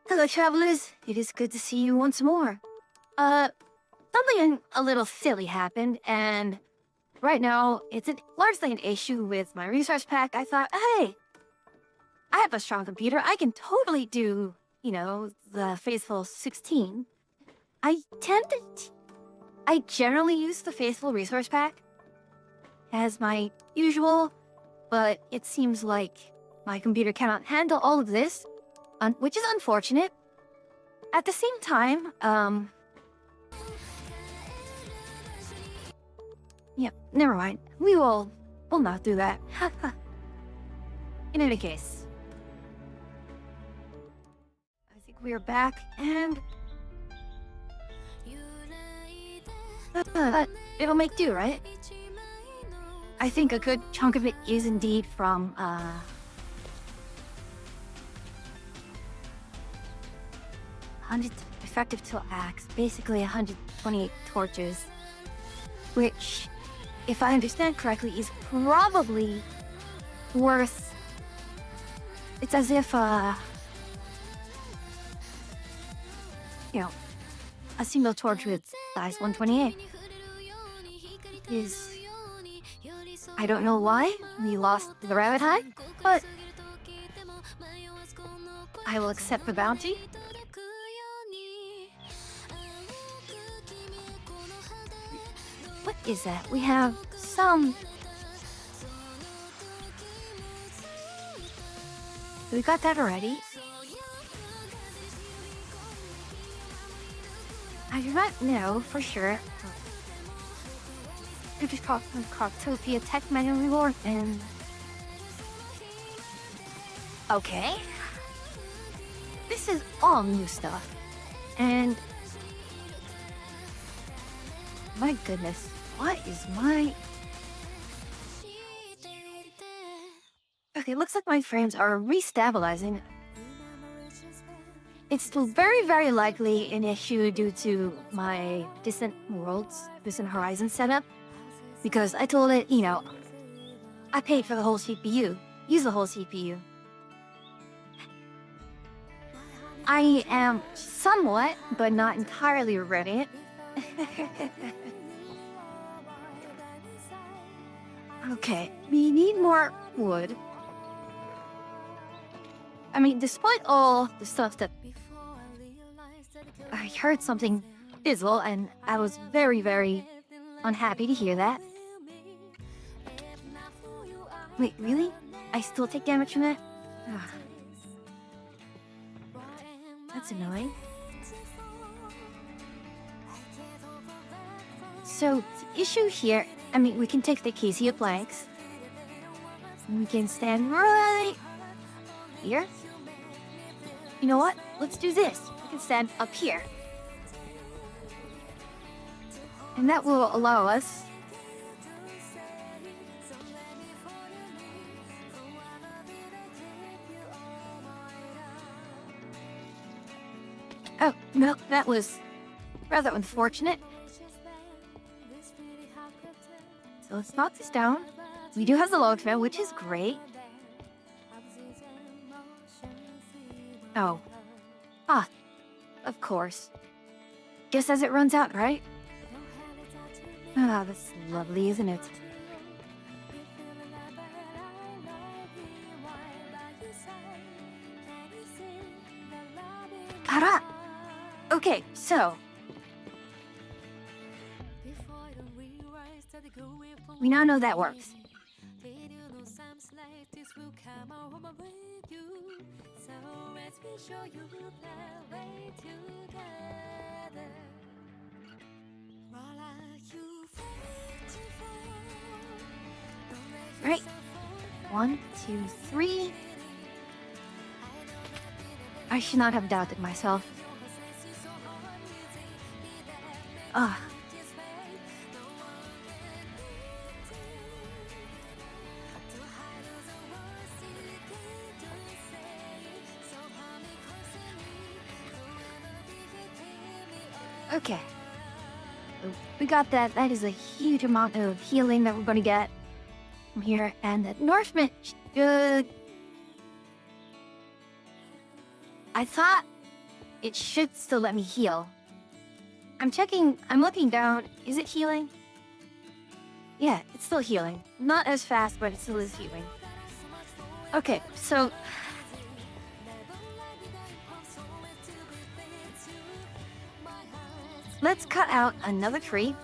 Hello, travelers. It is good to see you once more. Something a little silly happened, and right now it's largely an issue with my resource pack. I thought, hey, I have a strong computer. I can totally do, the Faithful 16. I generally use the Faithful resource pack as my usual, but it seems like my computer cannot handle all of this, which is unfortunate. At the same time, yep, never mind. We'll not do that. In any case, I think we are back, and it'll make do, right? I think a good chunk of it is indeed from, 100 effective till axe, basically 128 torches, which, if I understand correctly, is probably worth... It's as if, a single torch with size 128 is... I don't know why we lost the rabbit hide, but I will accept the bounty. What is that? We have some... We got that already. I do not know for sure. It is called Croctopia Tech Manual Reward, and... Okay. This is all new stuff. And... my goodness, what is my... Okay, looks like my frames are restabilizing. It's still very, very likely an issue due to my Distant Horizon setup. Because I told it, I paid for the whole CPU. Use the whole CPU. I am somewhat, but not entirely regretting it. Okay, we need more wood. I mean, despite all the stuff that... I heard something fizzle, and I was very, very unhappy to hear that. Wait, really? I still take damage from that? Ugh. That's annoying. So, the issue here... I mean, we can take the Acacia planks. We can stand right here. You know what? Let's do this. We can stand up here. And that will allow us... Oh, no, that was rather unfortunate. So let's knock this down. We do have the log trail, which is great. Oh. Ah, of course. Just as it runs out, right? Ah, that's lovely, isn't it? Hara! Okay, so we now know that works. Right. 1, 2, 3. I should not have doubted myself. Ah. Okay. We got that. That is a huge amount of healing that we're going to get from here. And that nourishment should... I thought it should still let me heal. I'm looking down. Is it healing? Yeah, it's still healing. Not as fast, but it still is healing. Okay, so... let's cut out another tree.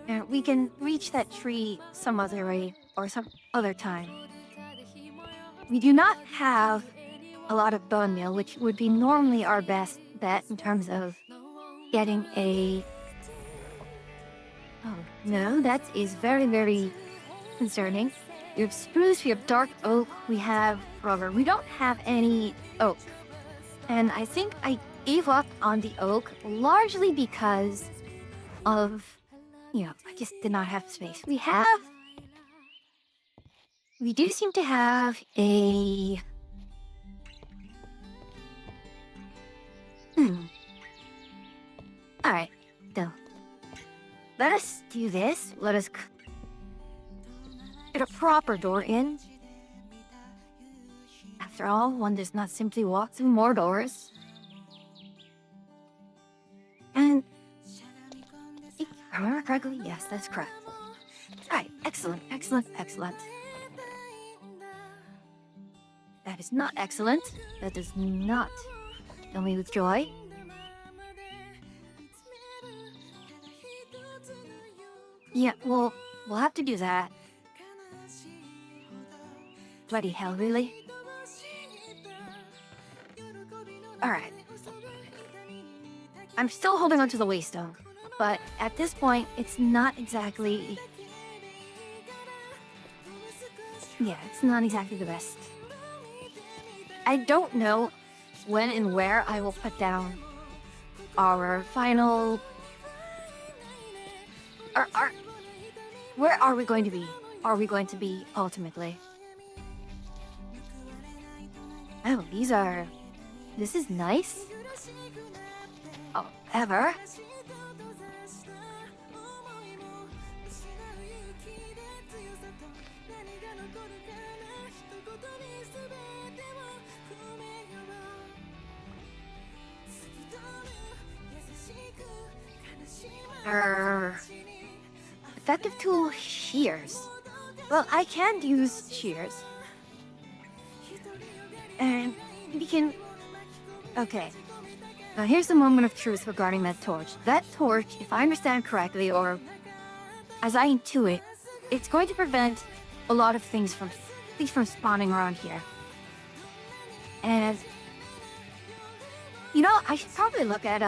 And we can reach that tree some other way or some other time. We do not have a lot of bone meal, which would be normally our best bet in terms of getting a... Oh, no, that is very, very concerning. We have spruce, we have dark oak, we have rubber. We don't have any oak. And I think I gave up on the oak largely because of, I just did not have space. We do seem to have a... Alright, so let us do this. Let us get a proper door in. After all, one does not simply walk through more doors. And if I remember correctly, yes, that's correct. Alright, excellent, excellent, excellent. That is not excellent. That does not fill me with joy. Yeah, well, we'll have to do that. Bloody hell, really? Alright. I'm still holding onto the waystone, but at this point, it's not exactly... Yeah, it's not exactly the best. I don't know when and where I will put down our final... Where are we going to be? Are we going to be ultimately? Oh, this is nice. Oh, ever. Effective tool, shears. Well, I can use shears. And we can... Okay. Now here's the moment of truth regarding that torch. That torch, if I understand correctly, or as I intuit, it's going to prevent a lot of things from spawning around here. And... I should probably look at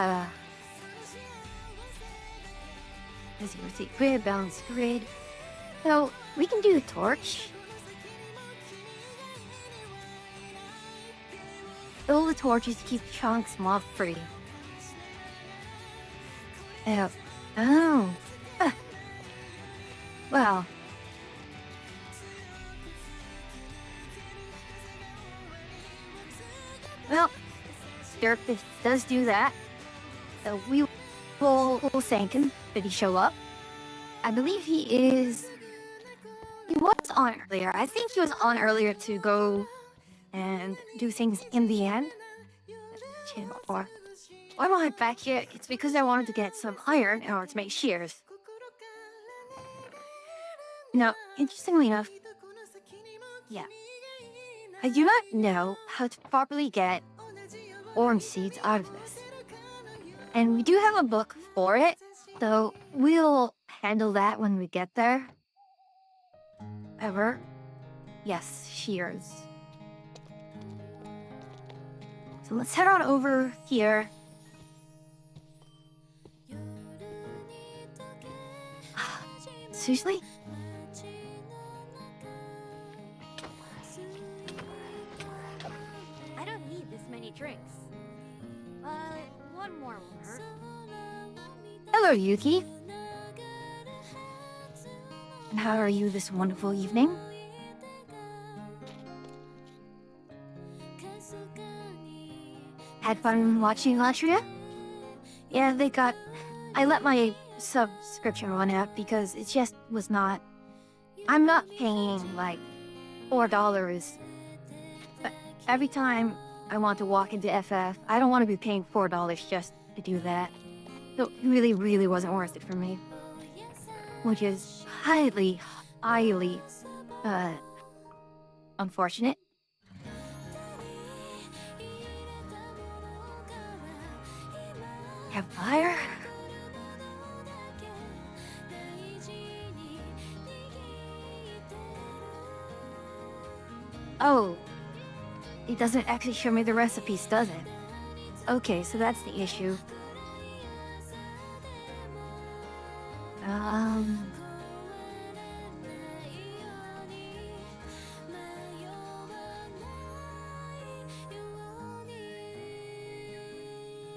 let's see, grid, balance grid. So, we can do the torch. Fill the torches to keep chunks mob free. Oh. Well. Well, Dirk does do that. So we will thank him if he show up. I believe he was on earlier. I think he was on earlier to go and do things in the end. Or why am I back here? It's because I wanted to get some iron in order to make shears. Now, interestingly enough, yeah, I do not know how to properly get orange seeds out of this. And we do have a book for it, so we'll handle that when we get there. However, yes, shears. So let's head on over here. Seriously? I don't need this many drinks. One more will hurt. Hello, Yuki. And how are you this wonderful evening? Had fun watching Latria? Yeah, I let my subscription run out because it just was not... I'm not paying like $4. But every time I want to walk into FF, I don't want to be paying $4 just to do that. So it really, really wasn't worth it for me. Which is highly, unfortunate. Have fire? Oh, it doesn't actually show me the recipes, does it? Okay, so that's the issue.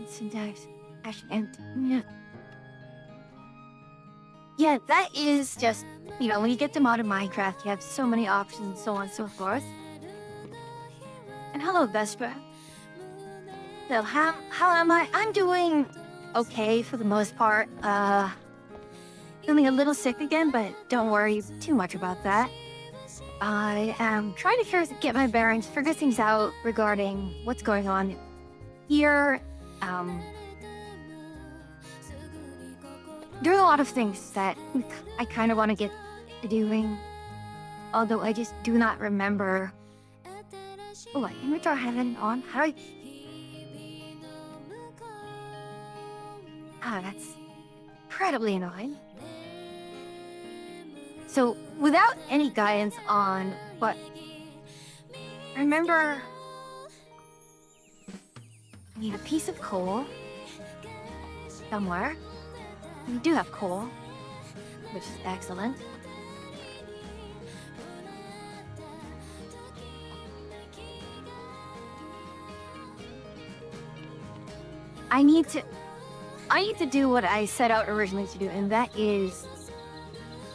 Syntax, yeah, that is just, when you get to modern Minecraft, you have so many options, so on and so forth. And hello, Vesper. So, how am I? I'm doing okay for the most part. Feeling a little sick again, but don't worry too much about that. I am trying to get my bearings, figure things out regarding what's going on here. There are a lot of things that I kind of want to get to doing, although I just do not remember. Oh, I can withdraw heaven on. How do I? That's incredibly annoying. So, without any guidance on what, remember, I need a piece of coal somewhere. We do have coal, which is excellent. I need to do what I set out originally to do, and that is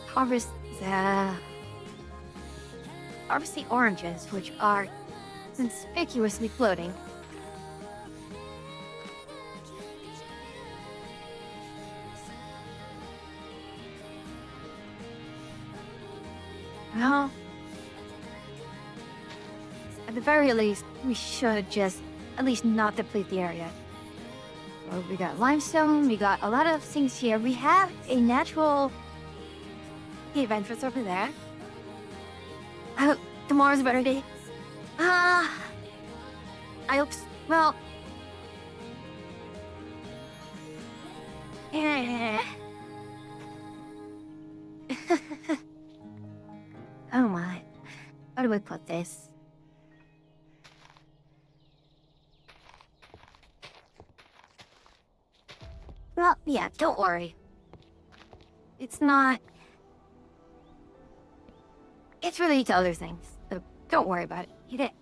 harvest the oranges, which are conspicuously floating. Well, at the very least, we should just at least not deplete the area. Well, we got limestone, we got a lot of things here. We have a natural cave entrance over there. I hope tomorrow's a better day. I hope, well... Oh my. How do we put this? Well, yeah, don't worry. It's not... It's related to other things, so don't worry about it. Eat it.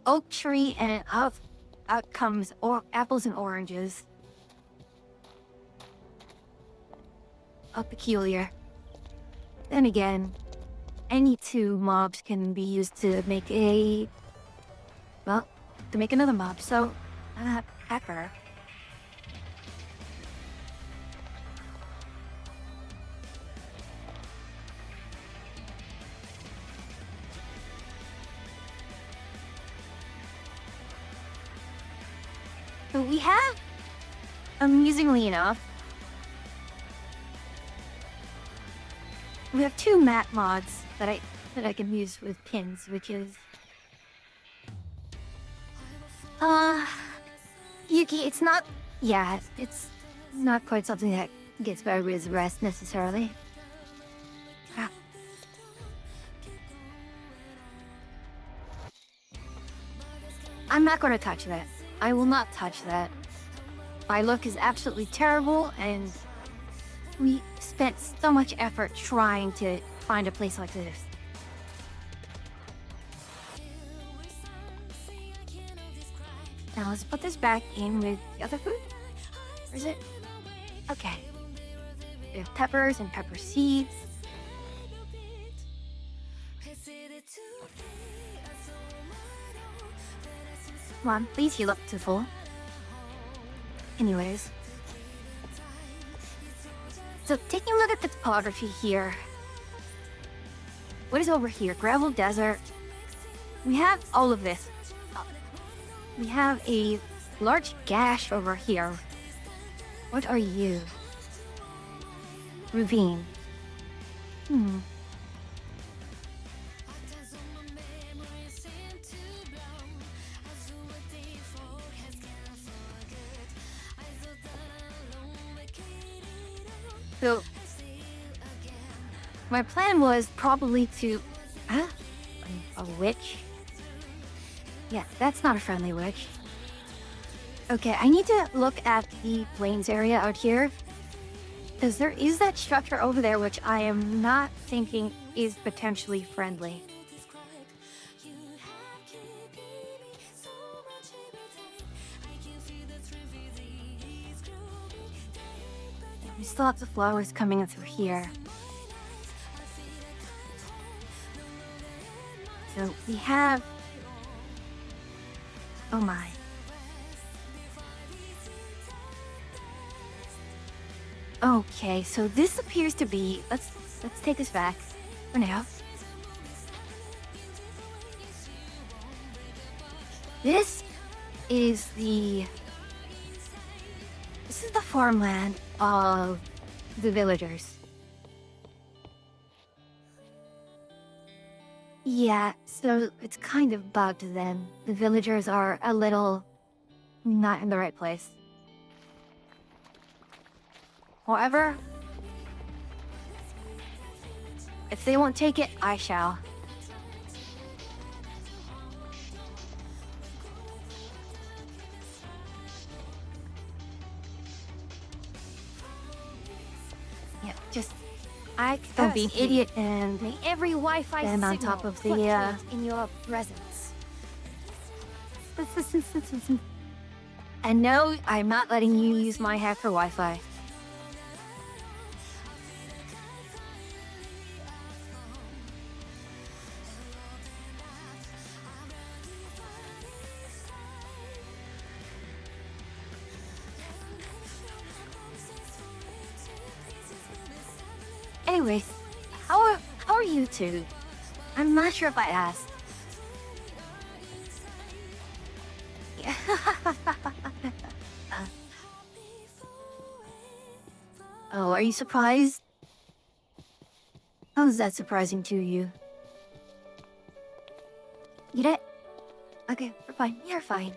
Oak tree, and out comes apples and oranges. How peculiar. Then again, any two mobs can be used to make to make another mob. So, pepper. So we have, amusingly enough, we have two mat mods that I can use with pins, which is Yuki, it's not quite something that gets better with rest necessarily. Ah. I'm not gonna touch that. I will not touch that. My luck is absolutely terrible, and we spent so much effort trying to find a place like this. Now let's put this back in with the other food. Where is it? Okay. We have peppers and pepper seeds. Come on, please heal up to full. Anyways. So taking a look at the topography here. What is over here? Gravel desert. We have all of this. We have a large gash over here. What are you? Ravine. So, my plan was probably to... a witch? Yeah, that's not a friendly witch. Okay, I need to look at the plains area out here. Because there is that structure over there which I am not thinking is potentially friendly. We still have the flowers coming in through here. So we have... Oh my. Okay, so this appears to be... Let's take this back for now. This is the farmland of the villagers. Yeah, so it's kind of bugged then. The villagers are a little not in the right place. However, if they won't take it, I shall. Yeah, just don't be an idiot and may every Wi-Fi stand on signal top of the fluctuate in your presence. And no, I'm not letting you use my hacker Wi-Fi. Anyways, how are you two? I'm not sure if I asked. Oh, are you surprised? How is that surprising to you? Get it? Okay, we're fine. You're fine.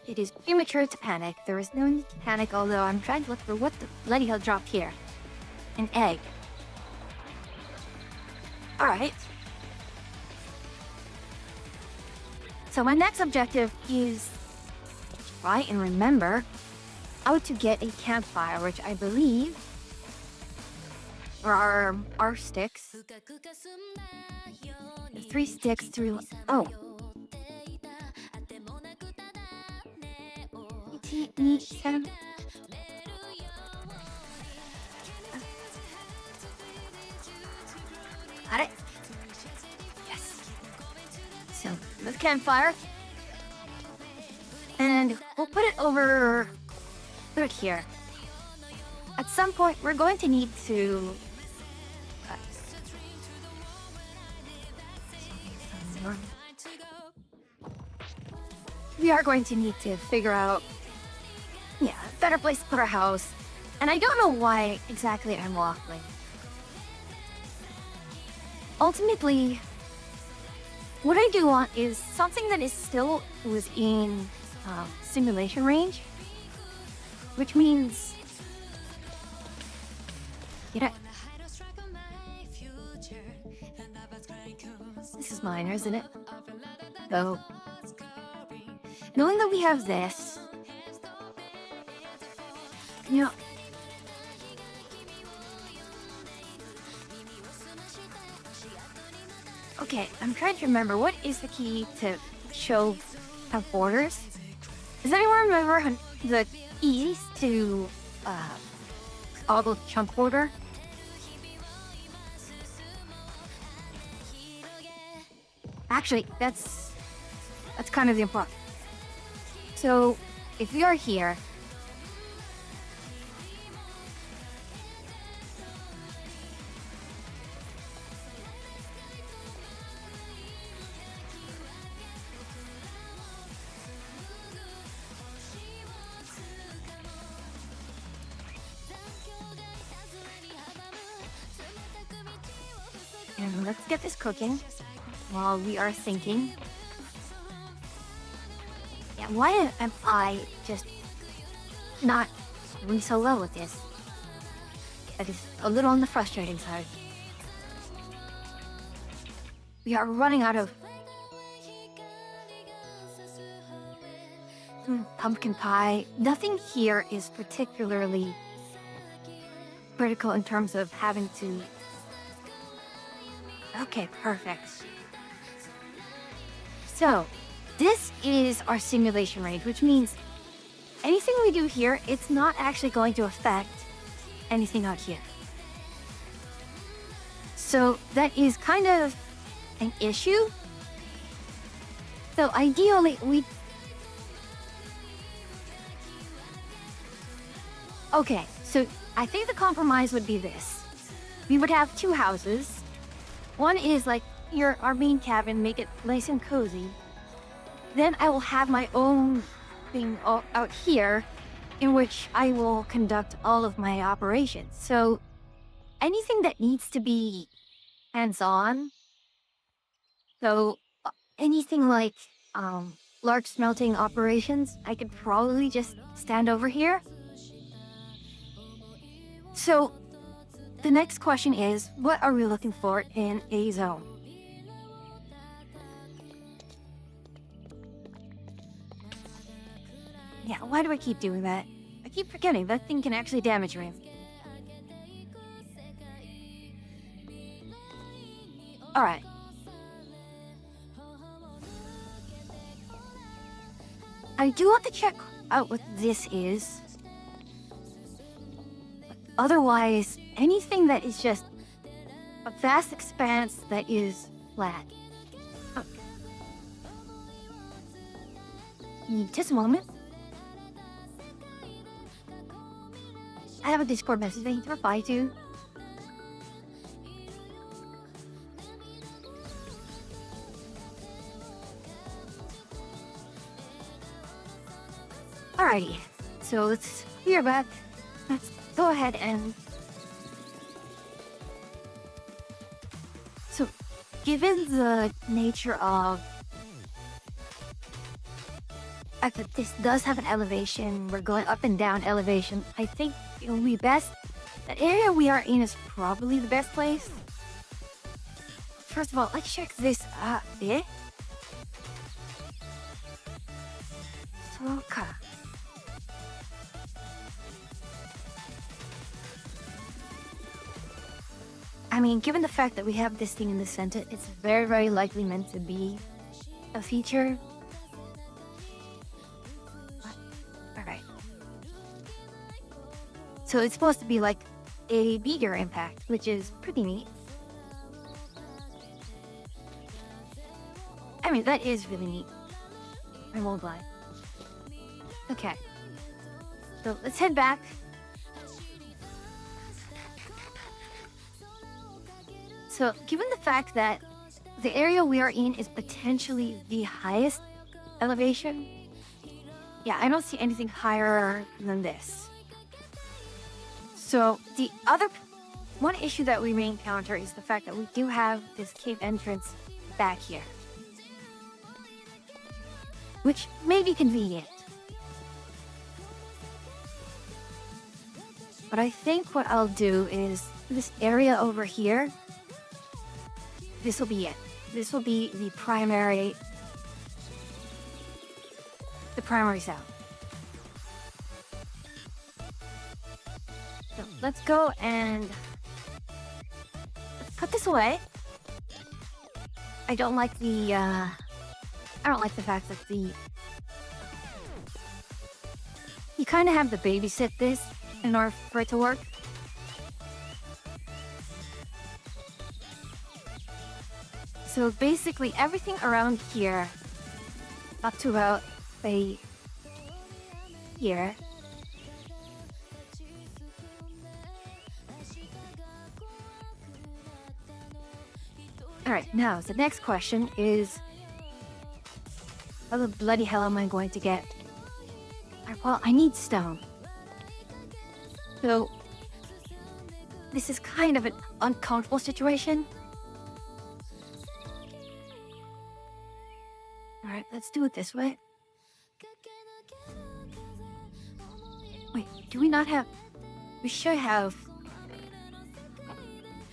It is premature to panic. There is no need to panic, although I'm trying to look for what the bloody hell dropped here. An egg. Alright. So my next objective is to try and remember how to get a campfire, which I believe are our sticks. The 3 sticks through... Oh. Got it? Yes. So, the campfire. And we'll put it over... put it here. At some point, we're going to need to... we are going to need to figure out, a better place to put our house. And I don't know why exactly I'm waffling. Ultimately, what I do want is something that is still within simulation range, which means, this is mine, isn't it? So, knowing that we have this, okay, I'm trying to remember what is the key to show have borders. Does anyone remember the keys to toggle chunk border? Actually, that's kind of the important. So, if we are here, and let's get this cooking while we are thinking. Yeah, why am I just not doing so well with this? That is a little on the frustrating side. We are running out of pumpkin pie. Nothing here is particularly critical in terms of having to... Okay, perfect. So, this is our simulation range, which means anything we do here, it's not actually going to affect anything out here. So that is kind of an issue. So ideally, okay, so I think the compromise would be this. We would have two houses. One is like our main cabin, make it nice and cozy. Then I will have my own thing out here in which I will conduct all of my operations. So anything that needs to be hands-on, so anything like large smelting operations, I could probably just stand over here. So the next question is, what are we looking for in a zone? Yeah, why do I keep doing that? I keep forgetting that thing can actually damage me. Alright. I do want to check out what this is. Otherwise, anything that is just a vast expanse that is flat. Oh. Just a moment. I have a Discord message I need to reply to. Alrighty, so let's hear back. Let's go ahead and... So, given the nature of... that this does have an elevation, we're going up and down elevation, I think it will be best... The area we are in is probably the best place. First of all, let's check this out. Soka. I mean, given the fact that we have this thing in the center, it's very, very likely meant to be a feature. Alright. So it's supposed to be like a bigger impact, which is pretty neat. I mean, that is really neat. I won't lie. Okay. So let's head back. So, given the fact that the area we are in is potentially the highest elevation, yeah, I don't see anything higher than this. So, the other one issue that we may encounter is the fact that we do have this cave entrance back here, which may be convenient. But I think what I'll do is this area over here, this will be it. This will be the primary sound. So let's go and let's put this away. I don't like the fact that you kind of have to babysit this in order for it to work. So basically everything around here, up to about, say, here, alright, now the next question is, how the bloody hell am I going to get? Well, I need stone. So, this is kind of an uncomfortable situation. Alright, let's do it this way. Wait, do we not have... We should have...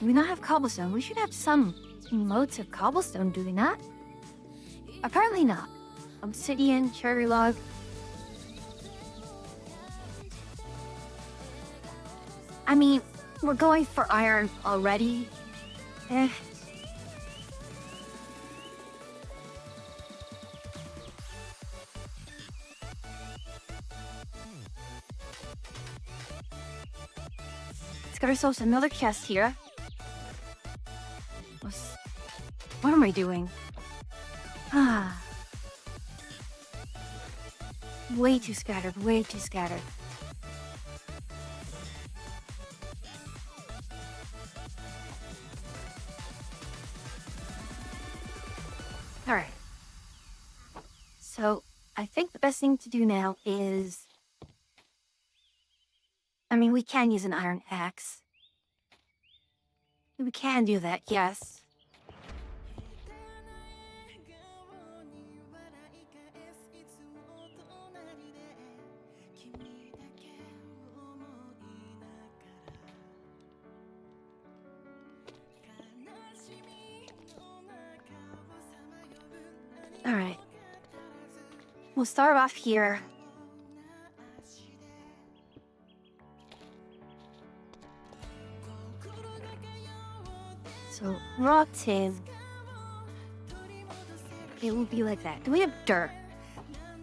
Do we not have cobblestone? We should have some modes of cobblestone, do we not? Apparently not. Obsidian, cherry log. I mean, we're going for iron already. Let's get ourselves another chest here. What am I doing? Way too scattered, way too scattered. Alright. So, I think the best thing to do now is... I mean, we can use an iron axe. We can do that, yes. Alright. We'll start off here. So, raw tin. It will be like that. Do we have dirt?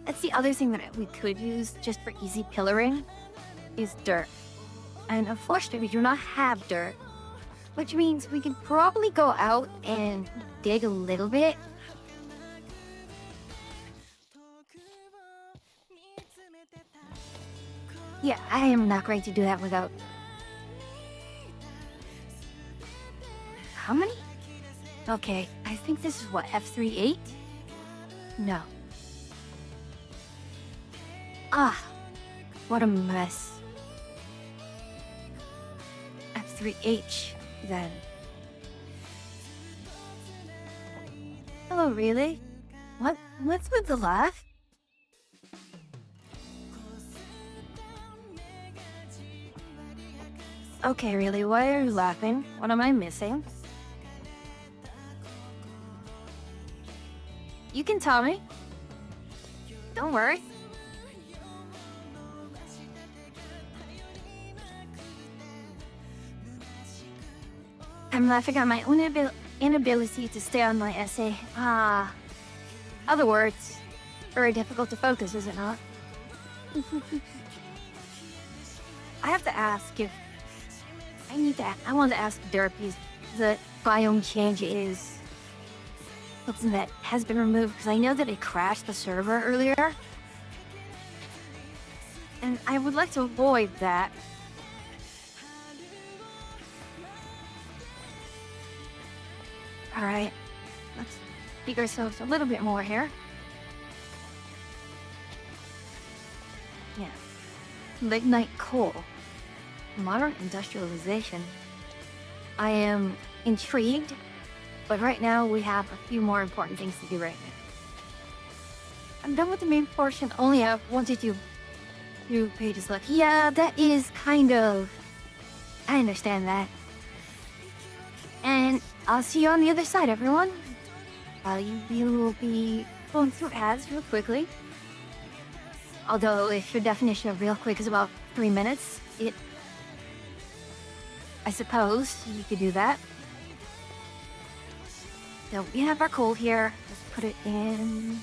That's the other thing that we could use just for easy pillaring, is dirt. And unfortunately, we do not have dirt, which means we can probably go out and dig a little bit. Yeah, I am not going to do that without... How many? Okay, I think this is what, F38? No. What a mess. F3H, then. Hello, really? What's with the laugh? Okay, really, why are you laughing? What am I missing? You can tell me. Don't worry. I'm laughing at my own inability to stay on my essay. Other words, very difficult to focus, is it not? I have to ask if... I want to ask Derpy, the biome change is something that has been removed because I know that it crashed the server earlier. And I would like to avoid that. Alright, let's speak ourselves a little bit more here. Yeah. Lignite coal. Modern industrialization. I am intrigued, but right now we have a few more important things to do right now. I'm done with the main portion, only have 1 to 2 pages left. Yeah, that is kind of... I understand that. And I'll see you on the other side, everyone. You will be going through ads real quickly. Although, if your definition of real quick is about 3 minutes, I suppose you could do that. So we have our coal here. Let's put it in.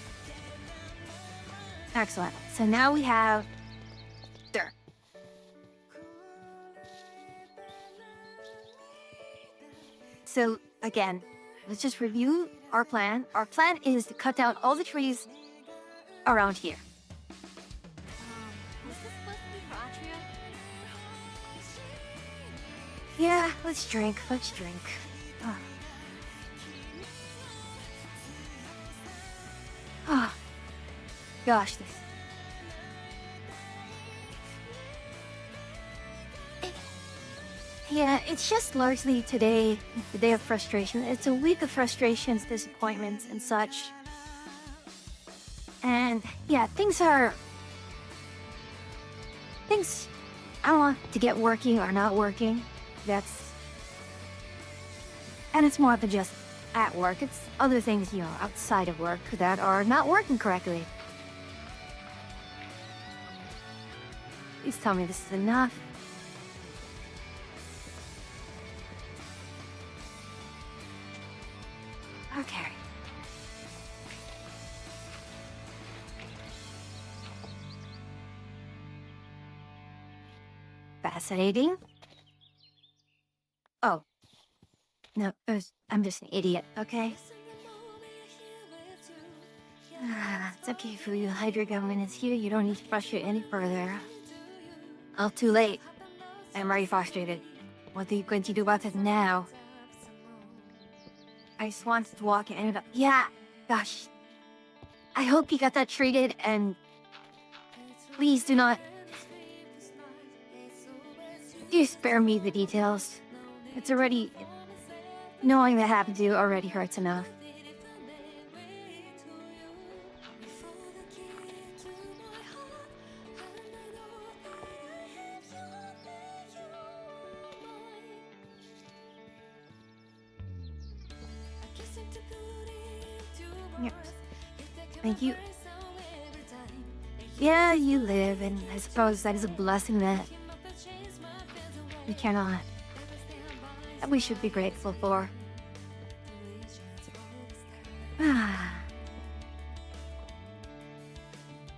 Excellent. So now we have dirt. So again, let's just review our plan. Our plan is to cut down all the trees around here. Was this supposed to be for Atria? Yeah, let's drink. Oh. Oh. Gosh, this. Yeah, it's just largely today, the day of frustration. It's a week of frustrations, disappointments, and such. And yeah, I don't want to get working or not working. And it's more than just at work. It's other things, outside of work that are not working correctly. Please tell me this is enough. Okay. Fascinating. Oh. No, I'm just an idiot, okay? It's okay, Fu. The Hydra government is here. You don't need to frustrate any further. Oh, too late. I'm already frustrated. What are you going to do about it now? I just wanted to walk and ended up... Yeah, gosh. I hope you got that treated, and... Please do not... Do spare me the details. It's already... Knowing that happened to you already hurts enough. Yep. Thank you. Yeah, you live, and I suppose that is a blessing that we cannot... that we should be grateful for.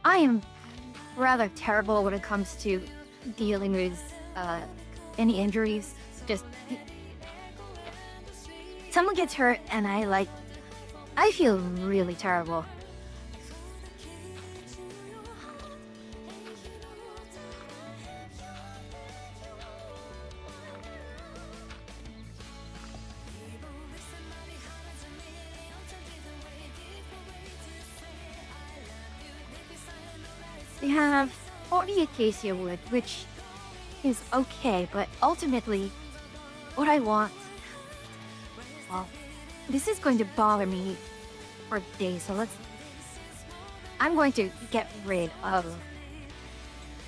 I am rather terrible when it comes to dealing with any injuries. Just... someone gets hurt and I feel really terrible. They have 40 acacia wood, which is okay, but ultimately, what I want... Well, this is going to bother me for days, so I'm going to get rid of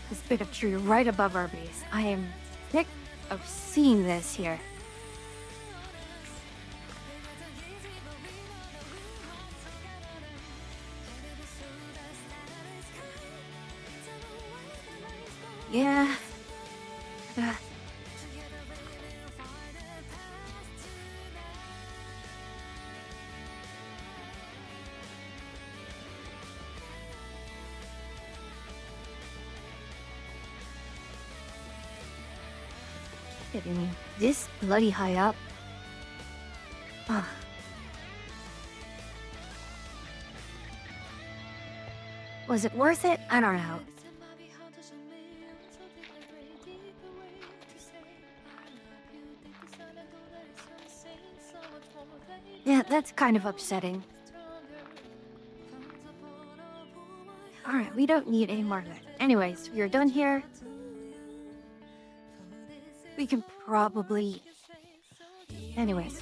this bit of tree right above our base. I am sick of seeing this here. Yeah. Kidding me. This bloody high up. Was it worth it? I don't know. Yeah, that's kind of upsetting. Alright, we don't need any more of that. Anyways, we're done here. We can probably... Anyways.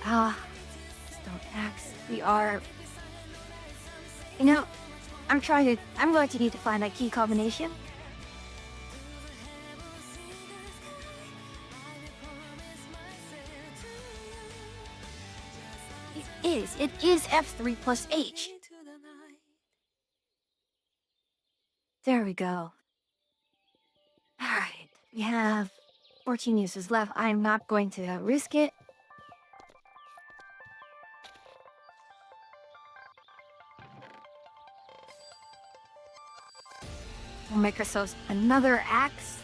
Stone axe. We are... You know, I'm going to need to find that key combination. It is F3 plus H. There we go. Alright, we have 14 uses left. I'm not going to risk it. We'll make ourselves another axe.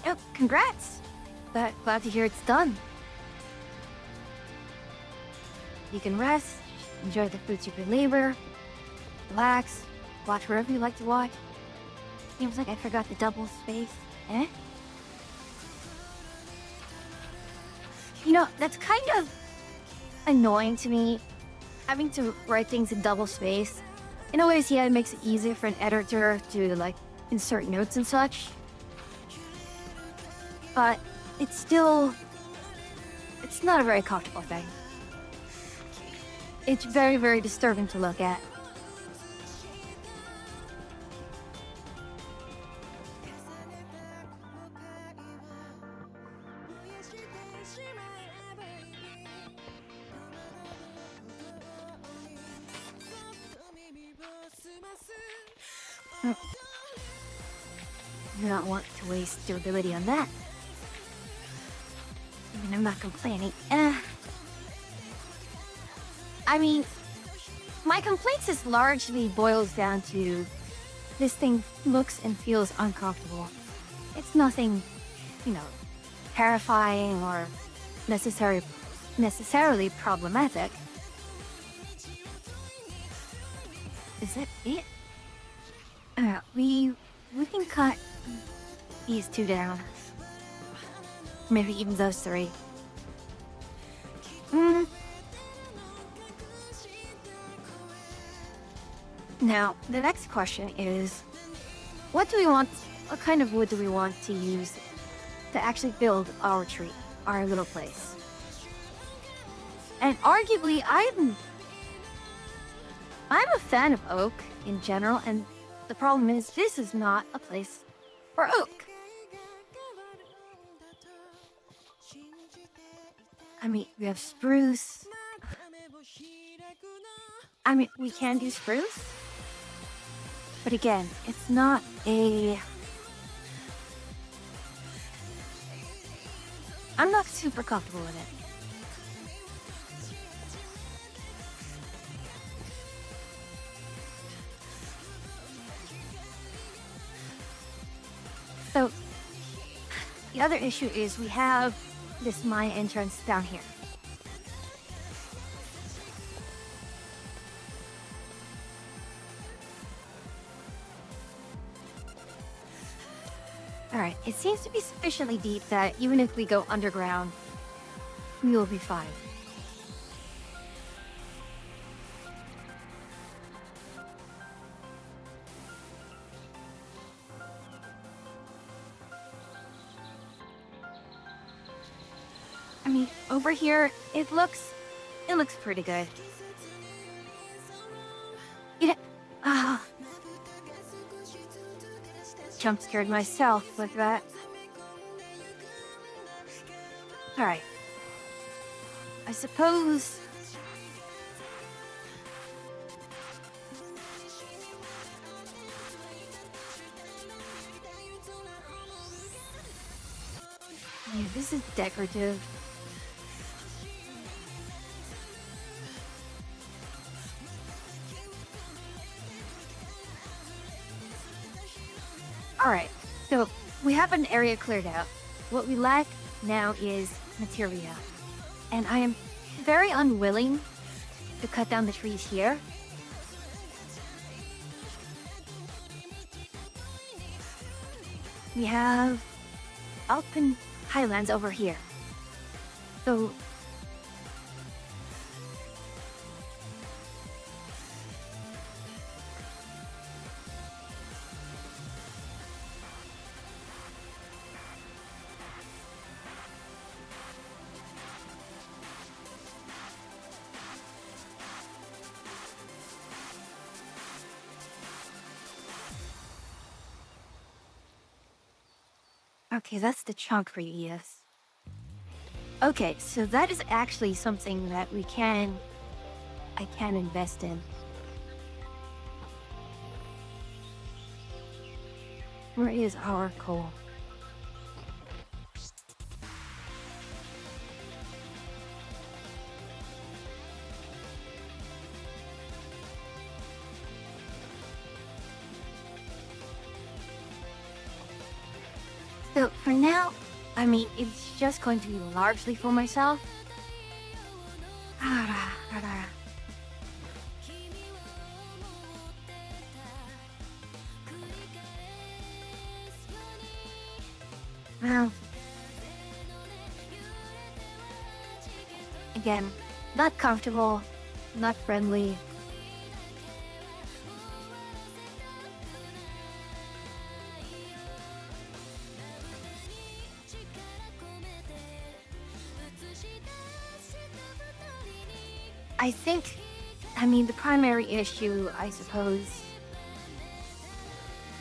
Oh, congrats! But glad to hear it's done. You can rest, enjoy the fruits of your labor, relax, watch wherever you like to watch. Seems like I forgot the double space. Eh? You know, that's kind of annoying to me, having to write things in double space. In a way, yeah, it makes it easier for an editor to, like, insert notes and such. But it's not a very comfortable thing. It's very, very disturbing to look at. I do not want to waste durability on that. I mean, I'm not complaining. I mean, my complaints just largely boils down to this thing looks and feels uncomfortable. It's nothing, you know, terrifying or necessarily problematic. Is that it? We can cut these two down. Maybe even those three. Now, the next question is, what kind of wood do we want to use to actually build our tree, our little place? And arguably, I'm a fan of oak in general, and the problem is this is not a place for oak. I mean, we have spruce. I mean, we can do spruce. But again, it's not a... I'm not super comfortable with it. So, the other issue is we have this mine entrance down here. Alright, it seems to be sufficiently deep that even if we go underground, we will be fine. I mean, over here, it looks pretty good. You know, jump scared myself with that. Alright. I suppose... Yeah, this is decorative. Alright, so we have an area cleared out. What we lack now is materia. And I am very unwilling to cut down the trees here. We have Alpine highlands over here. So okay, that's the chunk radius. Okay, so that is actually something that I can invest in. Where is our coal? So for now, I mean, it's just going to be largely for myself. Well, again, not comfortable, not friendly. I think, I mean, the primary issue, I suppose,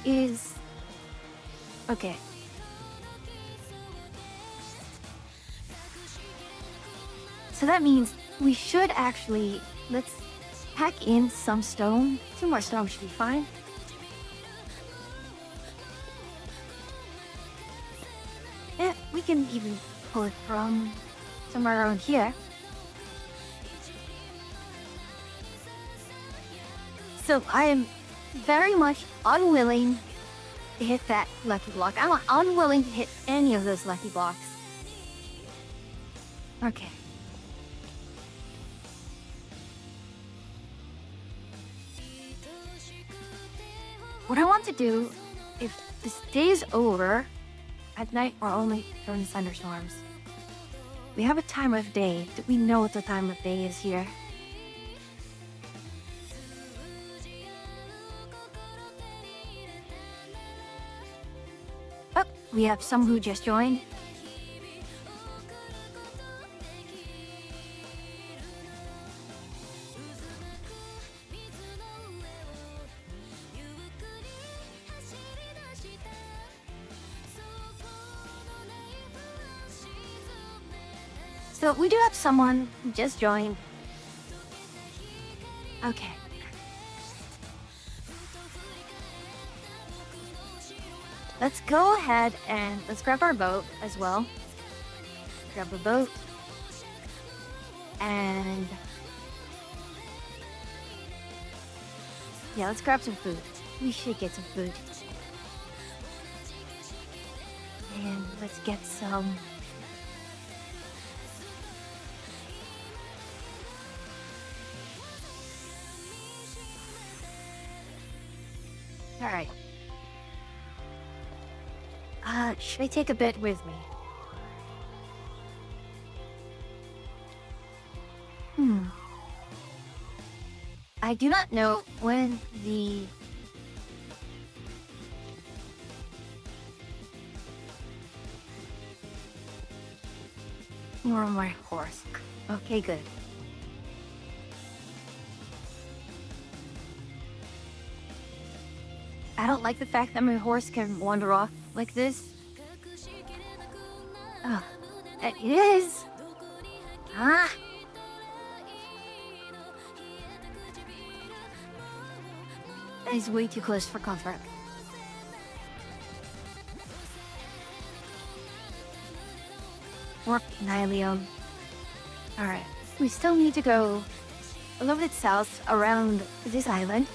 is... Okay. So that means we should actually, let's pack in some stone. 2 more stone should be fine. Yeah, we can even pull it from somewhere around here. So I am very much unwilling to hit that lucky block. I'm unwilling to hit any of those lucky blocks. Okay. What I want to do, if this day is over, at night we're only during thunderstorms. We have a time of day that we know what the time of day is here. Oh, we have some who just joined. So we do have someone who just joined. Okay. Let's go ahead and let's grab our boat as well. Grab a boat. And yeah, let's grab some food. We should get some food. And let's get some... Alright. Should I take a bit with me? I do not know when the... Or my horse. Okay, good. I don't like the fact that my horse can wander off like this. Oh, it is. Ah. That is way too close for comfort. Warp Nylium. Alright, we still need to go a little bit south around this island.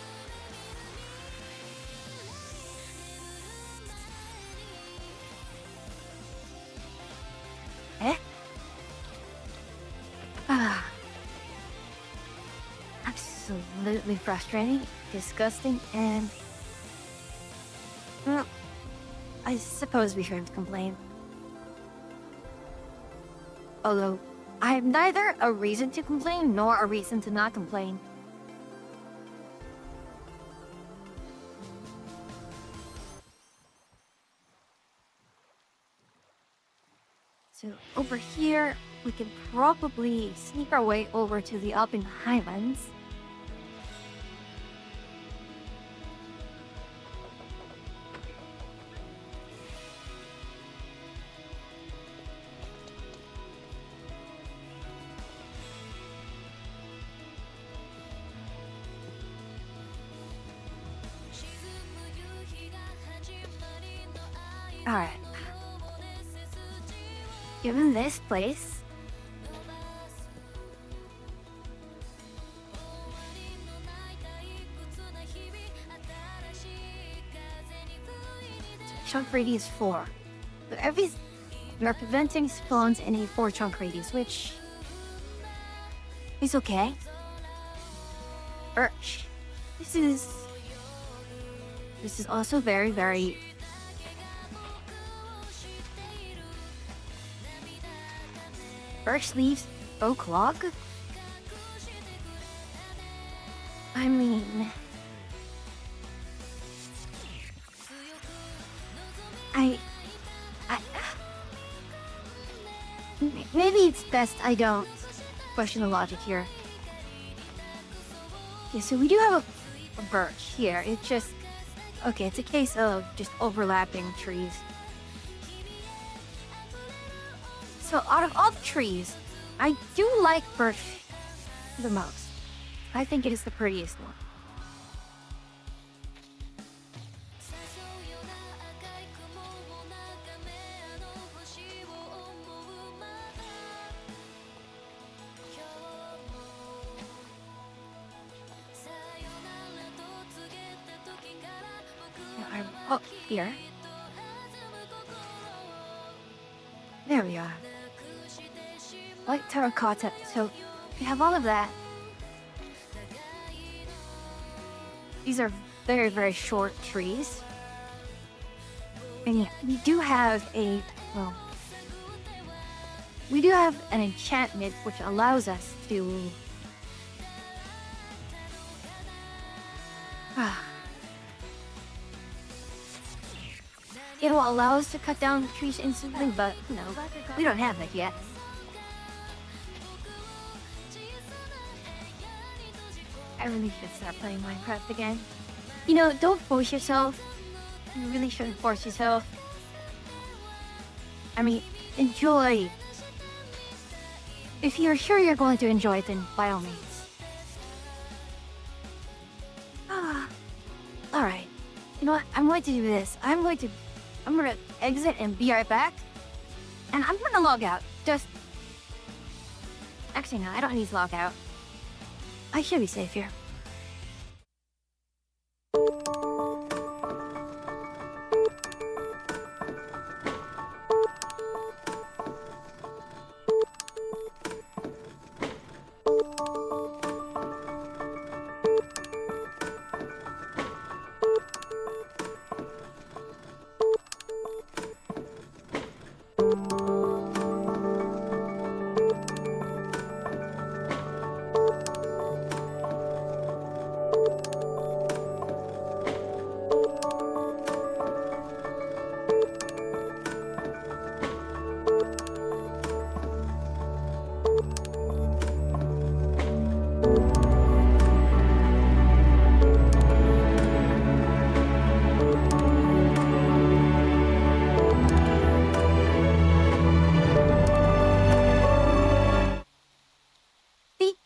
absolutely frustrating, disgusting, and... well, I suppose we shouldn't complain. Although, I have neither a reason to complain nor a reason to not complain. So over here, we can probably sneak our way over to the Alpine Highlands. Alright. Given this place, chunk radius 4. So we're preventing spawns in a 4 chunk radius, which is okay. Birch. This is also very, very... Birch leaves oak log? I mean... Maybe it's best I don't question the logic here. Yeah, so we do have a birch here. It's just... okay, it's a case of just overlapping trees. So out of all the trees, I do like birch the most. I think it is the prettiest one. I'm up here. There we are. White terracotta. So we have all of that. These are very, very short trees. And yeah, we do have an enchantment which allows us to it will allow us to cut down trees instantly, but no, we don't have that yet. I really should start playing Minecraft again. You know, don't force yourself. You really shouldn't force yourself. I mean, enjoy. If you're sure you're going to enjoy it, then by all means. Alright. You know what? I'm going to do this. I'm gonna exit and be right back. And I'm gonna log out. Actually, no, I don't need to log out. I should be safe here.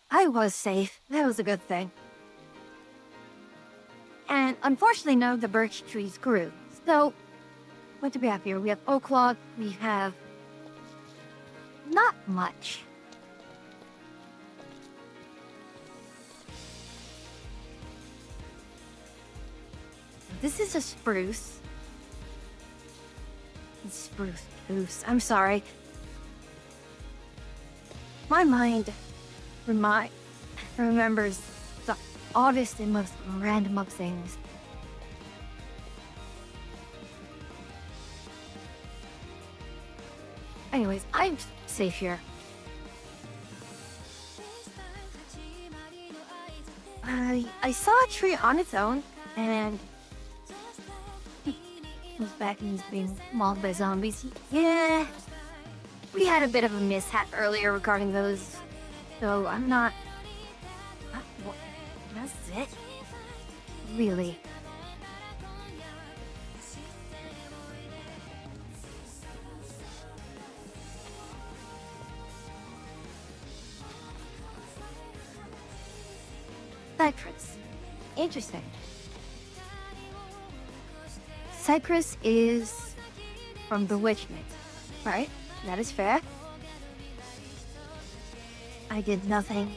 I was safe. That was a good thing. And unfortunately, none of the birch trees grew. So, what do we have here? We have oak log. We have not much. This is a spruce. Spruce. I'm sorry. My mind remembers oddest and most random of things. Anyways, I'm safe here. I saw a tree on its own, and it was back and he's being mauled by zombies. Yeah, we had a bit of a mishap earlier regarding those, so I'm not... That's it? Really? Cypress. Interesting. Cypress is from bewitchment, right? That is fair. I did nothing.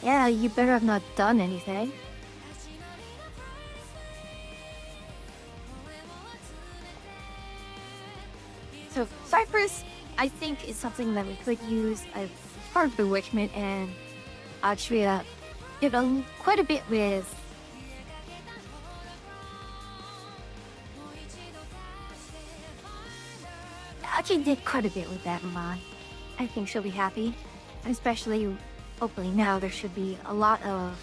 Yeah, you better have not done anything. So Cypress, I think, is something that we could use as part of bewitchment, and actually did quite a bit with that Iman. I think she'll be happy. Especially, hopefully now there should be a lot of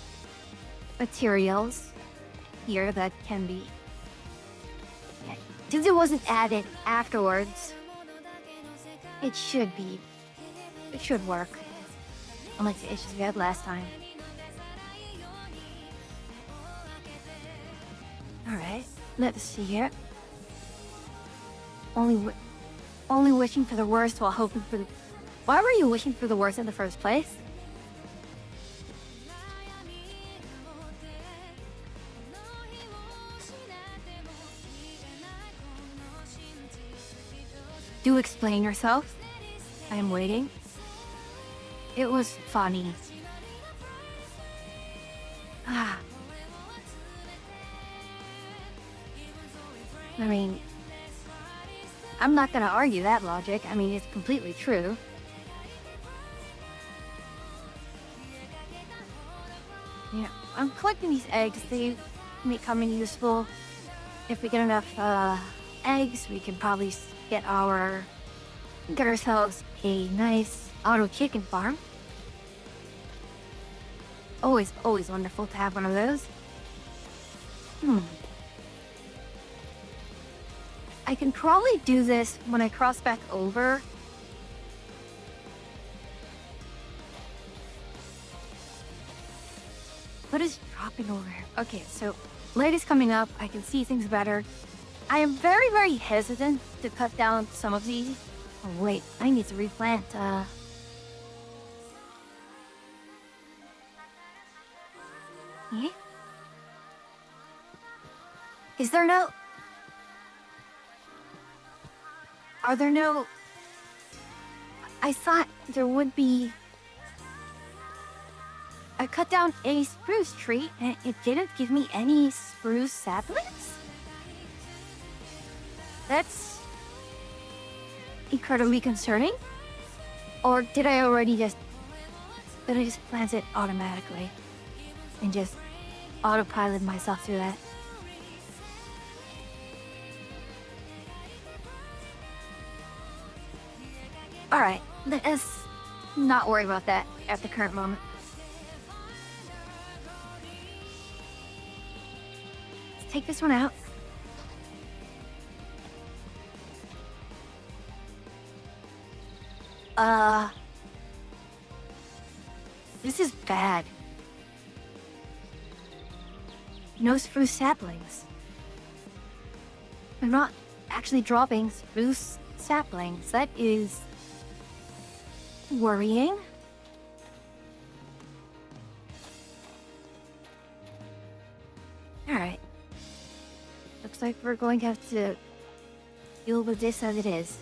materials here that can be... Since it wasn't added afterwards, it should work. Unlike the issues we had last time. Alright, let's see here. Only wishing for the worst while hoping for the... Why were you wishing for the worst in the first place? Do explain yourself. I am waiting. It was funny. I mean, I'm not gonna argue that logic. I mean, it's completely true. Yeah, I'm collecting these eggs. They may come in useful. If we get enough eggs, we can probably get ourselves a nice auto chicken farm. Always wonderful to have one of those. I can probably do this when I cross back over. What is dropping over here? Okay, so light is coming up. I can see things better. I am very, very hesitant to cut down some of these. Oh wait, I need to replant. Yeah? Is there no... Are there no... I thought there would be... I cut down a spruce tree and it didn't give me any spruce saplings? That's incredibly concerning. Or did I just plant it automatically and just autopilot myself through that? Alright, let's not worry about that at the current moment. Let's take this one out. This is bad. No spruce saplings. I'm not actually dropping spruce saplings. That is worrying. Alright. Looks like we're going to have to deal with this as it is.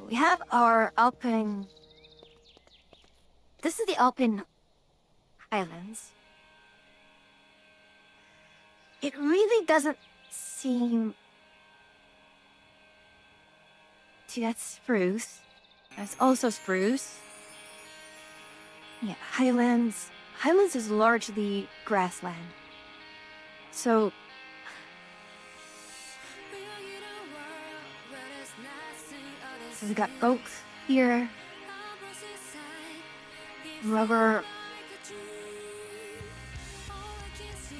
We have our Alpine... This is the Alpine Highlands. It really doesn't seem... See, that's spruce. That's also spruce. Yeah, Highlands. Highlands is largely grassland. So we got oaks here, rubber,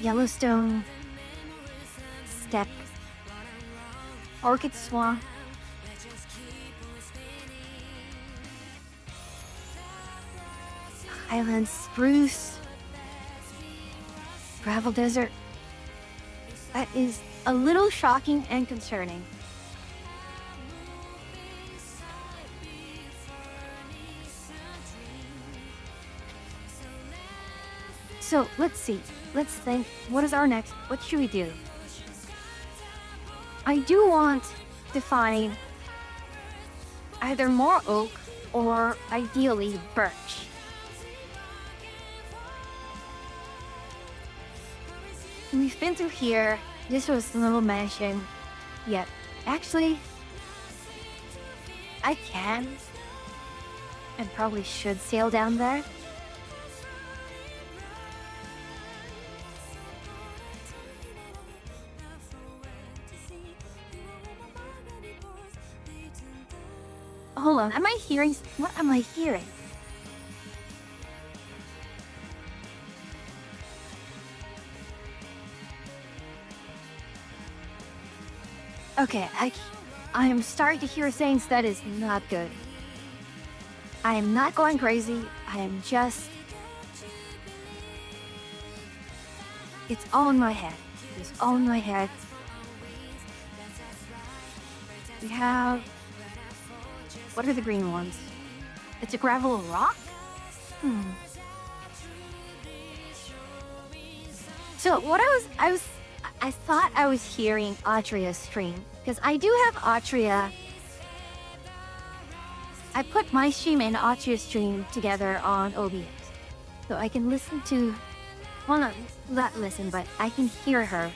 Yellowstone, steppe, orchid swamp, highland spruce, gravel desert. That is a little shocking and concerning. So let's see. Let's think. What is our next? What should we do? I do want to find either more oak or ideally birch. We've been through here. This was a little mansion. Yet, actually, I can and probably should sail down there. Hold on, am I hearing? What am I hearing? Okay, I am starting to hear things that is not good. I am not going crazy. I am just... It's all in my head. It's all in my head. We have... What are the green ones? It's a gravel rock? So what I thought I was hearing Atria stream, because I do have Atria. I put my stream and Atria stream together on OBS, so I can listen to, well, not listen, but I can hear her.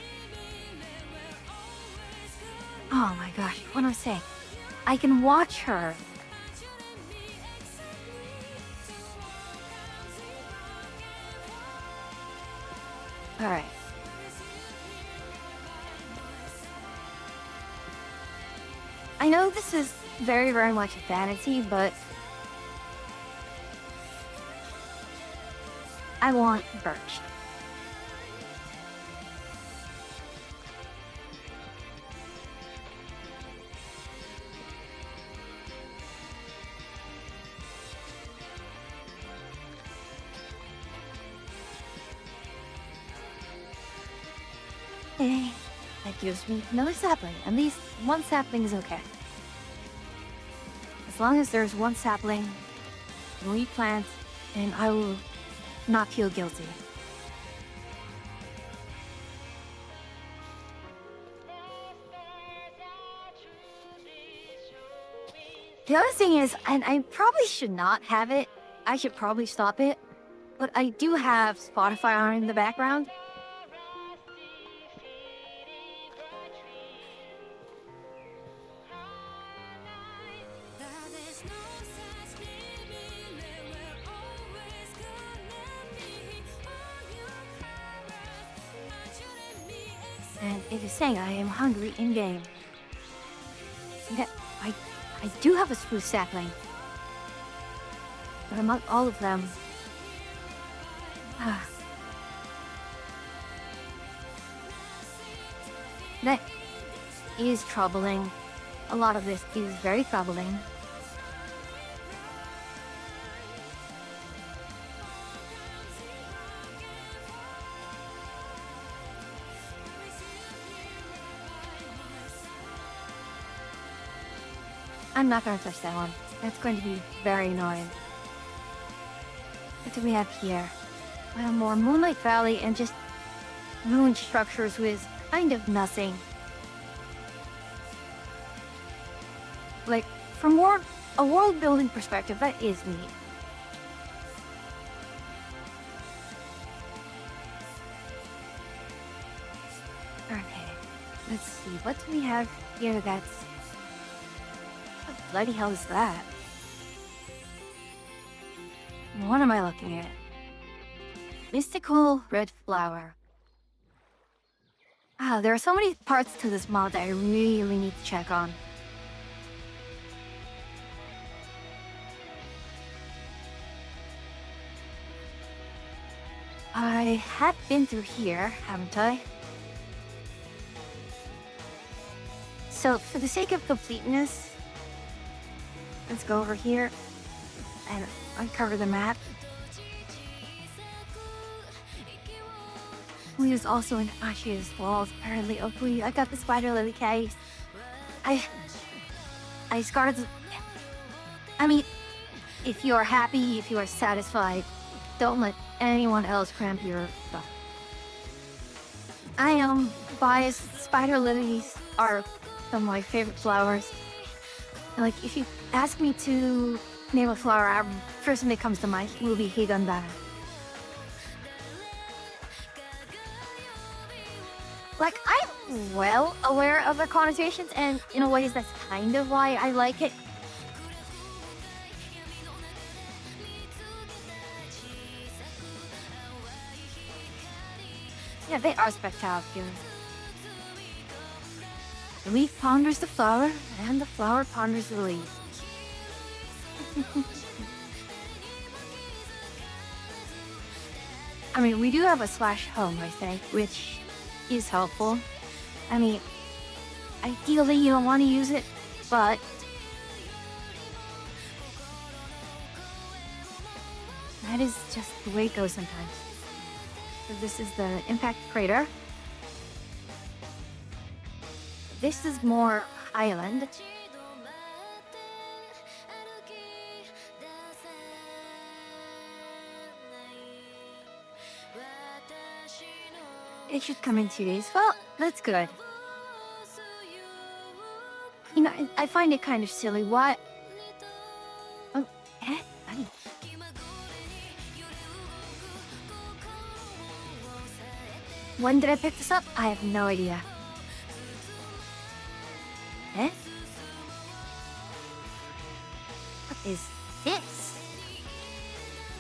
Oh my gosh, what am I saying? I can watch her. All right. I know this is very, very much a fantasy, but I want birch. Hey, that gives me another sapling. At least one sapling is okay. As long as there's one sapling, no replant, and I will not feel guilty. The other thing is, and I probably should not have it, I should probably stop it, but I do have Spotify on in the background. And it is saying I am hungry in-game. Okay, I do have a spruce sapling. But among all of them... that is troubling. A lot of this is very troubling. I'm not gonna touch that one. That's going to be very annoying. What do we have here? Well, more Moonlight Valley and just ruined structures with kind of nothing. Like, from a world building perspective, that is neat. Okay, let's see. What do we have here that's... What the bloody hell is that? What am I looking at? mystical red flower. There are so many parts to this mod that I really need to check on. I have been through here, haven't I? So, for the sake of completeness, let's go over here and uncover the map. We was also in Ashia's walls, apparently. Oh, please, I got the spider lily case. I scarred the... I mean, if you are happy, if you are satisfied, don't let anyone else cramp your stuff. I am biased. Spider lilies are some of my favorite flowers. Like, if you ask me to name a flower, first thing that comes to mind will be Higandara. Like, I'm well aware of the connotations, and in a way that's kind of why I like it. Yeah, they are spectacular. The leaf ponders the flower, and the flower ponders the leaf. I mean, we do have a /home, I think, which is helpful. I mean, ideally you don't want to use it, but that is just the way it goes sometimes. So this is the impact crater. This is more highland. It should come in 2 days. Well, that's good. You know, I find it kind of silly. Why? Oh, eh? Buddy. When did I pick this up? I have no idea. Eh? What is this?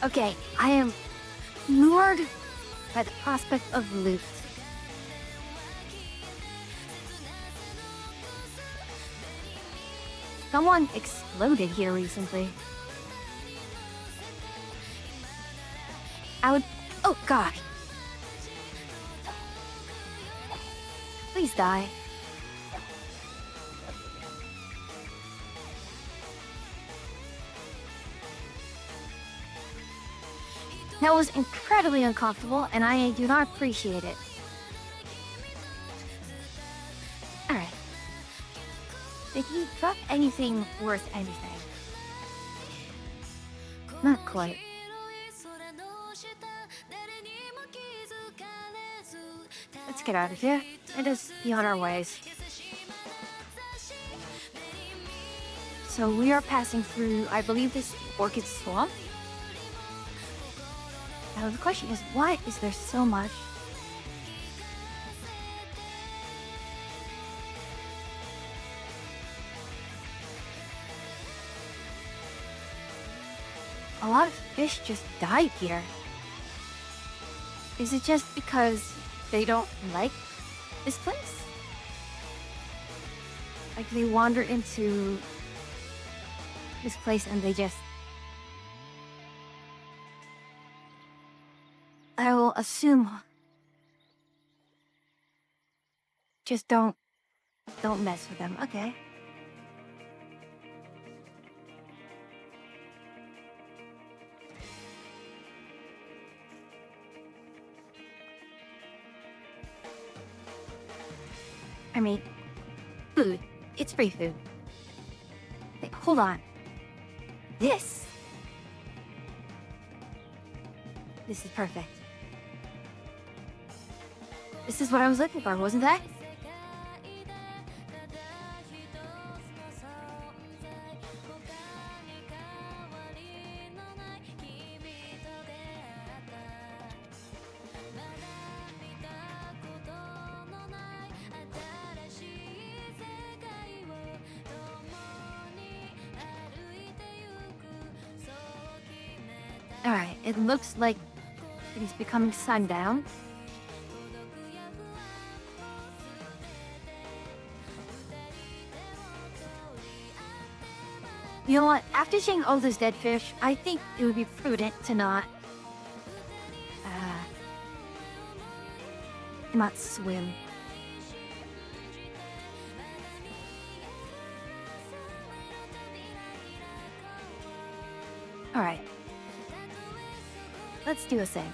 Okay, I am lured by the prospect of loot. Someone exploded here recently. I would... Oh, God. Please die. That was incredibly uncomfortable, and I do not appreciate it. Alright. Did he drop anything worth anything? Not quite. Let's get out of here. Let us be on our ways. So we are passing through, I believe, this orchid swamp. Now the question is, why is there so much? A lot of fish just died here. Is it just because they don't like this place? Like they wander into this place and they just... I will assume... Just don't mess with them, okay? I mean, food. It's free food. Hey, hold on. This is perfect. This is what I was looking for, wasn't that? Alright, it looks like it is becoming sundown. You know what? After seeing all those dead fish, I think it would be prudent to not swim. All right. Let's do a thing.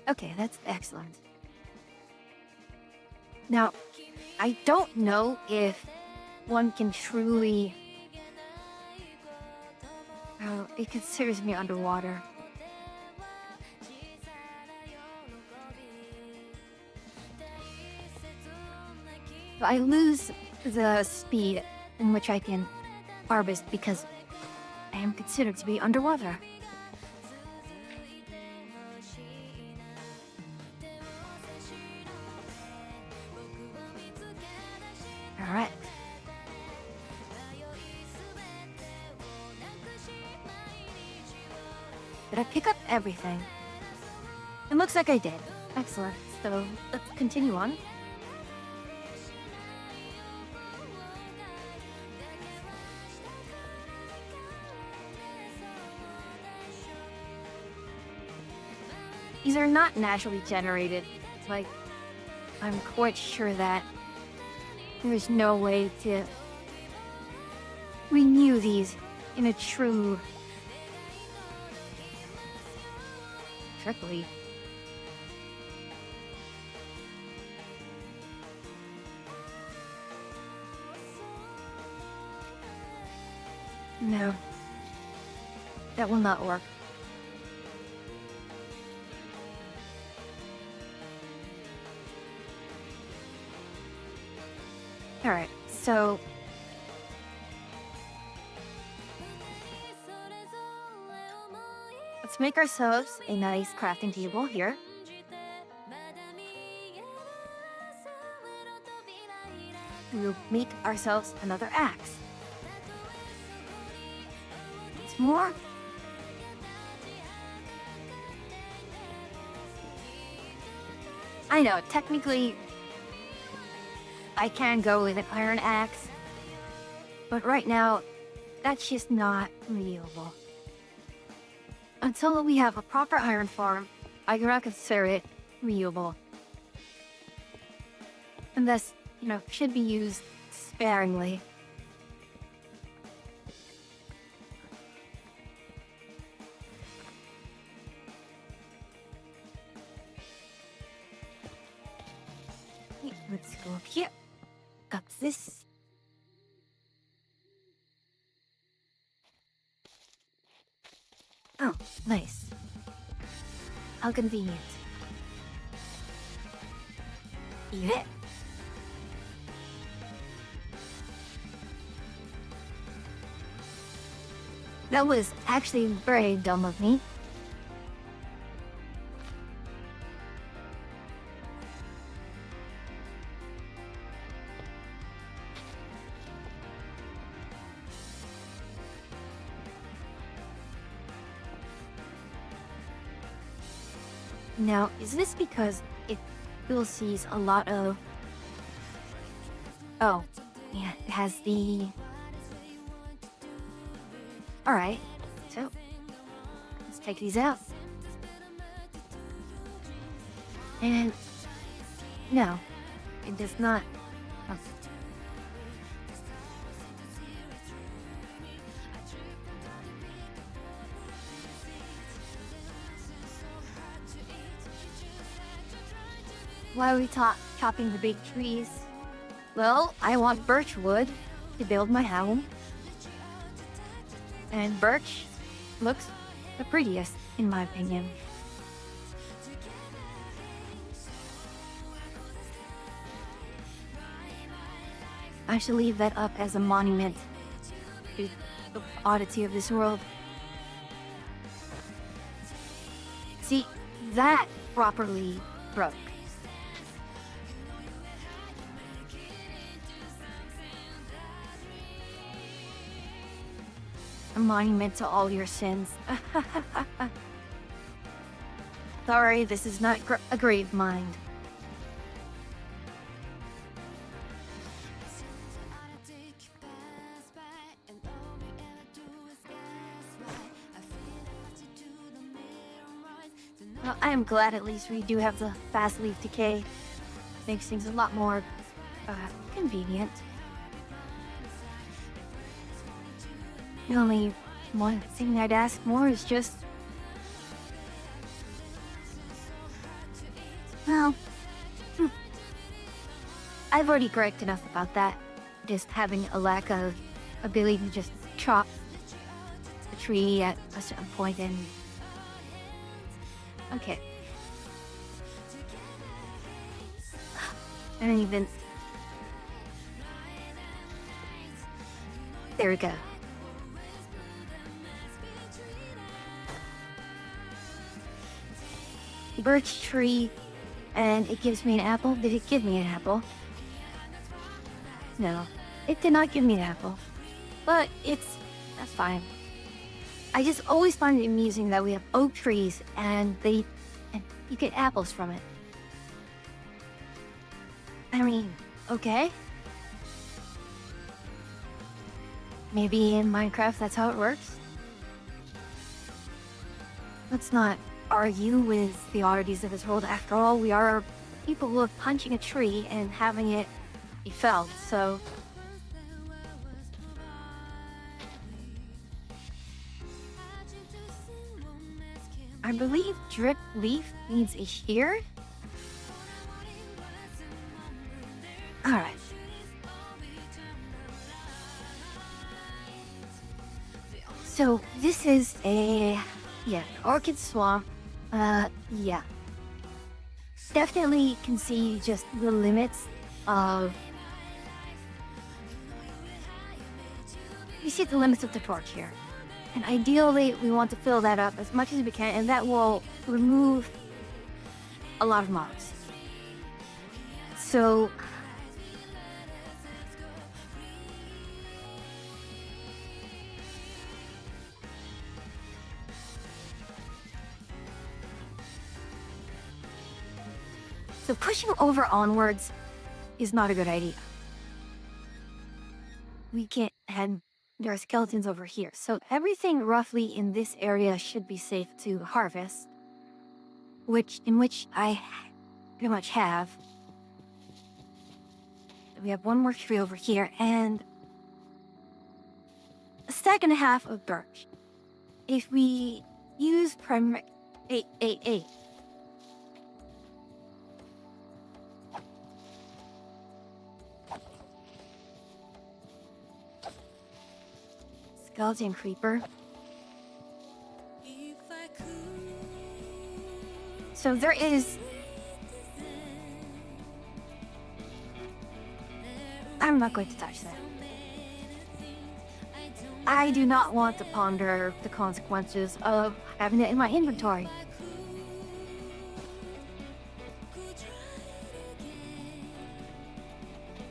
Okay, that's excellent. Now, I don't know if one can truly... Oh, it considers me underwater. I lose the speed in which I can harvest because I am considered to be underwater. Alright. Did I pick up everything? It looks like I did. Excellent. So let's continue on. These are not naturally generated. Like, I'm quite sure that there's no way to renew these in a true triply. No, that will not work. All right, so let's make ourselves a nice crafting table here. We'll make ourselves another axe. Once more. I know, technically, I can go with an iron axe, but right now, that's just not renewable. Until we have a proper iron farm, I cannot consider it renewable. And thus, should be used sparingly. Let's go up here. Got this. Oh, nice. How convenient. Eat it. That was actually very dumb of me. Now, is this because it still sees a lot of... Oh, yeah, it has the... Alright, so let's take these out. And no, it does not. Oh. Why are we chopping the big trees? Well, I want birch wood to build my home. And birch looks the prettiest, in my opinion. I should leave that up as a monument to the oddity of this world. See, that properly broke. A monument to all your sins. Sorry, this is not a grave mind. Well, I am glad at least we do have the fast leaf decay. Makes things a lot more convenient. The only one thing I'd ask more is just... Well... I've already griped enough about that. Just having a lack of ability to just chop the tree at a certain point and... Okay. I don't even... There we go. Birch tree, and it gives me an apple. Did it give me an apple? No, it did not give me an apple. But that's fine. I just always find it amusing that we have oak trees and you get apples from it. I mean, okay. Maybe in Minecraft that's how it works. Let's not argue with the oddities of this world. After all, we are people of punching a tree and having it be felled, so... I believe Drip Leaf needs a shear? Alright. So, this is a... yeah, orchid swamp. Yeah. Definitely can see just the limits of... You see the limits of the torch here. And ideally, we want to fill that up as much as we can, and that will remove a lot of mobs. So... So pushing over onwards is not a good idea. We can't, and there are skeletons over here. So everything roughly in this area should be safe to harvest, in which I pretty much have. We have one more tree over here and a stack and a half of birch. If we use primary 888. Skeleton creeper. So there is... I'm not going to touch that. I do not want to ponder the consequences of having it in my inventory.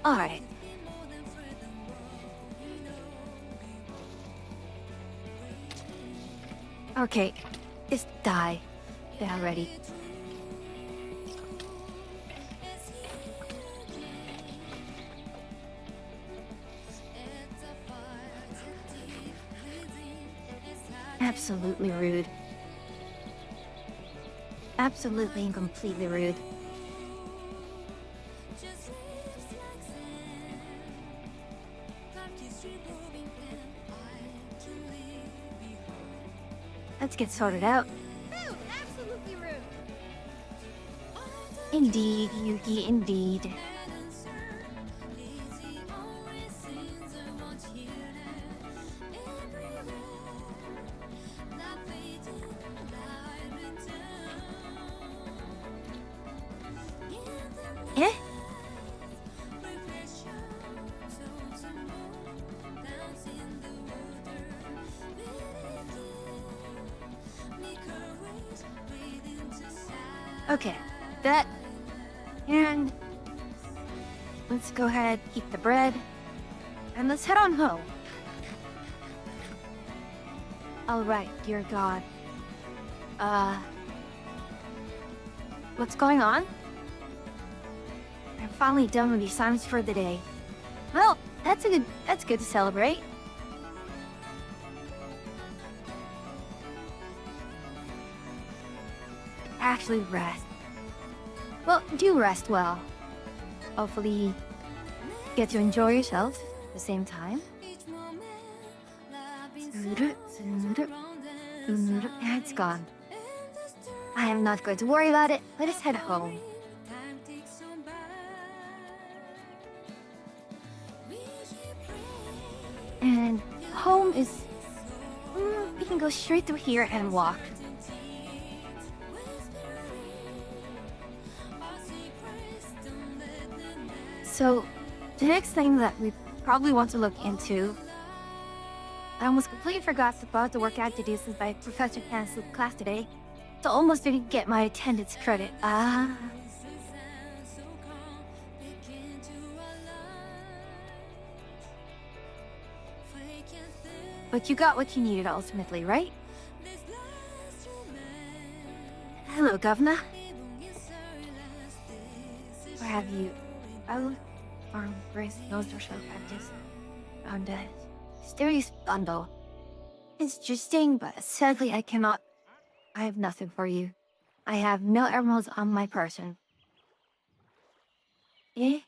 Alright. Okay, just die already. Absolutely rude. Absolutely and completely rude. Let's get sorted out. Rude, absolutely rude. Indeed, Yuki, indeed. Eh? Okay, that. And let's go ahead, eat the bread, and let's head on home. All right, dear God. What's going on? I'm finally done with the assignments for the day. Well, that's good to celebrate. Actually rest. Well, do rest well. Hopefully, get to enjoy yourself at the same time. And it's gone. I am not going to worry about it. Let us head home. And home is... we can go straight through here and walk. So, the next thing that we probably want to look into... I almost completely forgot about the work activities since my professor canceled class today. So almost didn't get my attendance credit. But you got what you needed ultimately, right? Hello, Governor. Where have you? Oh, farm, race, nose, show practice. Found a mysterious bundle. Interesting, but sadly I cannot. I have nothing for you. I have no emeralds on my person. Eh?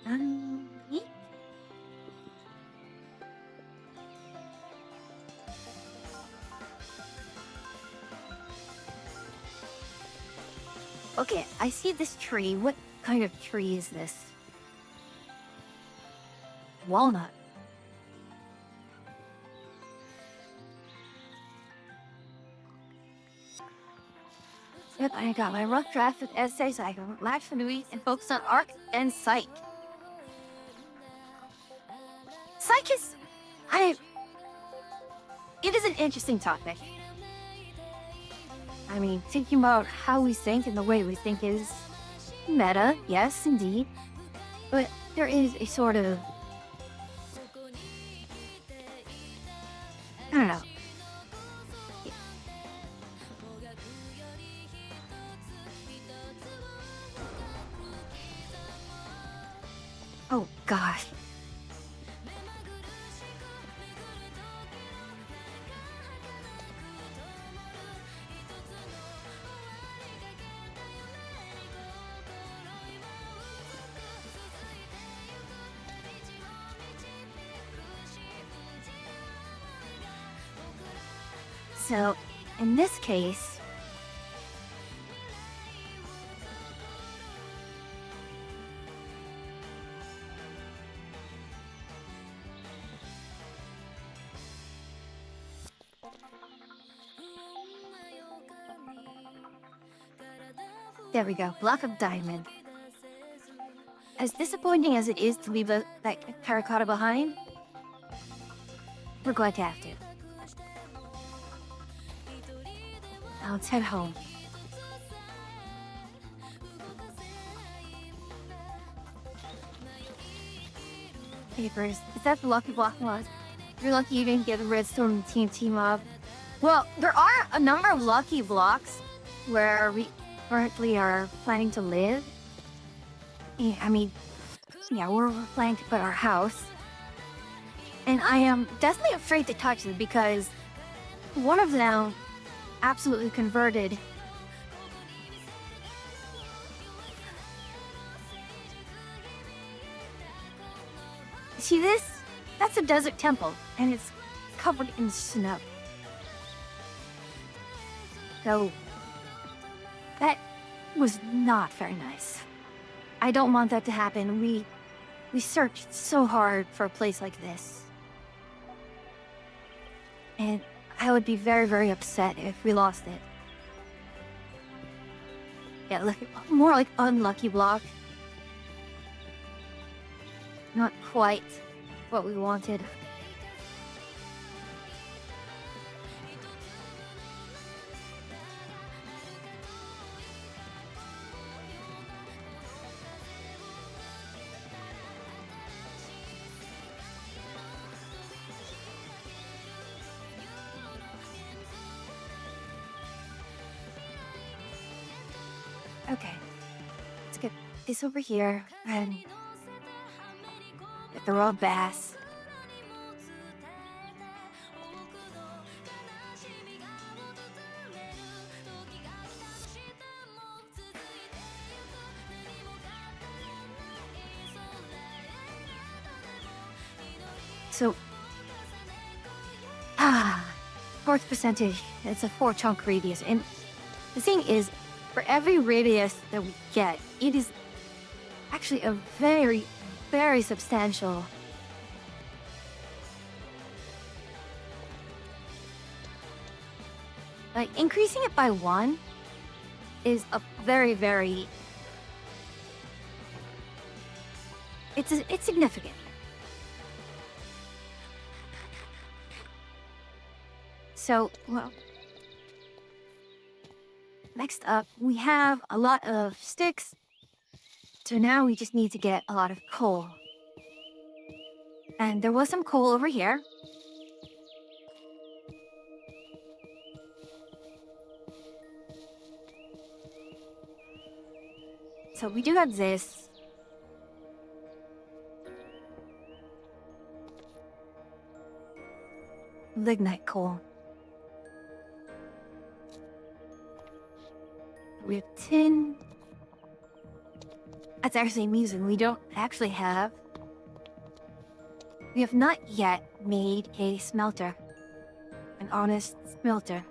Eh? Okay, I see this tree. What kind of tree is this? Walnut. Yep, I got my rough draft with essays. I can relax for the week and focus on art and psych. Psych is... It is an interesting topic. I mean, thinking about how we think and the way we think is meta, yes, indeed. But there is a sort of... I don't know. Oh, gosh. So, in this case... There we go, block of diamond. As disappointing as it is to leave that terracotta behind, we're going to have to. Now let's head home. Papers, is that the lucky block was? You're lucky you didn't get the redstone TNT mob. Well, there are a number of lucky blocks where we currently are planning to live. Yeah, I mean, yeah, we're planning to put our house. And I am definitely afraid to touch it because one of them absolutely converted. See this? That's a desert temple, and it's covered in snow. So, that was not very nice. I don't want that to happen. We searched so hard for a place like this. And I would be very, very upset if we lost it. Yeah, look, more like unlucky block. Not quite what we wanted. Okay. Let's get this over here and get the raw bass. So, fourth percentage, it's a 4-chunk radius. And the thing is, for every radius that we get, it is actually a very, very substantial. Like, increasing it by 1 is a very, very... It's significant. So, well, next up, we have a lot of sticks. So now we just need to get a lot of coal. And there was some coal over here. So we do have this. Lignite coal. We have tin. That's actually amusing. We don't actually have... We have not yet made a smelter. An honest smelter.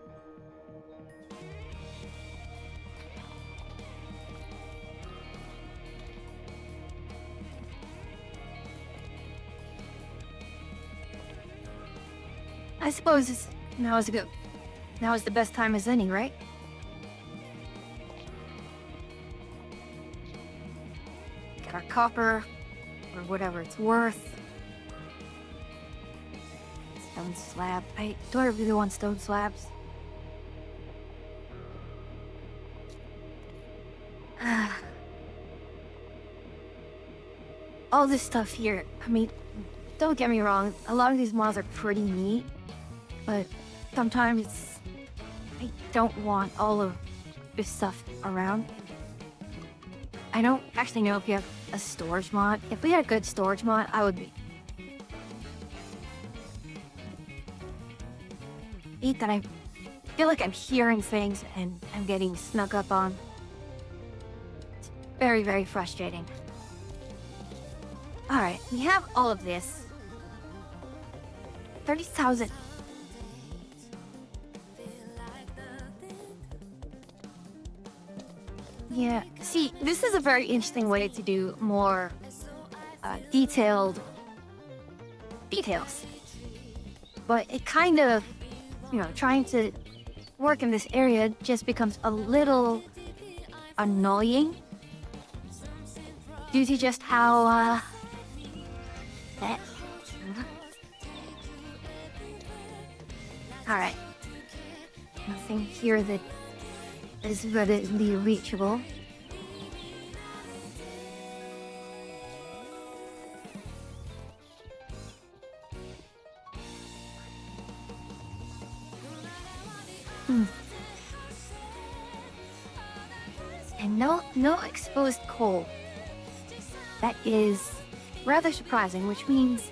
I suppose now is the best time as any, right? Get our copper, or whatever it's worth. Stone slab. Do I really want stone slabs? All this stuff here, I mean, don't get me wrong, a lot of these mods are pretty neat, but sometimes I don't want all of this stuff around. I don't actually know if you have a storage mod. If we had a good storage mod, I would be. Eat that I feel like I'm hearing things and I'm getting snuck up on. It's very, very frustrating. Alright, we have all of this. 30,000. Yeah, see, this is a very interesting way to do more details. But it kind of, trying to work in this area just becomes a little annoying due to just how, Alright. Nothing here that is readily reachable. And no exposed coal. That is rather surprising, which means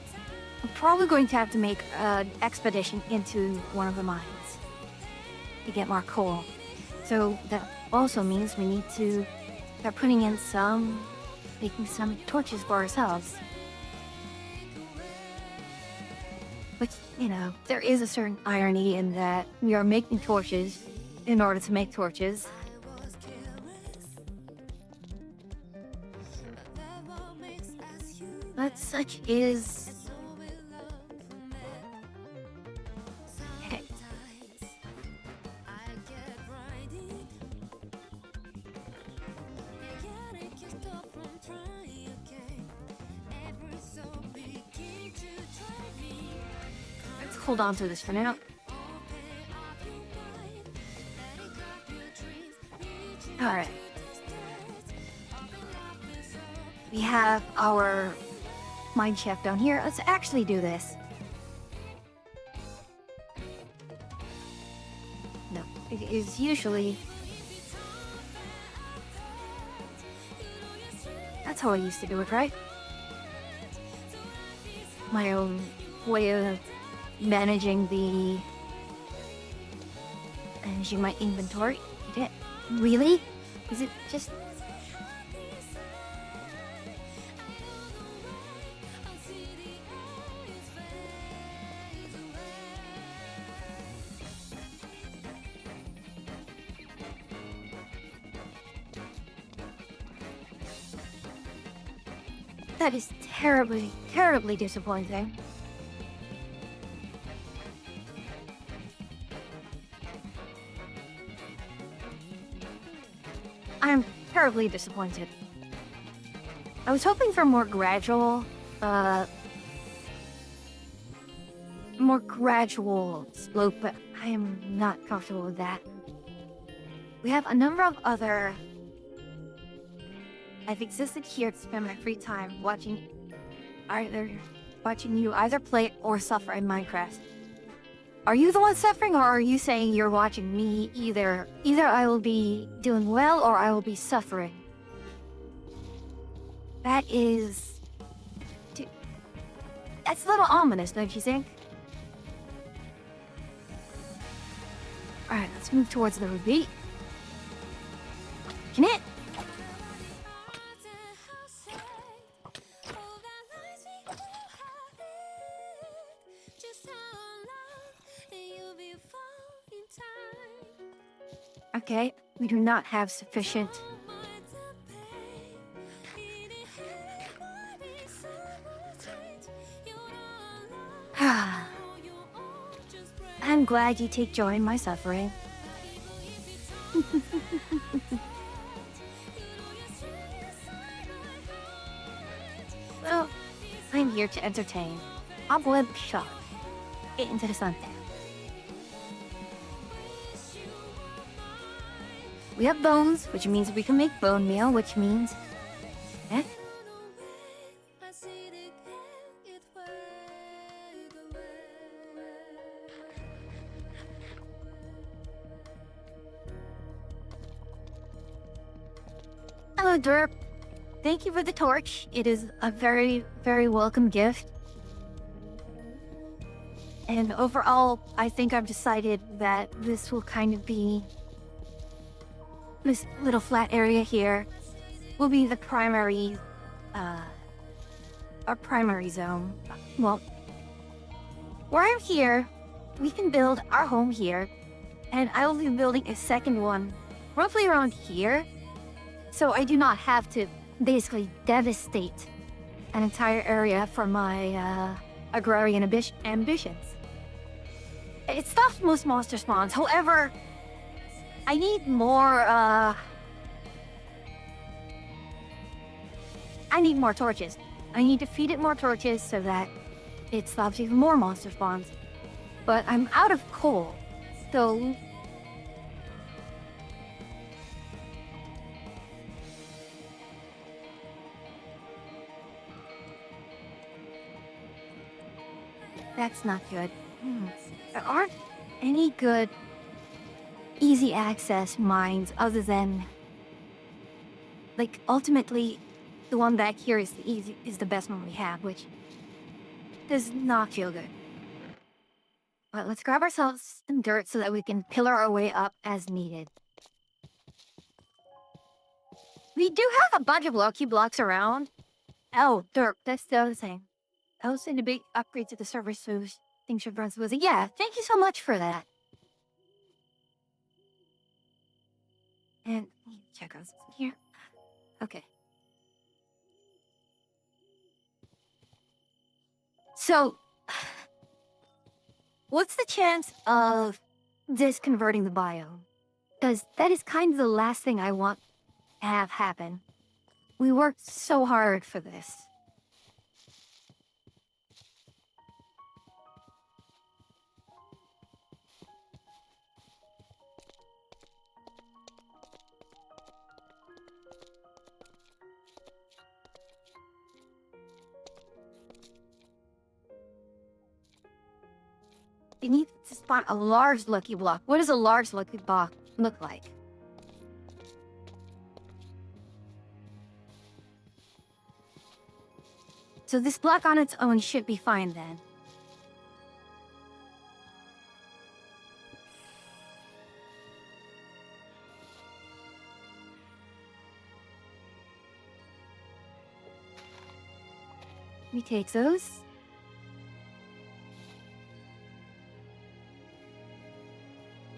I'm probably going to have to make an expedition into one of the mines to get more coal. So that also means we need to start making some torches for ourselves. But, there is a certain irony in that we are making torches in order to make torches. But such is... Let's hold on to this for now. Alright. We have our mine shaft down here. Let's actually do this. No, it is usually... how I used to do it, right? My own way of managing my inventory. You did? Really? Is it just... That is terribly, terribly disappointing. I'm terribly disappointed. I was hoping for more gradual slope, but I am not comfortable with that. We have a number of other... I've existed here to spend my free time watching you either play or suffer in Minecraft. Are you the one suffering, or are you saying you're watching me? Either I will be doing well or I will be suffering. That's a little ominous, don't you think? Alright, let's move towards the ruby. Can it? Okay, we do not have sufficient. I'm glad you take joy in my suffering. Well, I'm here to entertain. Abweb shot. Interessante. We have bones, which means we can make bone meal, which means... Eh? Hello, Derp. Thank you for the torch. It is a very, very welcome gift. And overall, I think I've decided that this will kind of be... This little flat area here will be the primary, our primary zone. Well, where I'm here, we can build our home here, and I will be building a second one roughly around here, so I do not have to basically devastate an entire area for my agrarian ambitions. It stops most monster spawns, however, I need more, I need more torches. I need to feed it more torches so that it stops even more monster spawns. But I'm out of coal, so... That's not good. There aren't any good easy access mines other than, like, ultimately the one back here is the best one we have, which does not feel good. But let's grab ourselves some dirt so that we can pillar our way up as needed. We do have a bunch of lucky blocks around. Oh, dirt, that's the other thing. I was in a big upgrade to the server, so things should run smoothly. Yeah, thank you so much for that. And check out something here. Okay. So, what's the chance of this converting the biome? Because that is kind of the last thing I want to have happen. We worked so hard for this. You need to spawn a large lucky block. What does a large lucky block look like? So this block on its own should be fine then. We take those.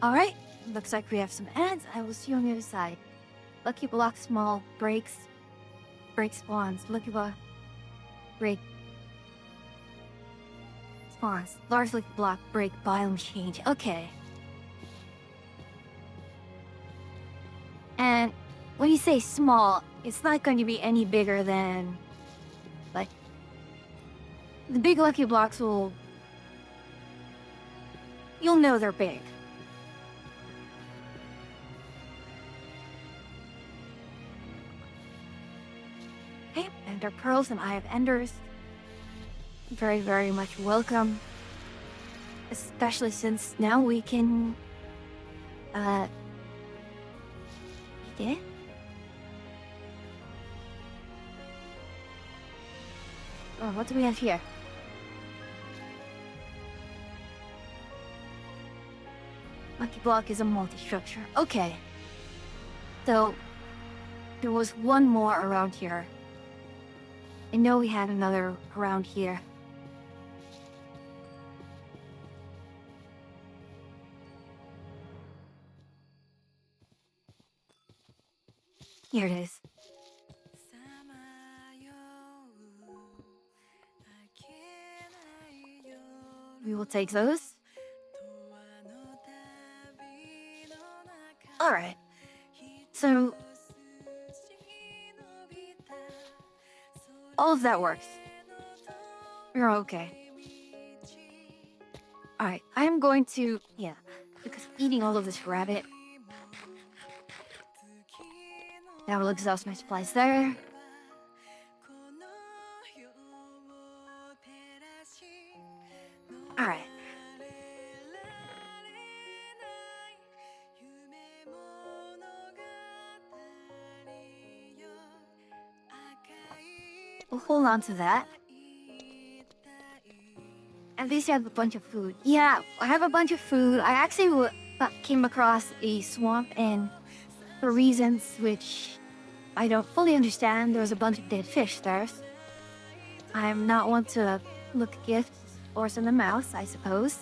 Alright, looks like we have some ads. I will see you on the other side. Lucky block small breaks. Break spawns. Lucky block break spawns. Large lucky block break biome change. Okay. And when you say small, it's not going to be any bigger than, like, the big lucky blocks will, you'll know they're big. Okay, Ender Pearls and Eye of Enders. Very, very much welcome. Especially since now we can, eat it. Oh, what do we have here? Lucky block is a multi-structure. Okay. So, there was one more around here. I know we had another around here. Here it is. We will take those. Alright. So, all of that works. We're okay. Alright, I'm going to, because eating all of this rabbit, that will exhaust my supplies there. Alright. We'll hold on to that. At least I have a bunch of food. Yeah, I have a bunch of food. I actually came across a swamp, and for reasons which I don't fully understand, there was a bunch of dead fish there. I'm not one to look at gifts or send them out, I suppose.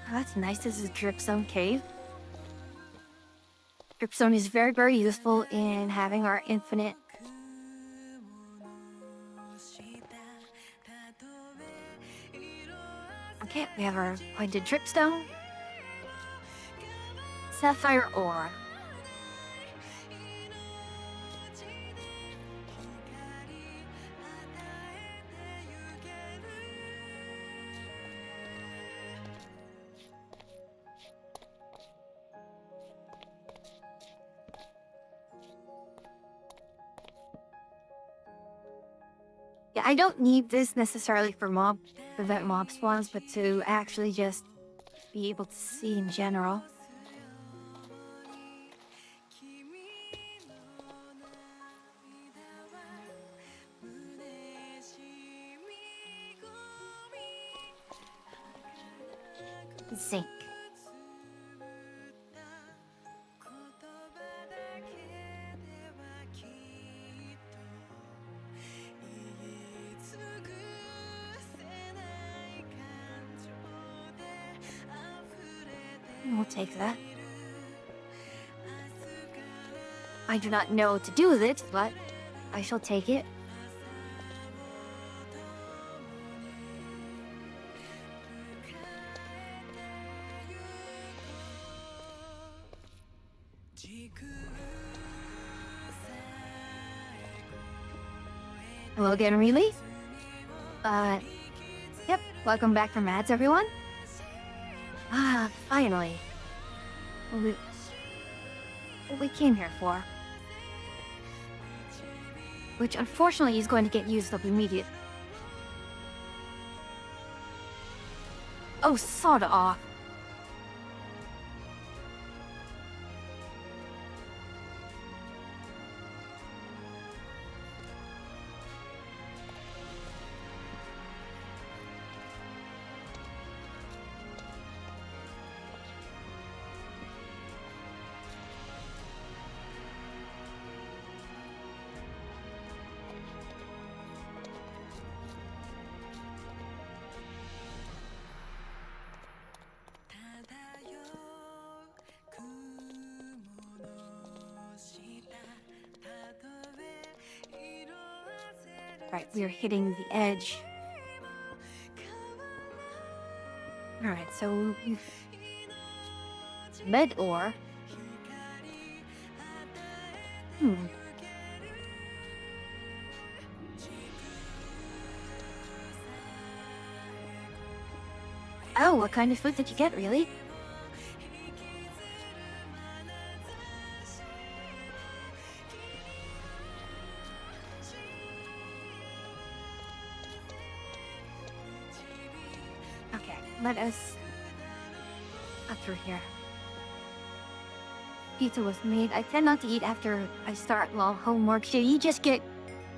Oh, that's nice. This is a dripstone cave. Dripstone is very, very useful in having our infinite. Okay, we have our pointed dripstone. Sapphire ore. Yeah, I don't need this necessarily for prevent mob spawns, but to actually just be able to see in general. Zinc. We'll take that. I do not know what to do with it, but I shall take it. Hello again, really? Yep, welcome back from ads, everyone. Ah, finally. What we came here for. Which, unfortunately, is going to get used up immediately. Oh, sod off. Right, we're hitting the edge. Alright, so lead ore. Oh, what kind of food did you get, really? Okay, let us up through here. Pizza was made. I tend not to eat after I start long homework. So you just get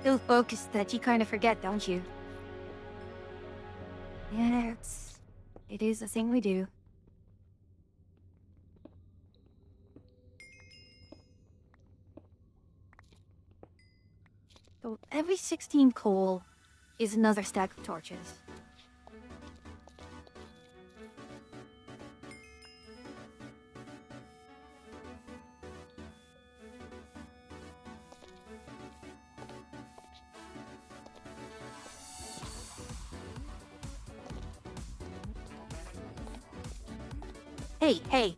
so focused that you kind of forget, don't you? Yeah, it is a thing we do. So every 16 coal is another stack of torches. Hey, hey.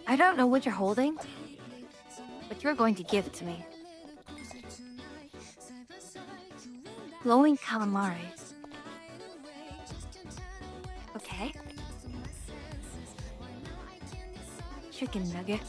I don't know what you're holding, but you're going to give it to me. Glowing calamari. Okay. Chicken nugget.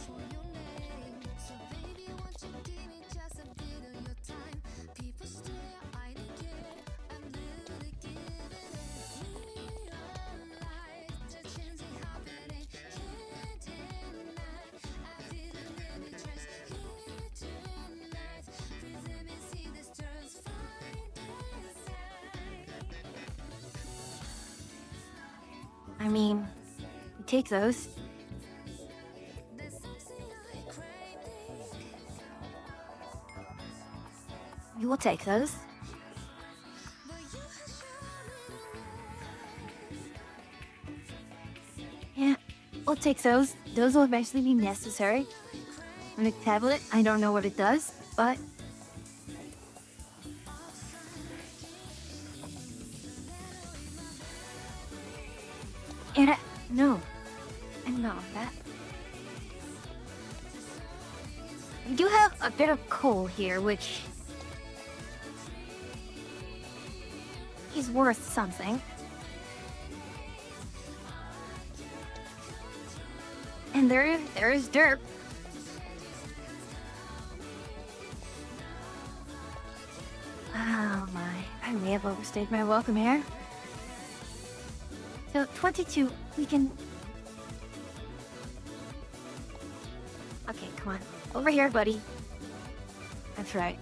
I mean, you take those. You will take those. Yeah, we'll take those. Those will eventually be necessary. And the tablet, I don't know what it does, but... No, I'm not on that. We do have a bit of coal here, which is worth something. And there is dirt. Oh my, I may have overstayed my welcome here. So 22, we can... Okay, come on. Over here, buddy. That's right.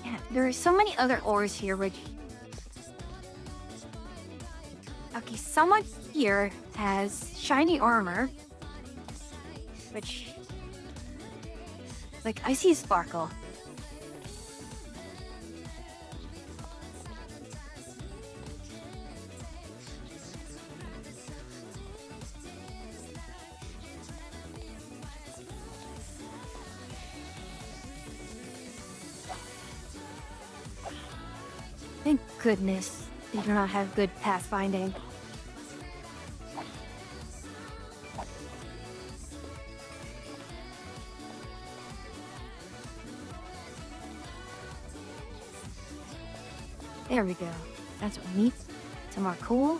Yeah, there are so many other ores here, which... Okay, someone here has shiny armor, which... Like, I see a sparkle. Thank goodness they do not have good pathfinding. There we go. That's what we need. Some more coal.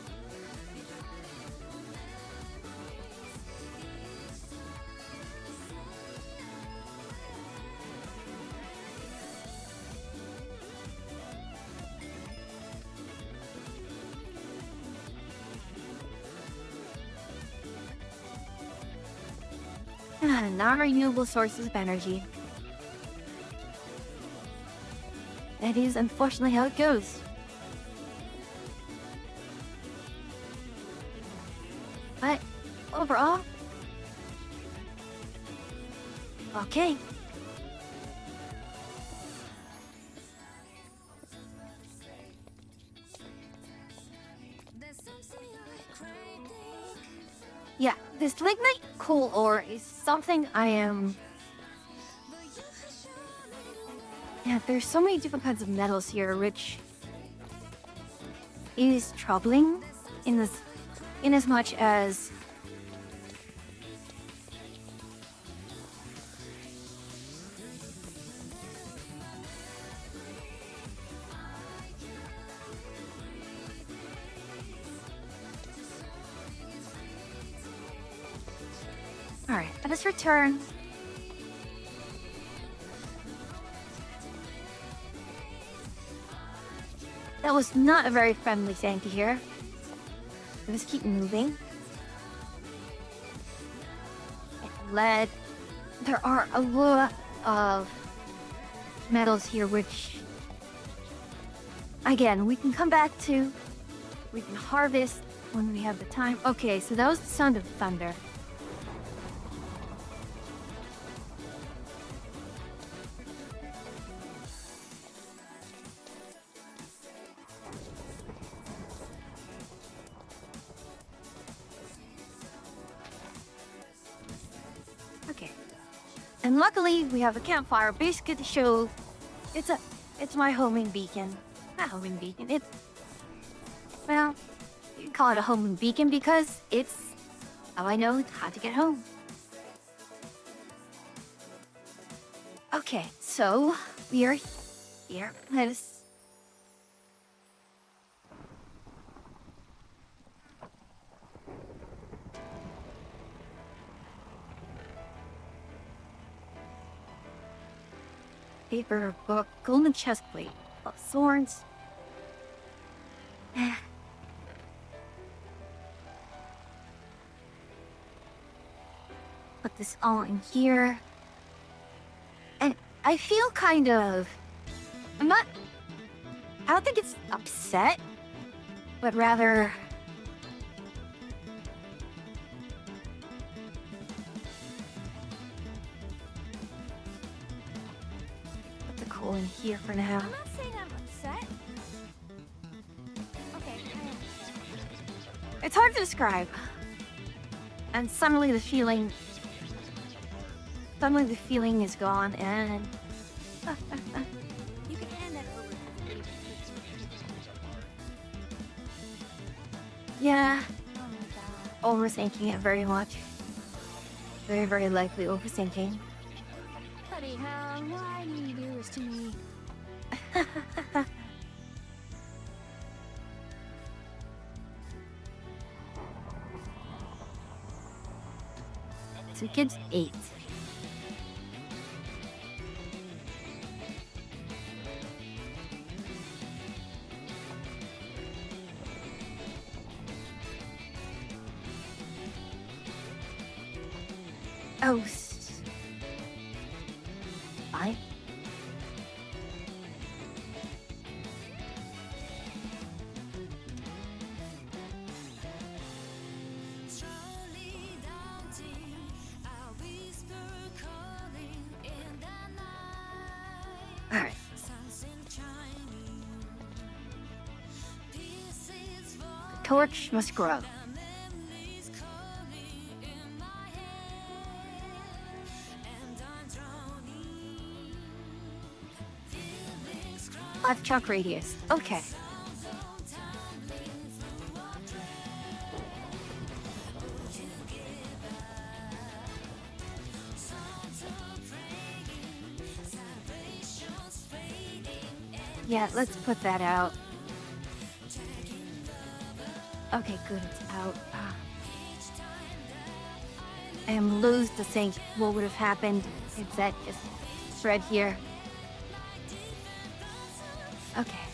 Non-renewable sources of energy. that is unfortunately how it goes. But overall, okay. Yeah, this lignite coal ore is something I am. Yeah, there's so many different kinds of metals here, which is troubling in as much as Alright, let us return. That was not a very friendly thing to hear. Let's keep moving. And lead. There are a lot of metals here, which, again, we can come back to. We can harvest when we have the time. Okay, so that was the sound of thunder. Okay. And luckily, we have a campfire basically to show it's my homing beacon. Not homing beacon, well, you can call it a homing beacon because it's how I know how to get home. Okay, so we are here. Let us. Paper, book, golden chest plate, thorns. Put this all in here. And I feel kind of... I don't think it's upset, but rather... Put the coal in here for now. I'm not saying I'm upset. Okay, I am. It's hard to describe. And suddenly the feeling is gone, and You can hand that over to me. yeah, Oh my god. overthinking it very much. Very, very likely overthinking. Buddy, why do you do this to me? So kids 8. Oh, fine. All right. The torch must grow. Five chunk radius. Okay. Yeah, let's put that out. Okay, good, it's out. I am loath to think what would have happened if that just spread here. Okay.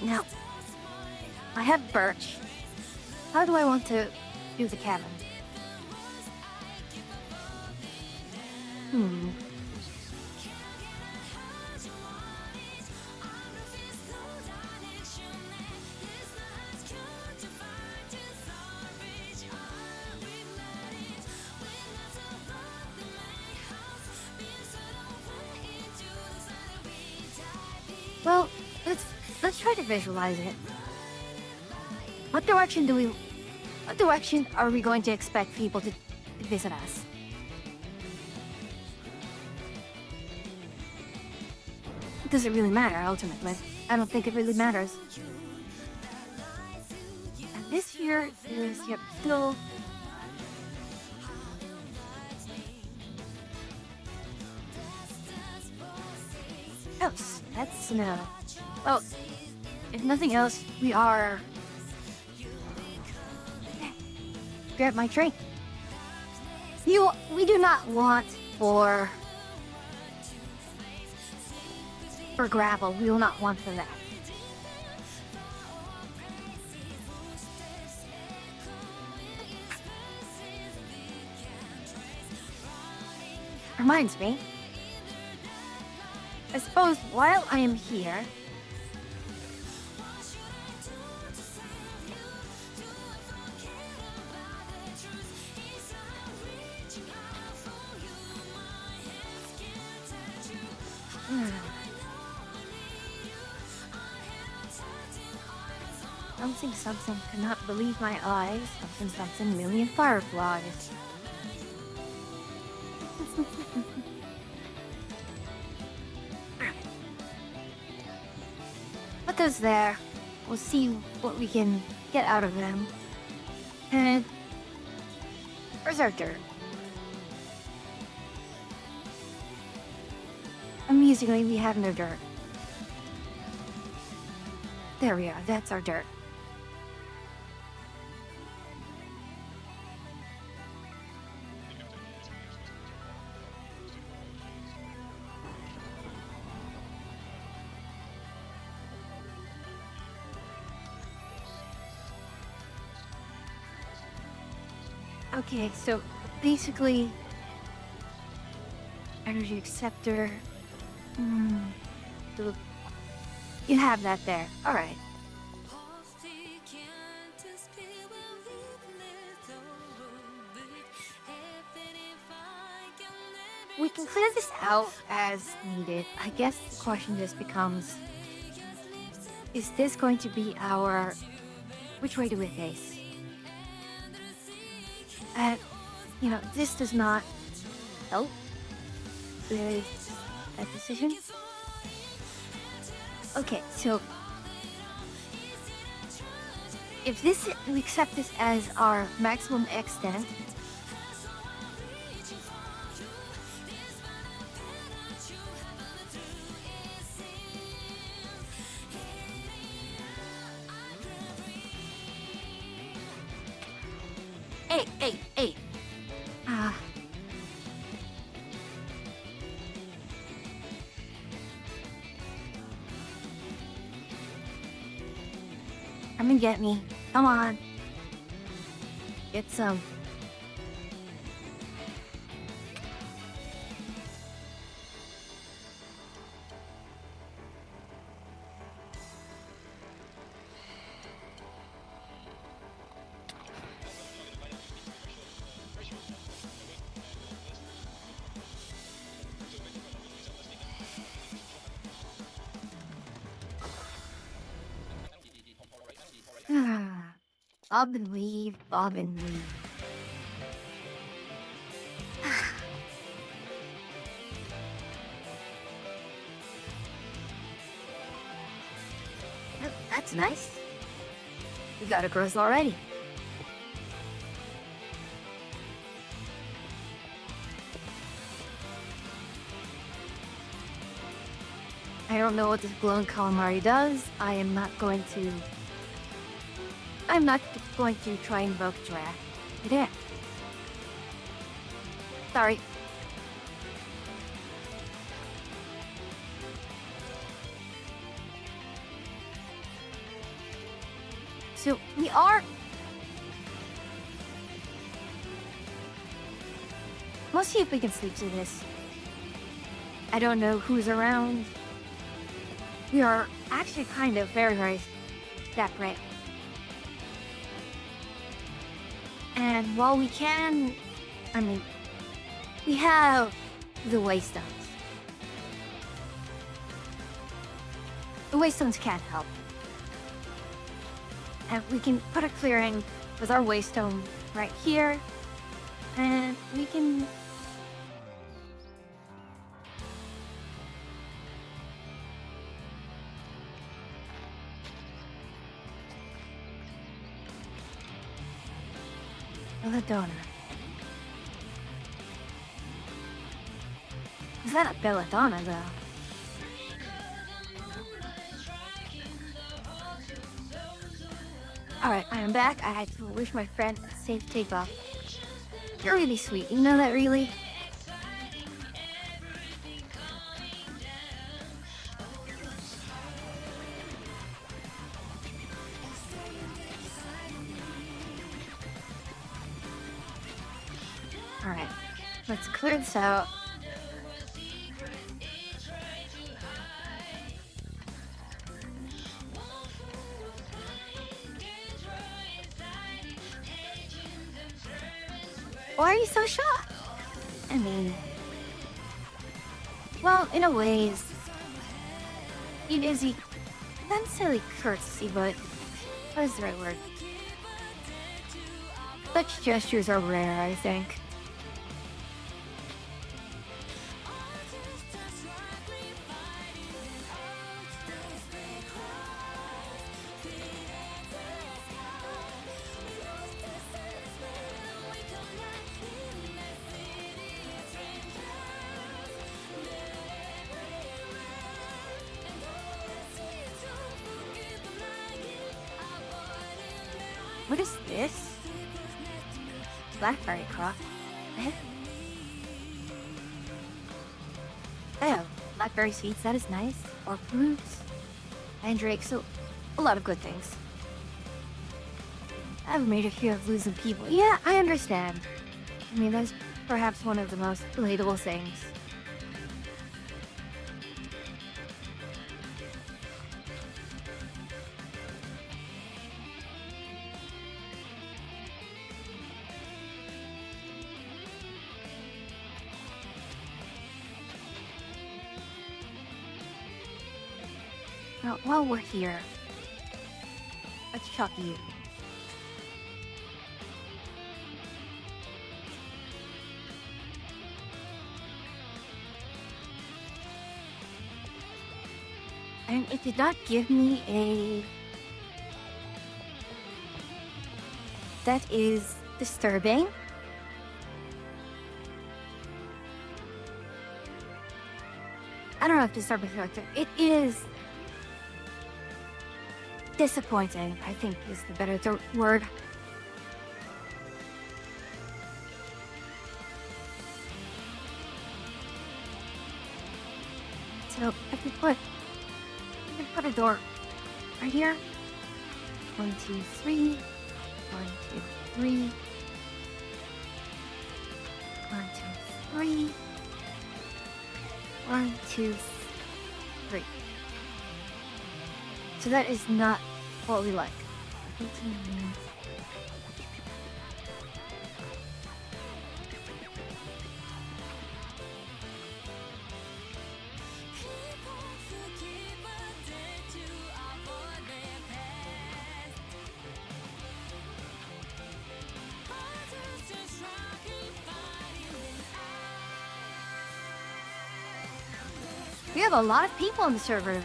Now, I have birch. How do I want to do the cabin? try to visualize it. What direction are we going to expect people to visit us? It doesn't really matter, ultimately. I don't think it really matters. And this here is, yep, still... Oh, that's snow. Well, if nothing else, we are... Grab my drink. We do not want for gravel. We will not want for that. Reminds me, I suppose while I am here, something, cannot believe my eyes, something, million fireflies. Put those there. We'll see what we can get out of them. And where's our dirt? Amusingly, we have no dirt. There we are, that's our dirt. Okay, so basically, energy acceptor. So you have that there. All right. We can clear this out as needed. I guess the question just becomes, is this going to be our... Which way do we face? You know, this does not help with that decision. Okay, so if we accept this as our maximum extent, Hey. Come and get me. Come on. Get some. Bob and weave, bob and weave. That's nice. We got a growth already. I don't know what this glowing calamari does. I'm not going to try and invoke Drac. There. Sorry. So we are... Let's see if we can sleep through this. I don't know who's around. We are actually kind of very, very separate. And while we can, we have the Waystones. The Waystones can't help. And we can put a clearing with our waystone right here. And we can... Belladonna. Is that a belladonna, though? Alright, I am back. I had to wish my friend a safe takeoff. You're really sweet. You know that, really? Alright, let's clear this out. Why are you so shocked? I mean... Well, in a way, it is a... not necessarily courtesy, but... what is the right word? Such gestures are rare, I think. What is this? Blackberry crop. Eh? Oh, blackberry seeds, that is nice. Or fruits. And Drake, so a lot of good things. I've made a fear of losing people. Yeah, I understand. I mean, that's perhaps one of the most relatable things. Now, while we're here, let's chuck you. And it did not give me a... That is disturbing. I don't know if disturbing character. It is... disappointing, I think, is the better word. So, if we put a door right here. 1, 2, 3. 1, 2, 3. 1, 2, 3. 1, 2, 3. So that is not what we like. We have a lot of people on the server.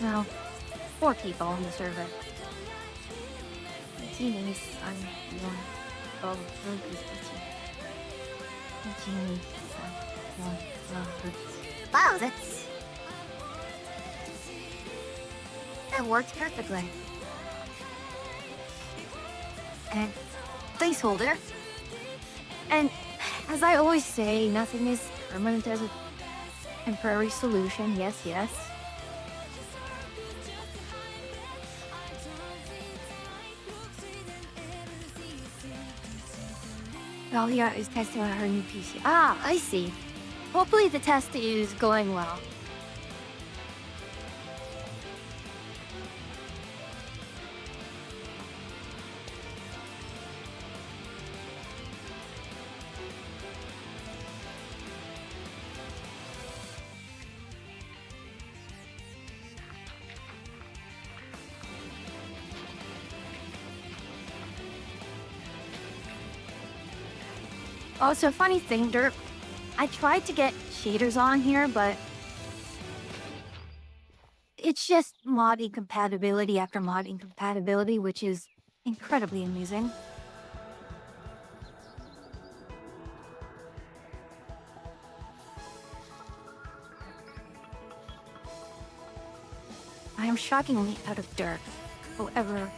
No, 4 people on the server. Genies, I'm one. Oh, Genies, I'm one. Wow, that worked perfectly. And placeholder. And as I always say, nothing is permanent as a temporary solution. Yes, yes. Dahlia is testing on her new PC. Ah, I see. Hopefully the test is going well. Also, funny thing, Derp, I tried to get shaders on here, but it's just mod incompatibility after mod incompatibility, which is incredibly amusing. I am shockingly out of dirt. However,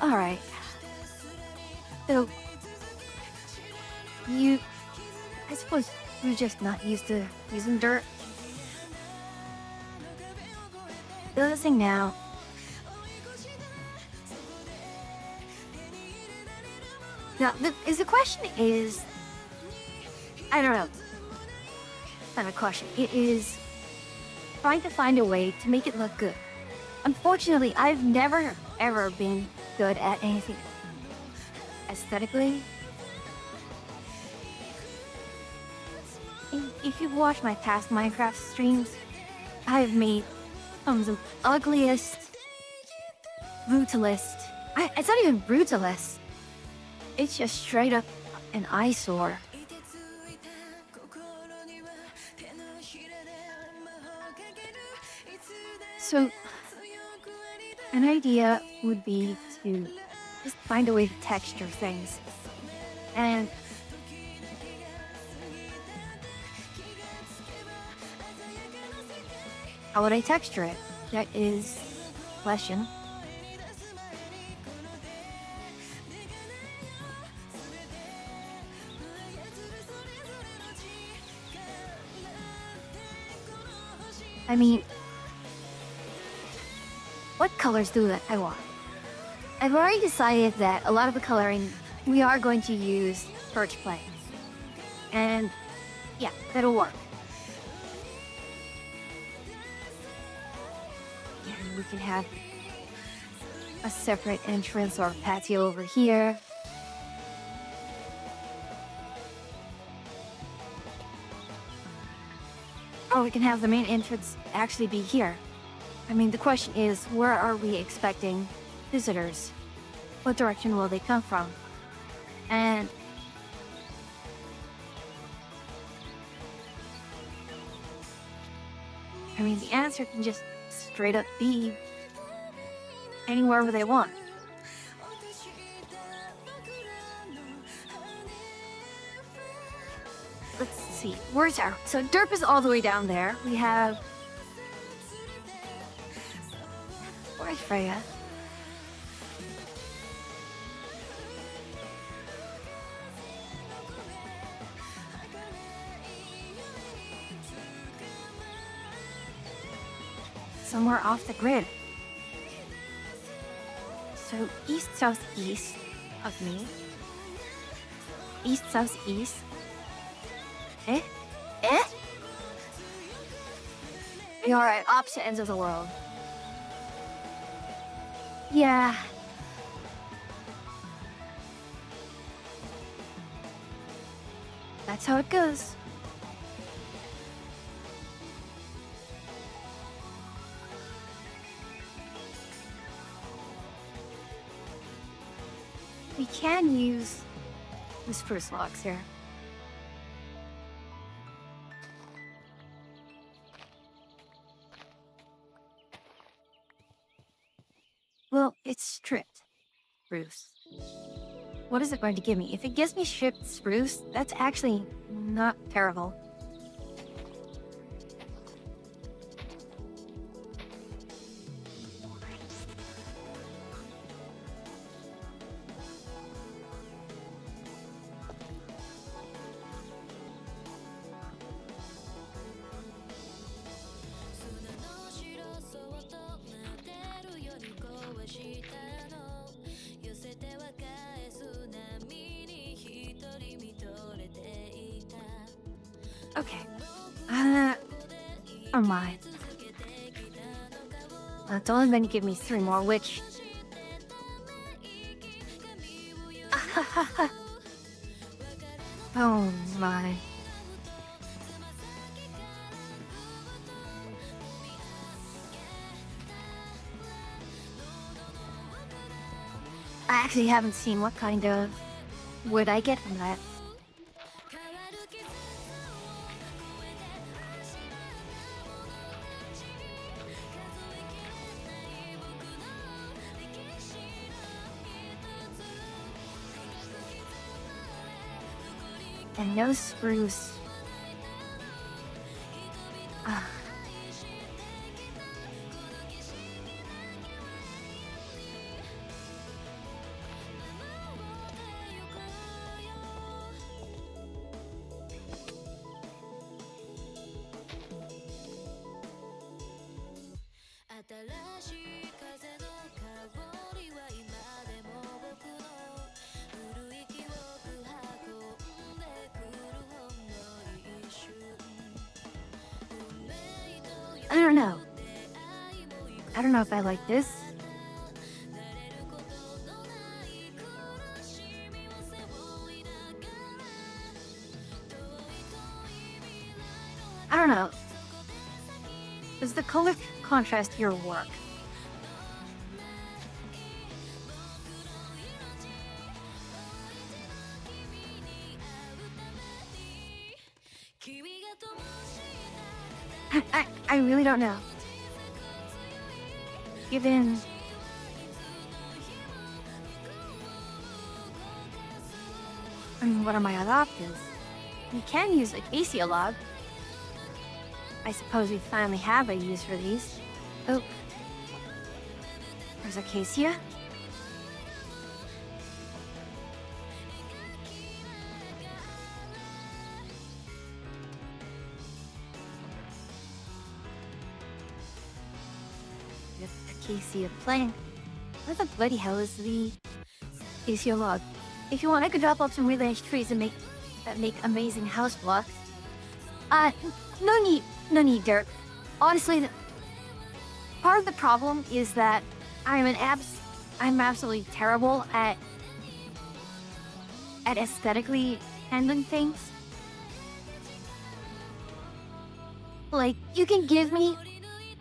all right. So, I suppose you're just not used to using dirt. The other thing now, the question is, I don't know. It's not a question. It is trying to find a way to make it look good. Unfortunately, I've never, ever been good at anything aesthetically. If you've watched my past Minecraft streams, I've made some of the ugliest, brutalist. It's not even brutalist. It's just straight up an eyesore. So, an idea would be to just find a way to texture things. And how would I texture it? That is the question. I mean, what colors do I want? I've already decided that a lot of the coloring we are going to use birch plank. And yeah, that'll work. And we can have a separate entrance or patio over here. Or we can have the main entrance actually be here. I mean, the question is, where are we expecting visitors? What direction will they come from? And I mean, the answer can just straight up be anywhere where they want. Let's see, where's our... So Derp is all the way down there. We have... Where's Freya? Somewhere off the grid. So east, southeast of me. East, southeast. Eh? Eh? We are at opposite ends of the world. Yeah. That's how it goes. We can use the spruce logs here. Well, it's stripped spruce. What is it going to give me? If it gives me stripped spruce, that's actually not terrible. Okay. Never mind. It's only going to give me 3 more, which... Oh my. actually haven't seen what kind of wood I get from that. And no spruce. Ah. I don't know. I don't know if I like this. I don't know. Does the color contrast here work? I really don't know. Given I mean, what are my other options? We can use acacia log. I suppose we finally have a use for these. Oh, there's acacia. This acacia plank. What the bloody hell is the acacia log? If you want, I could drop off some really nice trees and make amazing house blocks. No need, Dirk. Honestly, part of the problem is that I'm absolutely terrible at aesthetically handling things. Like, you can give me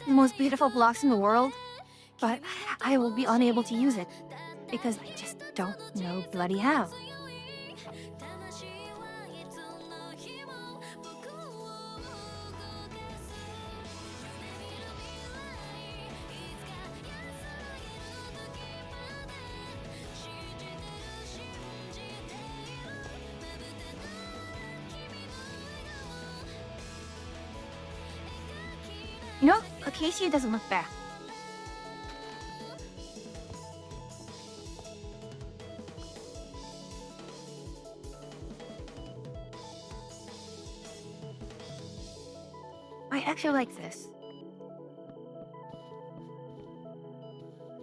the most beautiful blocks in the world, but I will be unable to use it because I just don't know bloody how. You know, acacia doesn't look bad. I actually like this.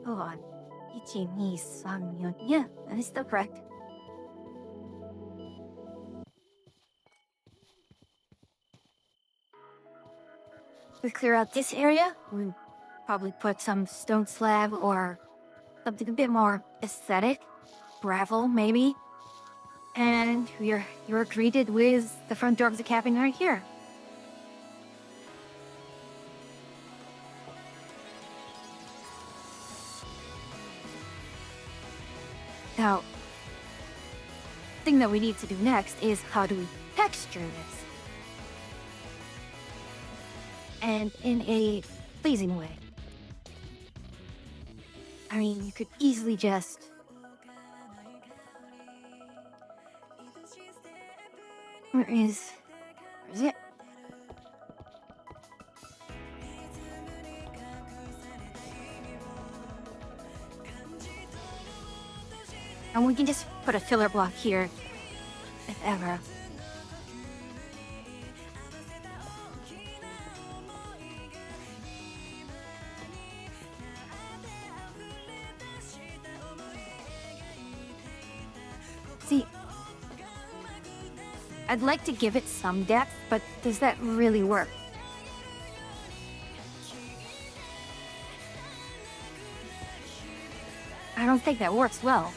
Hold on. 1, 2, 3, 4. Yeah, that is still correct. We clear out this area. We probably put some stone slab or something a bit more aesthetic. Gravel, maybe. And you're greeted with the front door of the cabin right here. Now, the thing that we need to do next is how do we texture this? And in a pleasing way. I mean, you could easily just... Where is it? And we can just put a filler block here, if ever. See, I'd like to give it some depth, but does that really work? I don't think that works well.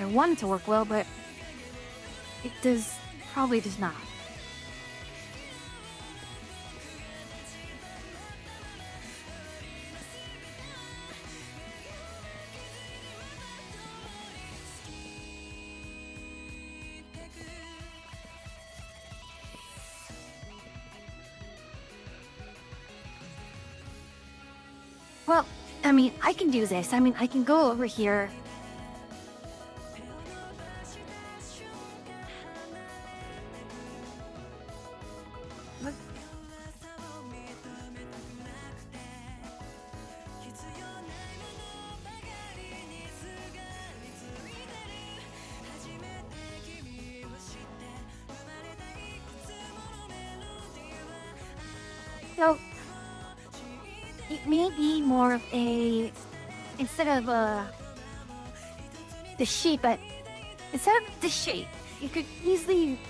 I want it to work well, but it probably does not. Well, I mean, I can do this. I mean, I can go over here. Look. So, it may be more of a, instead of the sheep, but instead of the shape, you could easily,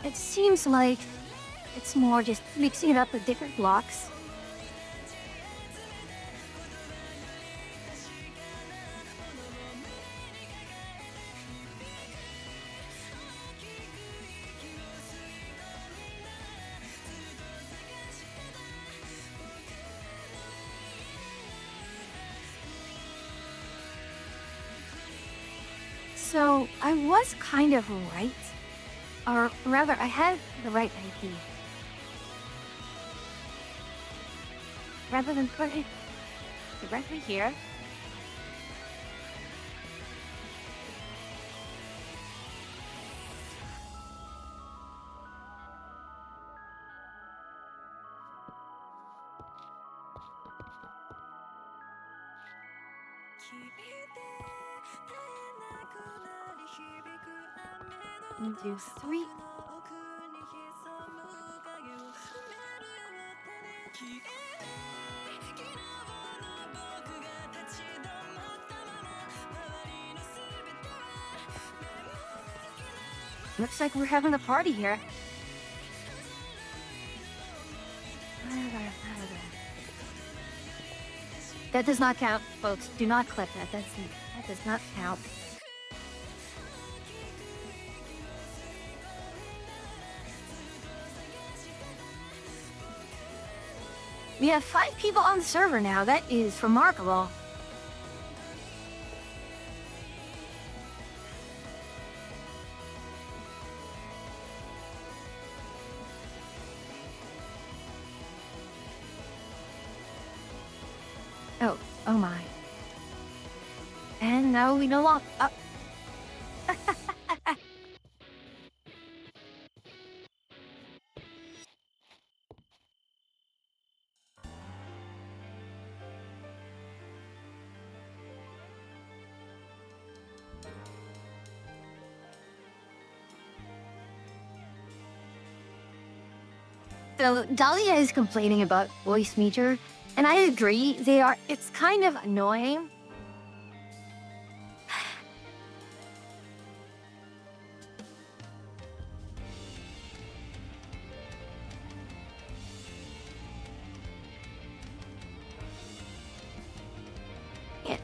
it seems like it's more just mixing it up with different blocks. So I was kind of right, or rather, I had the right idea. Rather than put it directly here, and do three. Looks like we're having a party here. That does not count, folks. Do not clip that. That does not count. We have 5 people on the server now. That is remarkable. Oh my. And now we no longer. So Dahlia is complaining about voice meter, and I agree. It's kind of annoying. Yeah.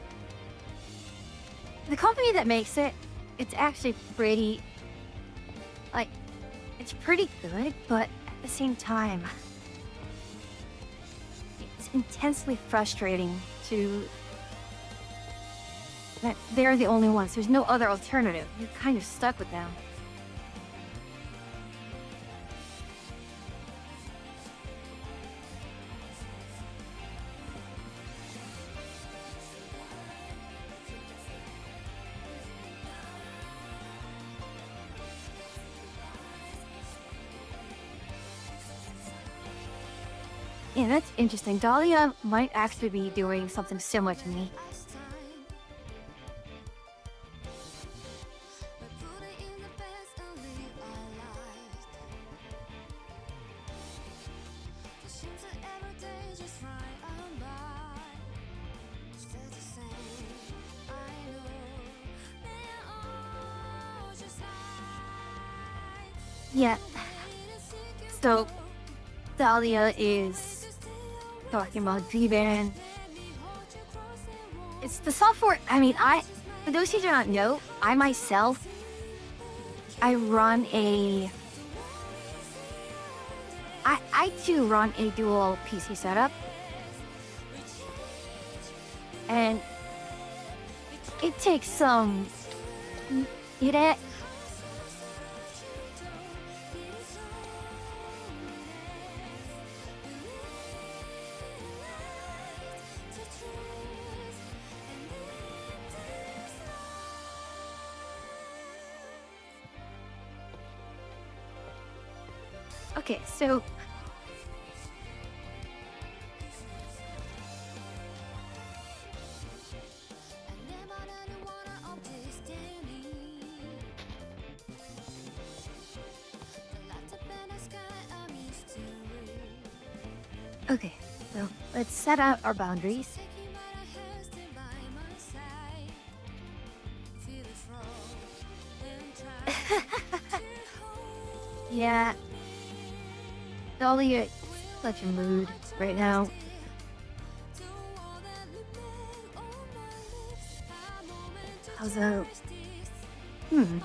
The company that makes it, it's actually pretty, it's pretty good, but at the same time, it's intensely frustrating that they're the only ones. There's no other alternative. You're kind of stuck with them. Yeah, that's interesting. Dahlia might actually be doing something similar to me. Yeah. So, Dahlia is talking about V-Band. It's the software. I mean, for those who do not know, I myself, I too run a dual PC setup. And it takes some, Okay, so okay, so let's set out our boundaries. Yeah, Dolly, you're such a mood right now. Also, hmm.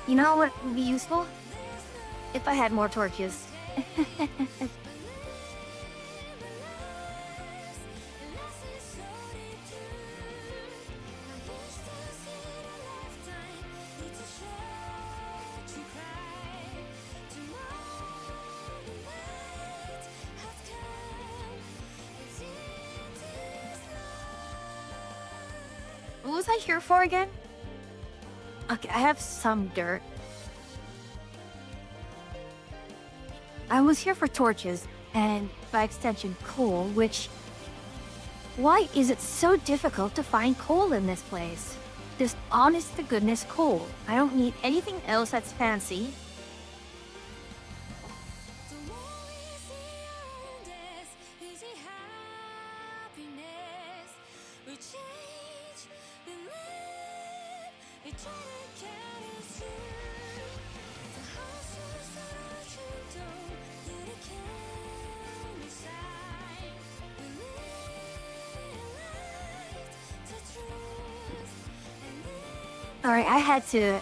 You know what would be useful? If I had more torches. What was I here for again? Okay, I have some dirt. I was here for torches, and by extension, coal, which... Why is it so difficult to find coal in this place? Just honest to goodness coal. I don't need anything else that's fancy. Alright, I had to...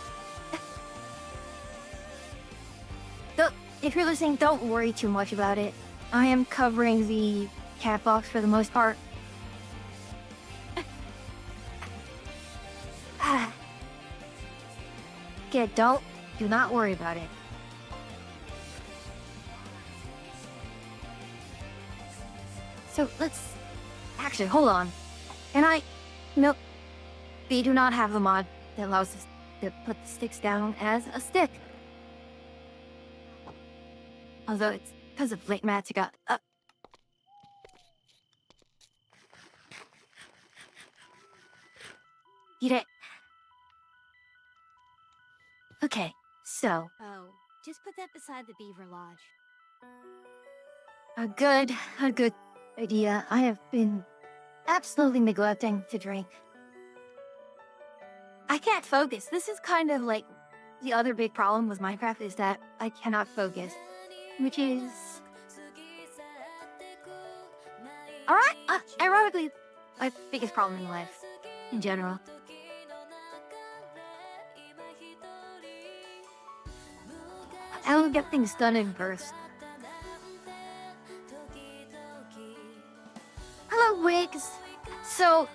If you're listening, don't worry too much about it. I am covering the cat box for the most part. Okay, do not worry about it. So let's... Actually, hold on. No, they do not have a mod that allows us to put the sticks down as a stick. Although it's because of late mats got up. Eat it. Okay, so Oh, just put that beside the beaver lodge. a good idea. I have been absolutely neglecting to drink. I can't focus. This is kind of like the other big problem with Minecraft is that I cannot focus, which is... Alright, ironically, my biggest problem in life, in general. I don't get things done in bursts. Hello, Wigs. So,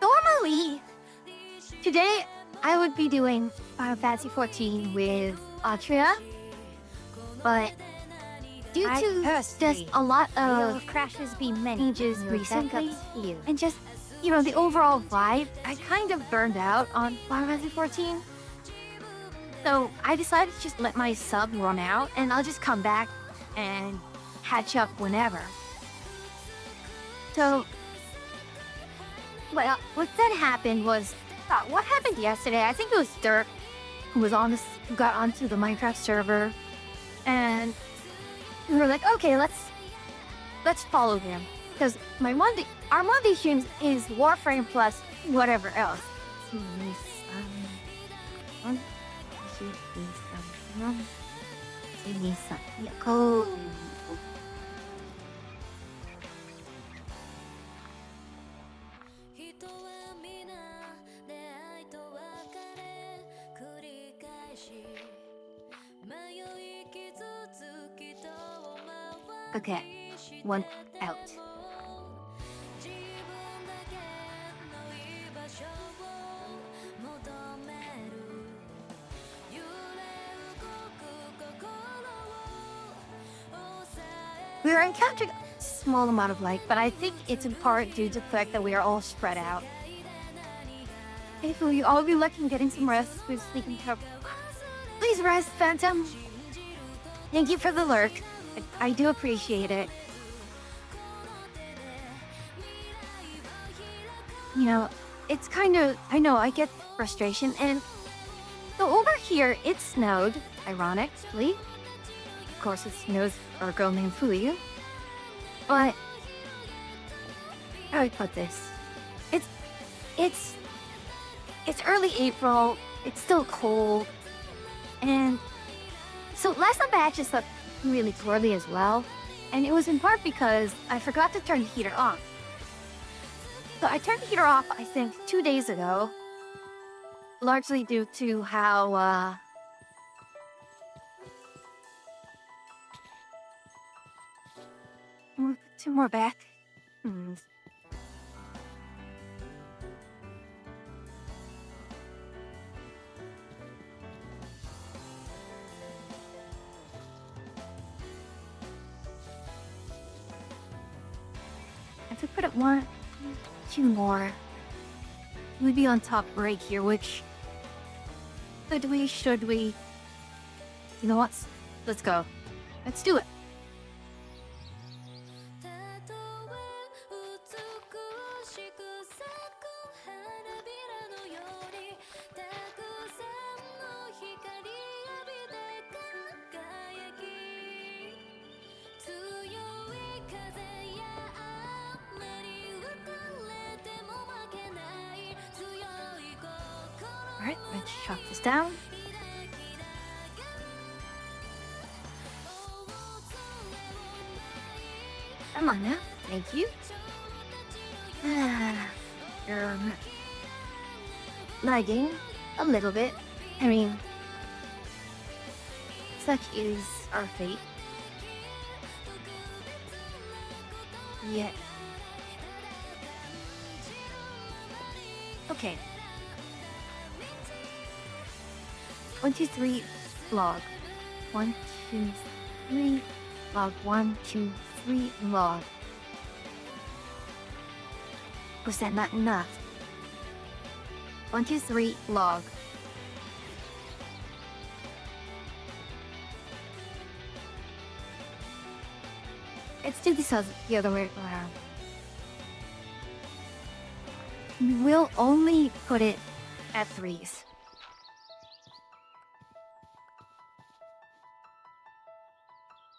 normally, today I would be doing Final Fantasy 14 with Atria, but due to just a lot of crashes be many. changes recently, and just, you know, the overall vibe, I kind of burned out on Final Fantasy 14. So I decided to just let my sub run out, and I'll just come back and catch up whenever. So, well, what then happened was, what happened yesterday? I think it was Dirk who got onto the Minecraft server, and we were like, okay, let's follow him, because our Monday streams is Warframe plus whatever else. Okay, one out. We are encountering a small amount of light, but I think it's in part due to the fact that we are all spread out. If we all be lucky in getting some rest, we're sleeping comfortable. Please rest, Phantom. Thank you for the lurk. I do appreciate it. You know, it's kind of, I know, I get frustration, and so over here, it snowed, ironically. Of course, it snows for a girl named Fuyu. But, how do I put this? It's early April, it's still cold, and so last time I actually slept really poorly as well, and it was in part because I forgot to turn the heater on. So I turned the heater off, I think, 2 days ago, largely due to how, two more back. If we put it one, two more, we'd be on top right here, which... should we? You know what? Let's go. Let's do it. Alright, let's chop this down. Come on now. Thank you. You're lagging a little bit. I mean, such is our fate. Yeah. Okay. 1, 2, 3, log. 1, 2, 3, log. 1, 2, 3, log. Was that not enough? 1, 2, 3, log. Let's do this the other way around. We'll only put it at 3s.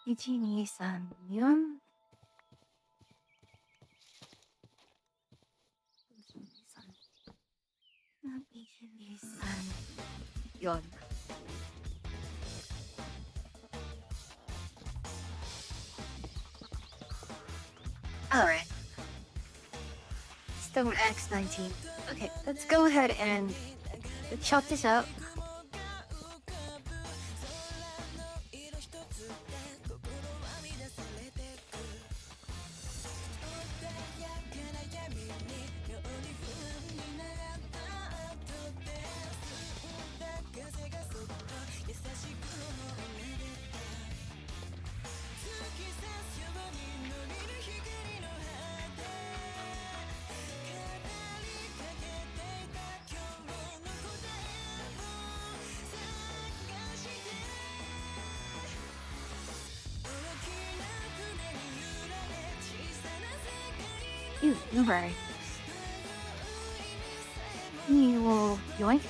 Ichi, ni, san, yon. Yon. Alright. Stone X19. Okay, let's go ahead and chop this up. You're right. You will yoink.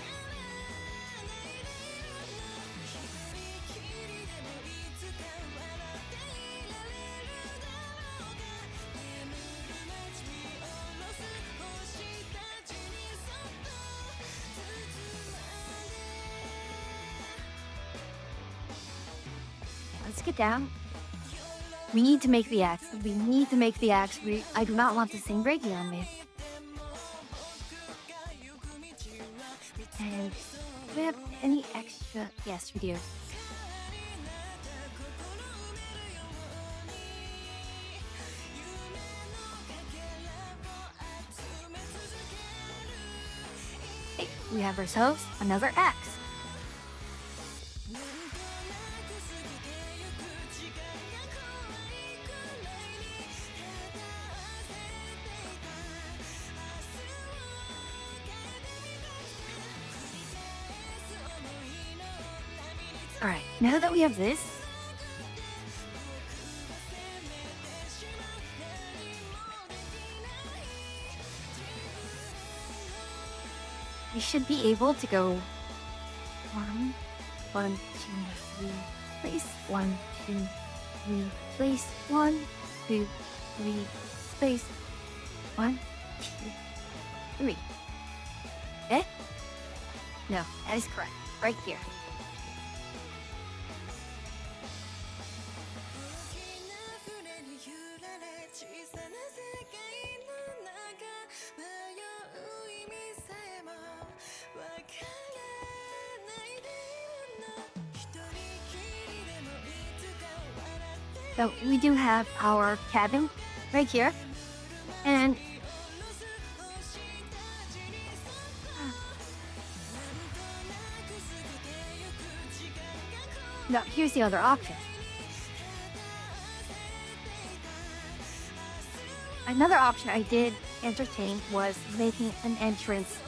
Let's get down. We need to make the axe. We need to make the axe. I do not want this thing breaking on me. And do we have any extra? Yes, we do. Hey, we have ourselves another axe. Alright, now that we have this, we should be able to go 1, 1, 2, 3, place 1, 2, 3, place 1, 2, 3, place 1, 2, 3. Eh? No, that is correct. Right here. So we do have our cabin right here. And now here's the other option. Another option I did entertain was making an entrance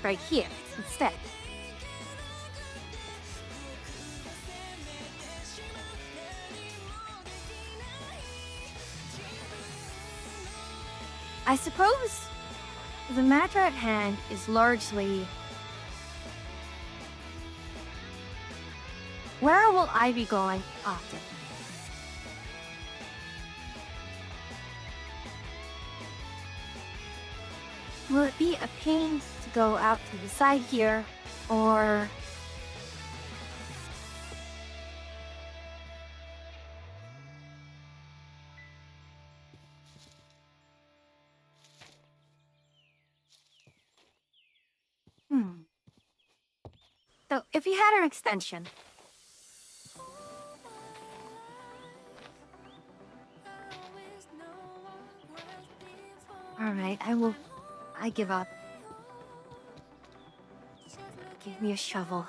right here instead. I suppose the matter at hand is largely, where will I be going often? Will it be a pain to go out to the side here, or So if you had an extension, all right, I give up. Give me a shovel.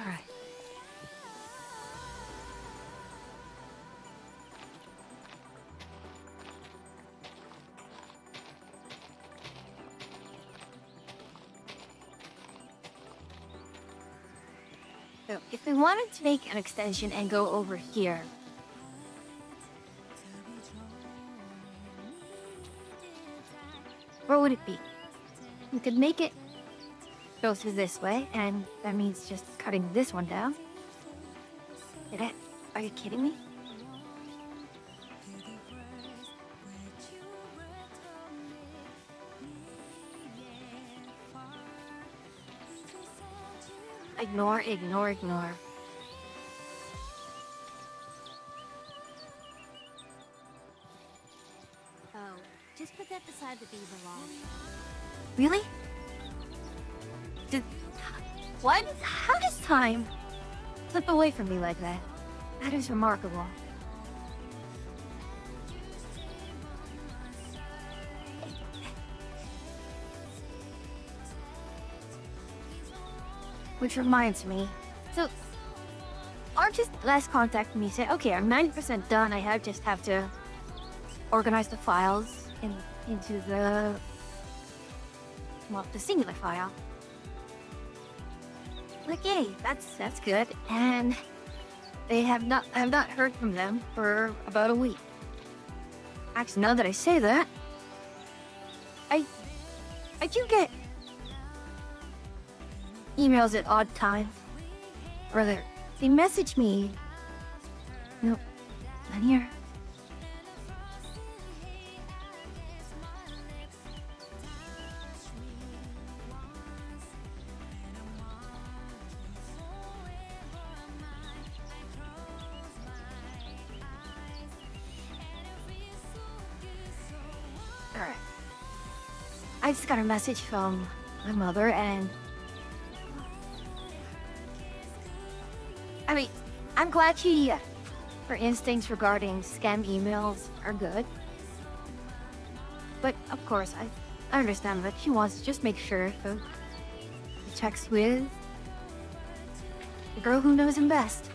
All right. So if we wanted to make an extension and go over here, where would it be? We could make it go through this way, and that means just cutting this one down. Are you kidding me? Ignore, ignore, ignore. Oh, just put that beside the beaver log. Really? What? How does time slip away from me like that? That is remarkable. Which reminds me, so Art just last contacted me, said, okay, I'm 90% done. I just have to organize the files into the singular file. Like, yay, that's good. And I have not heard from them for about a week. Actually, now that I say that, I do get emails at odd times. Or they message me. Nope, not here. Alright. I just got a message from my mother, and I mean, I'm glad her instincts regarding scam emails are good. But of course, I understand that she wants to just make sure the checks with The girl who knows him best.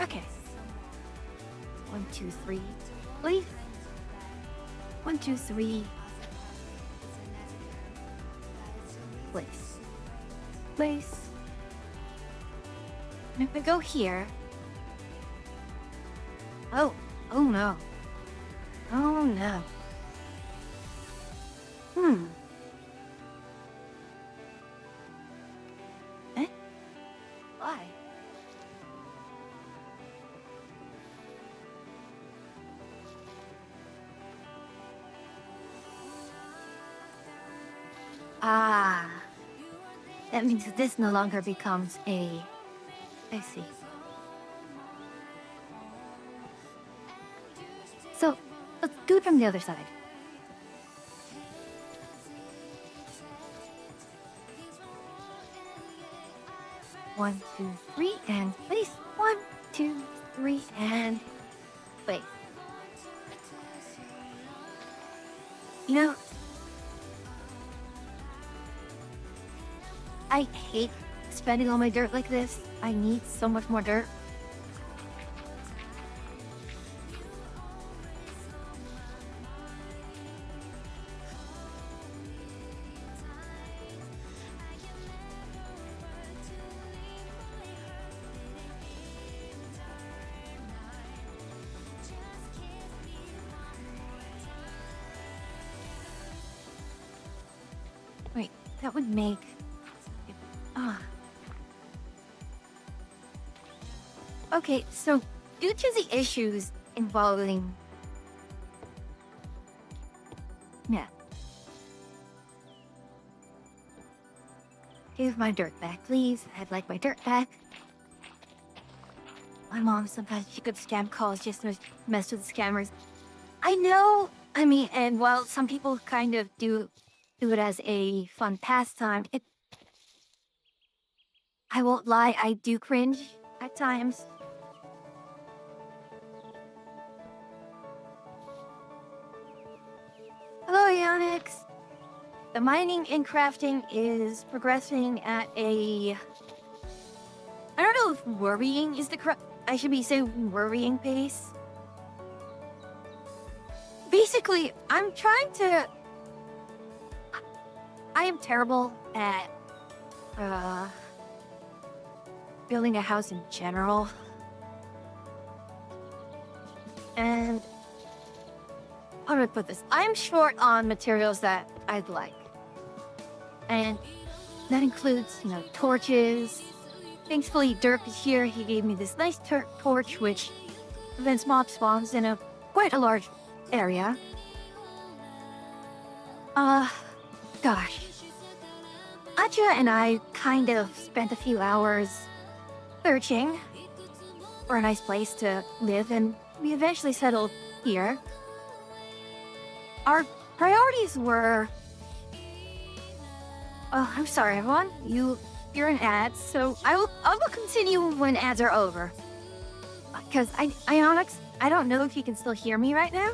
Okay. 1, 2, 3. Please. 1, 2, 3. Place. Place. And if I go here. Oh. Oh no. Oh no. Eh? Why? Ah. That means this no longer becomes a... I see. So, let's do it from the other side. One, 2, 3, and place. 1, 2, 3, and place. You know, I hate spending all my dirt like this. I need so much more dirt. Wait, that would make... Okay, so due to the issues involving... Yeah. Give my dirt back, please. I'd like my dirt back. My mom, sometimes she could scam calls just to mess with the scammers. I know, I mean, and while some people kind of do it as a fun pastime, I won't lie, I do cringe at times. Hello, Yonix. The mining and crafting is progressing at a... I don't know if worrying is the correct... I should be saying worrying pace. Basically, I'm trying to... I am terrible at... building a house in general. And... how do I put this? I'm short on materials that I'd like. And that includes, you know, torches. Thankfully, Dirk is here. He gave me this nice torch, which prevents mob spawns in a quite a large area. Gosh. Aja and I kind of spent a few hours searching for a nice place to live, and we eventually settled here. Our priorities were... Oh, I'm sorry, everyone. You're in ads, so I will continue when ads are over. Because Ionix, I don't know if you can still hear me right now.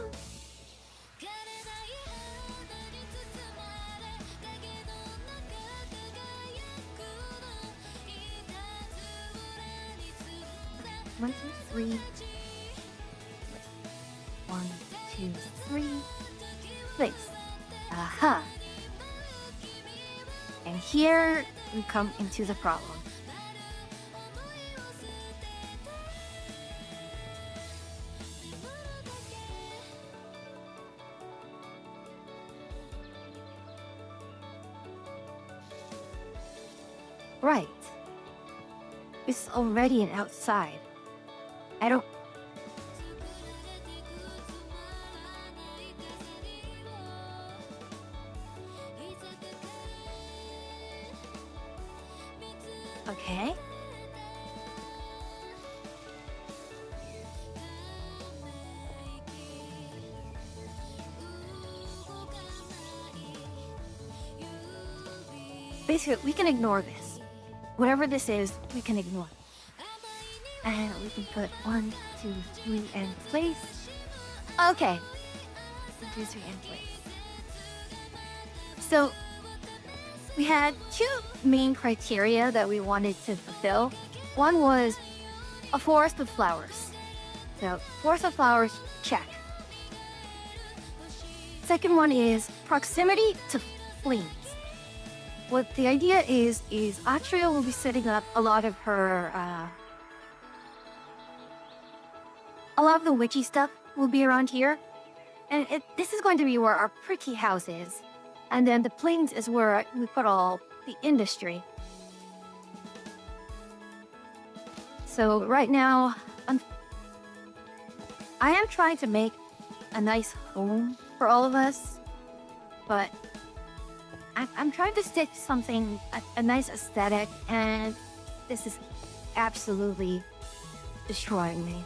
One, two, three. 1, 2, 3. Place. Aha. And here we come into the problem. Right. It's already an outside. I don't... Okay. Basically, we can ignore this. whatever this is, we can ignore. And we can put 1, 2, 3 in place. Okay. 1, 2, 3 in place. So we had two main criteria that we wanted to fulfill. One was a forest of flowers. So forest of flowers, check. Second one is proximity to flames. What the idea is Atria will be setting up a lot of the witchy stuff will be around here. And this is going to be where our pretty house is. And then the plains is where we put all the industry. So right now, I am trying to make a nice home for all of us, but I'm trying to stick something, a nice aesthetic, and this is absolutely destroying me.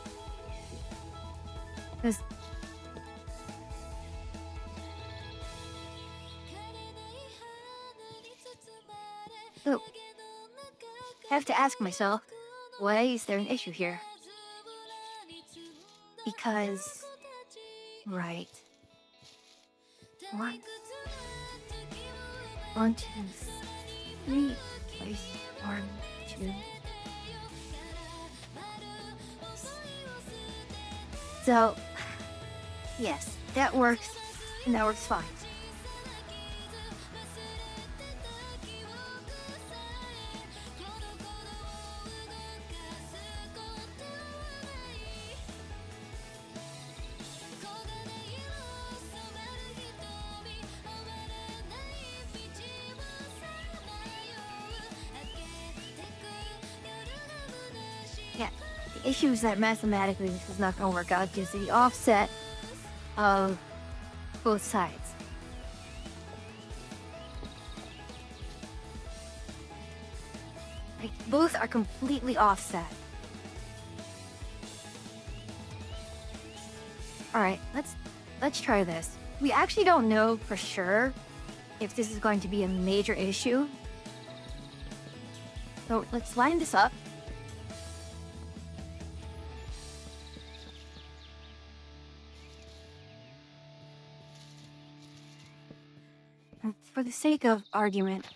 Because so, I have to ask myself, why is there an issue here? Because, right. 1, 2, 3, place 1, 2. So, yes, that works, and that works fine. Yeah, the issue is that mathematically this is not going to work out because the offset of both sides. Like, both are completely offset. All right, let's try this. We actually don't know for sure if this is going to be a major issue. So let's line this up. And for the sake of argument.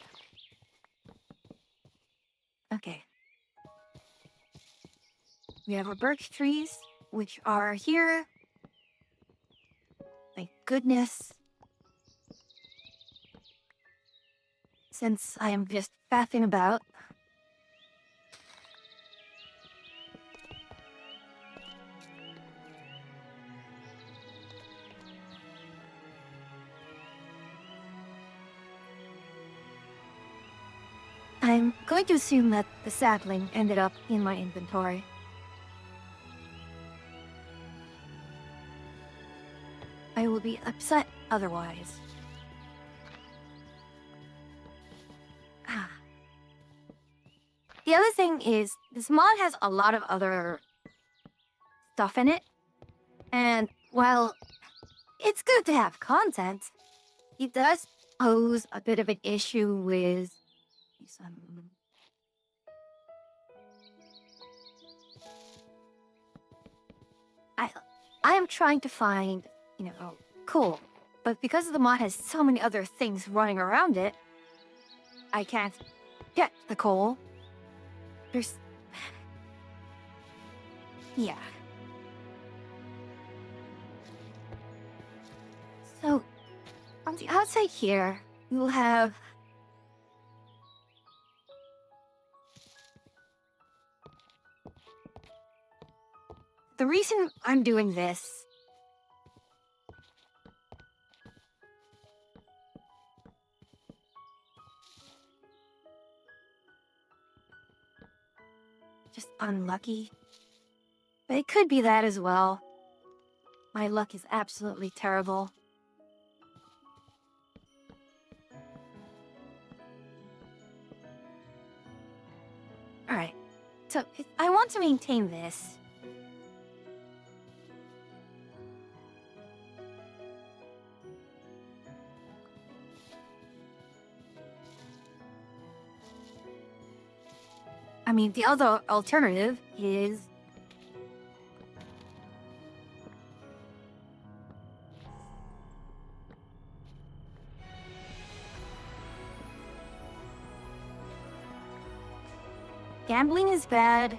Okay. We have our birch trees, which are here. Thank goodness. Since I am just faffing about. I'm going to assume that the sapling ended up in my inventory. I will be upset otherwise. The other thing is, this mod has a lot of other stuff in it. And while it's good to have content, it does pose a bit of an issue with some... I am trying to find, coal. But because the mod has so many other things running around it, I can't get the coal. There's... Yeah. So, on the outside here, we will have... The reason I'm doing this just unlucky. But it could be that as well. My luck is absolutely terrible. Alright, so I want to maintain this. I mean, the other alternative is... Gambling is bad.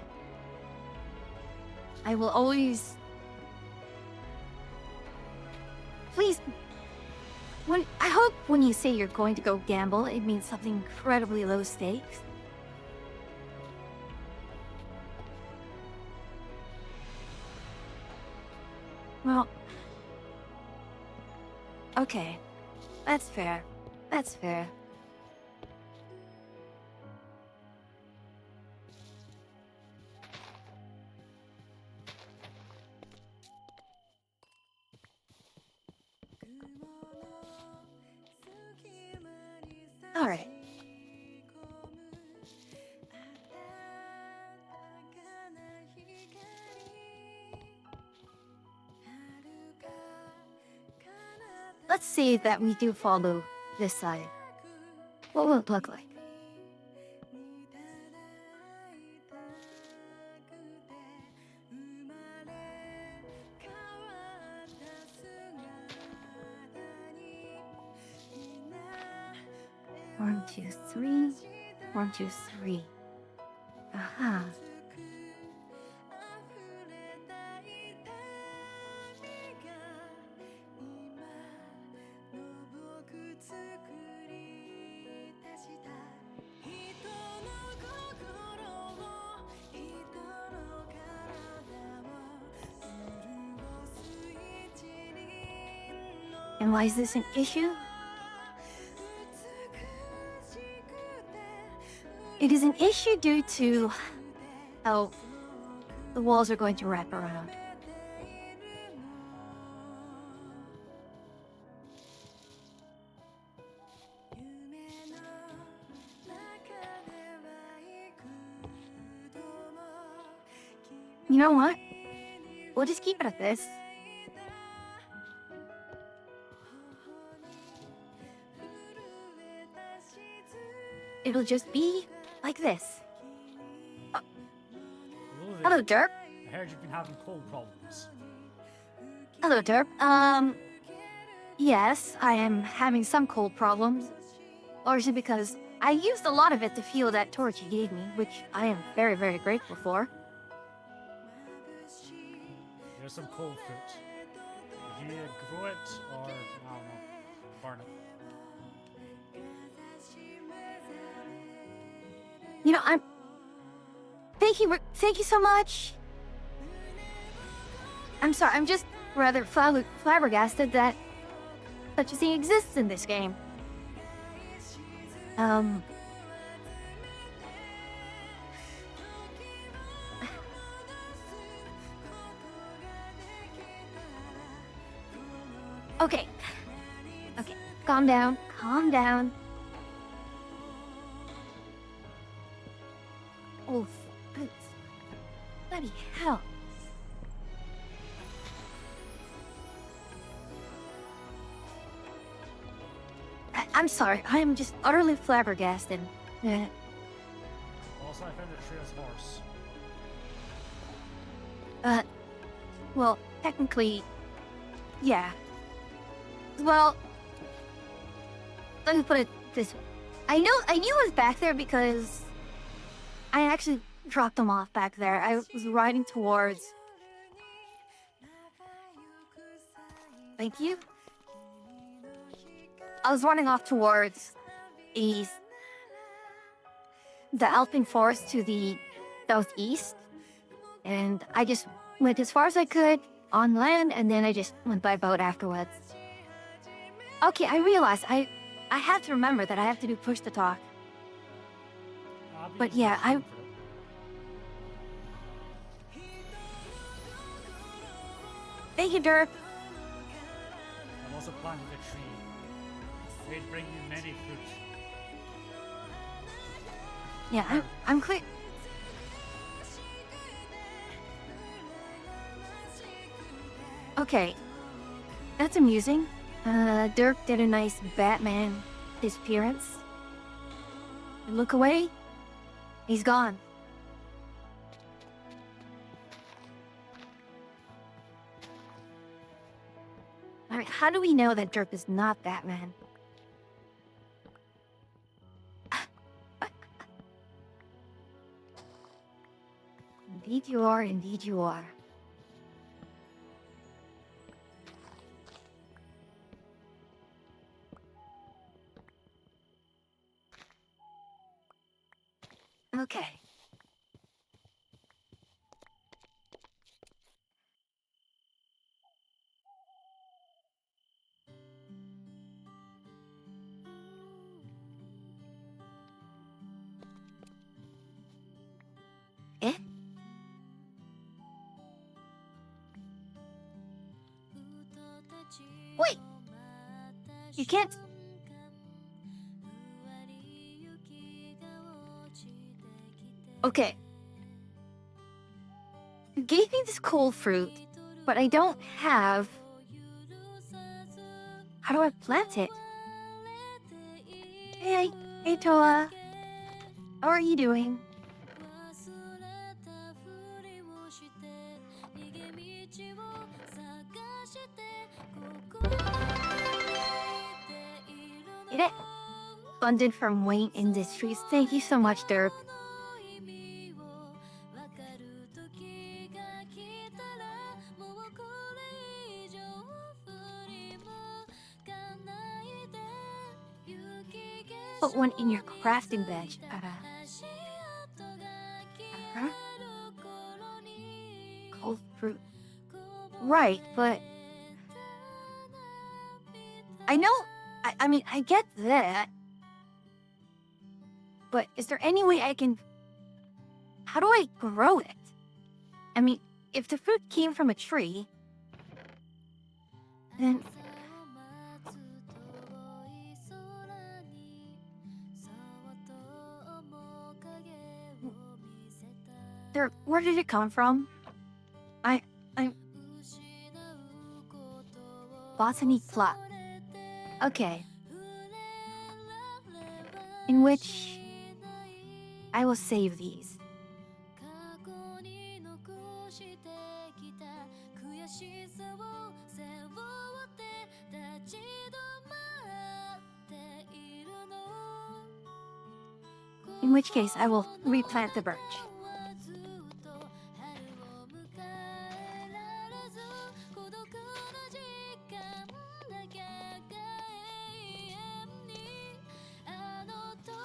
I will always... Please... I hope when you say you're going to go gamble, it means something incredibly low stakes. Well... Okay. That's fair. That's fair. All right. Let's see that we do follow this side. What will it look like? One, two, three. 1, 2, 3. Aha. And why is this an issue? It is an issue due to how the walls are going to wrap around. You know what? We'll just keep it at this. It'll just be like this. Hello, Derp. I heard you've been having cold problems. Hello, Derp. Yes, I am having some cold problems. Largely because I used a lot of it to fuel that torch you gave me, which I am very, very grateful for. There's some cold fruit. You either grow it or, I don't know, burn it. You know, thank you so much. I'm sorry, I'm just rather flabbergasted that such a thing exists in this game. Okay. Okay, calm down, calm down. Oh, bloody hell. I'm sorry, I am just utterly flabbergasted. Also, I found a Atreus horse. Well, technically, yeah. Well, let me put it this way. I knew it was back there because I actually dropped them off back there. I was riding towards... Thank you. I was running off towards the Alpine Forest to the southeast. And I just went as far as I could on land, and then I just went by boat afterwards. Okay, I realized I have to remember that I have to do push to talk. But yeah, Thank you, Derp. I'm also planting a tree. May it bring you many fruit. Yeah, I'm clear. Okay, that's amusing. Dirk did a nice Batman disappearance. I look away, he's gone. mean, how do we know that Derp is not Batman? Indeed you are, indeed you are. Okay. Eh? Wait! You can't... Okay. You gave me this cold fruit, but I don't have... How do I plant it? Hey Toa. How are you doing? Get it? Funded from Wayne Industries. Thank you so much, Derp. Put one in your crafting bench. Cold fruit. Right, but... I know... I mean, I get that. But is there any way I can... How do I grow it? I mean, if the fruit came from a tree... Then... Where did it come from? I'm... Botany plot. Okay. In which... I will save these. In which case, I will replant the birch.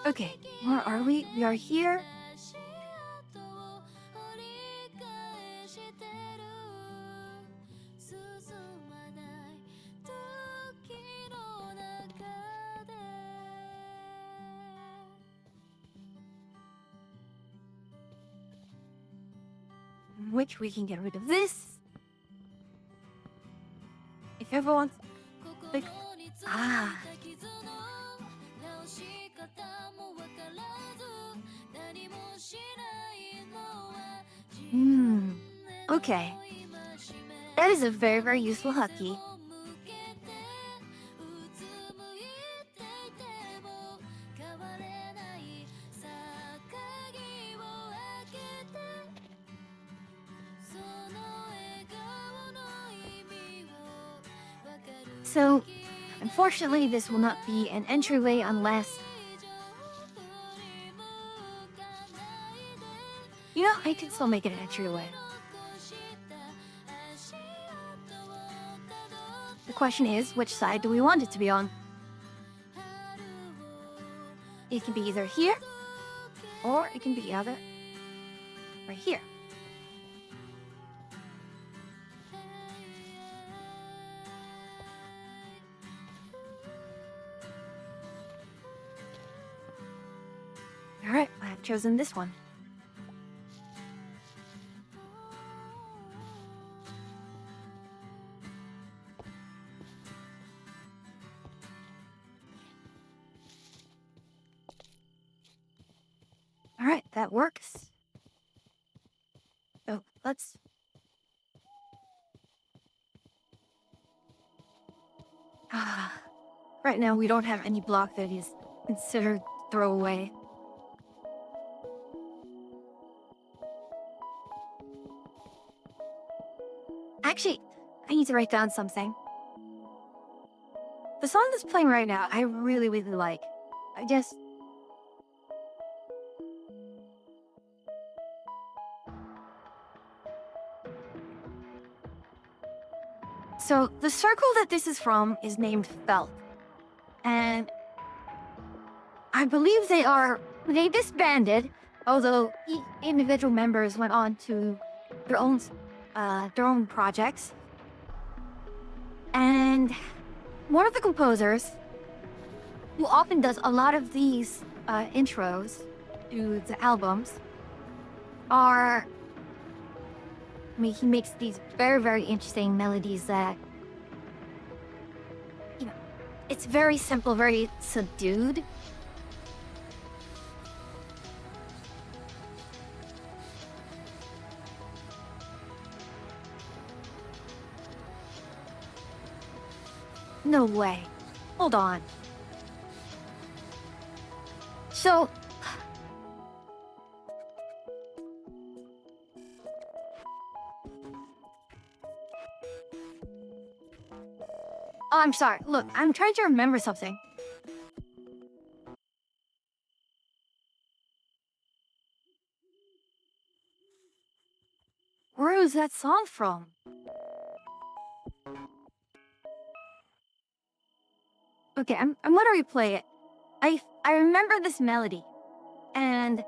Okay, where are we? We are here. In which we can get rid of this. If everyone's like, okay. That is a very, very useful hotkey. So, unfortunately, this will not be an entryway unless... You know, I can still make it an entryway. The question is, which side do we want it to be on? It can be either here, or it can be either right here. Alright, I have chosen this one. Alright, that works. So, let's... Right now, we don't have any block that is considered throwaway. Actually, I need to write down something. the song that's playing right now, I really, really like. I just... So, the circle that this is from is named Felt. And I believe they disbanded, although individual members went on to their own projects. And one of the composers, who often does a lot of these intros to the albums, he makes these very, very interesting melodies that, it's very simple, very subdued. No way. Hold on. So... Oh, I'm sorry. Look, I'm trying to remember something. Where was that song from? Okay, I'm gonna replay it. I remember this melody, and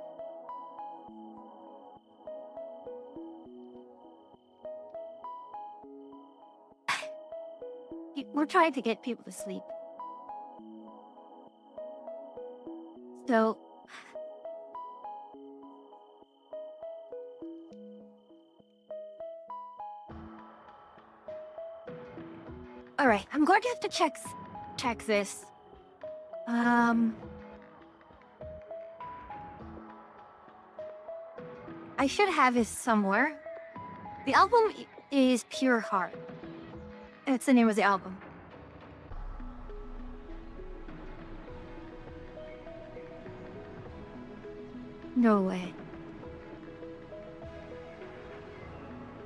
we're trying to get people to sleep. So all right, I'm going to have to check this. I should have it somewhere. The album is Pure Heart. That's the name of the album. No way.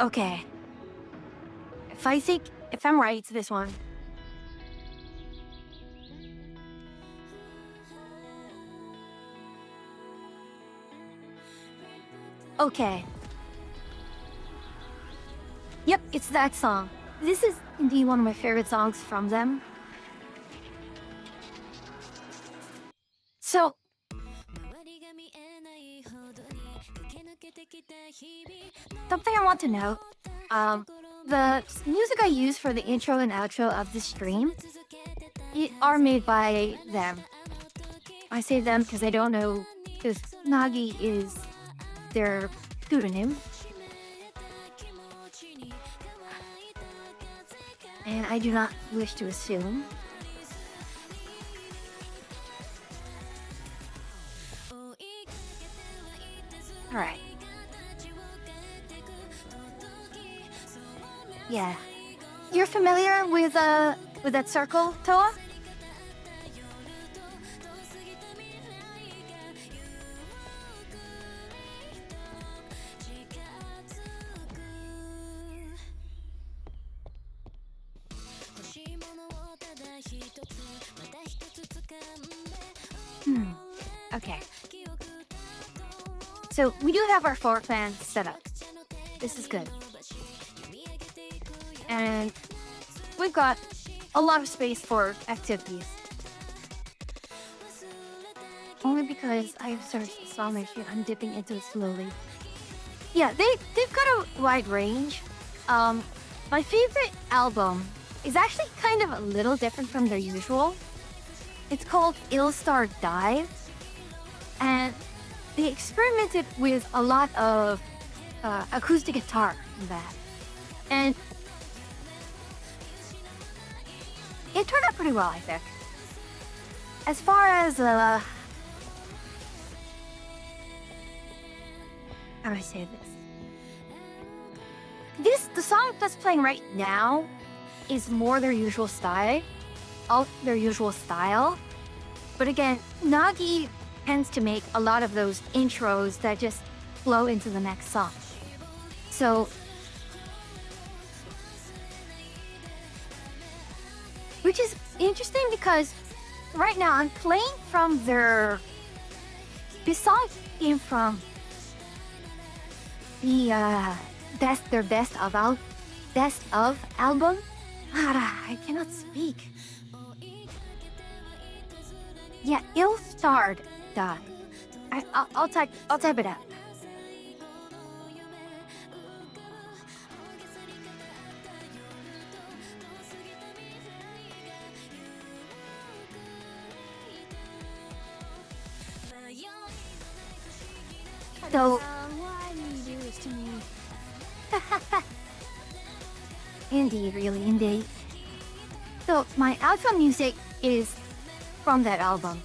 Okay. If I'm right, it's this one. Okay. Yep, it's that song. This is indeed one of my favorite songs from them. So, something I want to know, the music I use for the intro and outro of the stream are made by them. I say them because I don't know if Nagi is their pseudonym. And I do not wish to assume. Alright. Yeah. You're familiar with that circle, Toa? Okay. So we do have our floor plan set up. This is good. And we've got a lot of space for activities. Only because I've searched the song machine, I'm dipping into it slowly. Yeah, they've got a wide range. My favorite album is actually kind of a little different from their usual. It's called Illstar Dive. And they experimented with a lot of acoustic guitar in that. And it turned out pretty well, I think. As far as, how do I say this? The song that's playing right now is more their usual style. But again, Nagi tends to make a lot of those intros that just flow into the next song. So, which is interesting because right now I'm playing from their. This song came from the their best of album. I cannot speak. Yeah, ill-starred die. I'll type it out. So Why do you do this to me? indeed, really, indeed. So my outro music is from that album.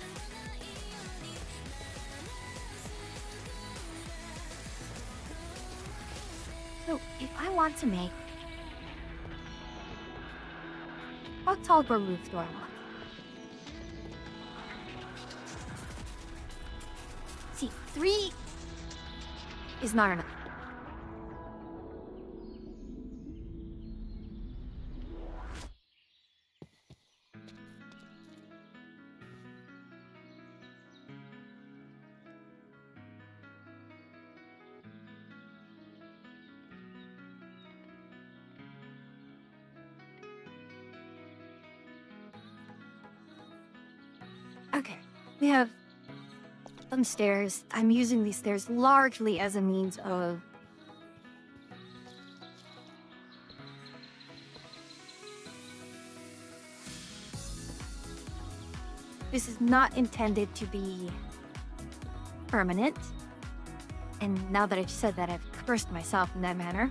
So if I want to make, how tall of a roof do I want? See, 3 is not enough. Okay, we have some stairs. I'm using these stairs largely as a means of this is not intended to be permanent. And now that I've said that, I've cursed myself in that manner.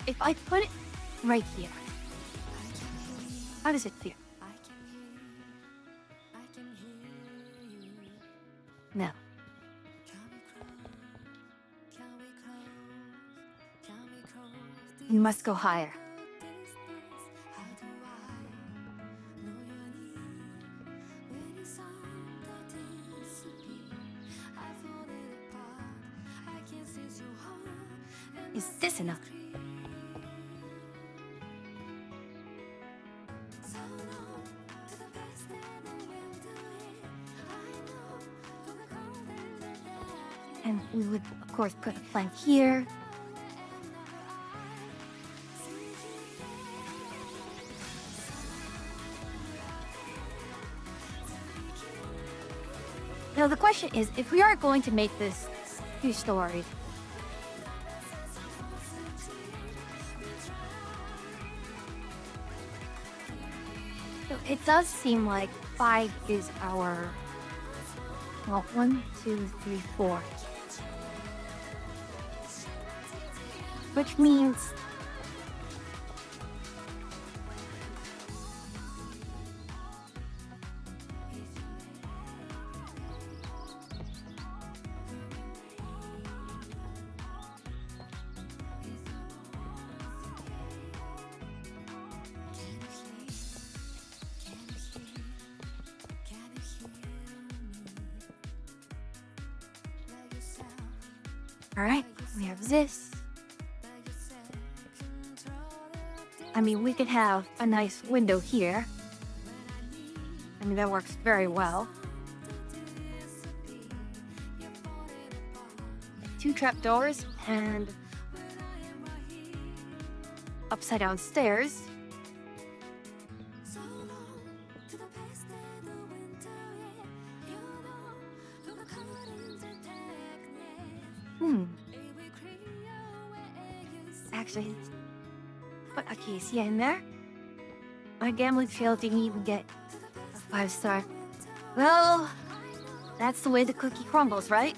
If I put it right here, how does it feel? No. You must go higher. Is this enough? And we would, of course, put a plank here. Now the question is, if we are going to make this 2-story, so it does seem like 5 is our, well, 1, 2, 3, 4. Which means all right, we have this. I mean, we could have a nice window here. I mean, that works very well. 2 trapdoors and upside down stairs. Actually, put a case in there. My gambling fail didn't even get a 5-star. Well, that's the way the cookie crumbles, right?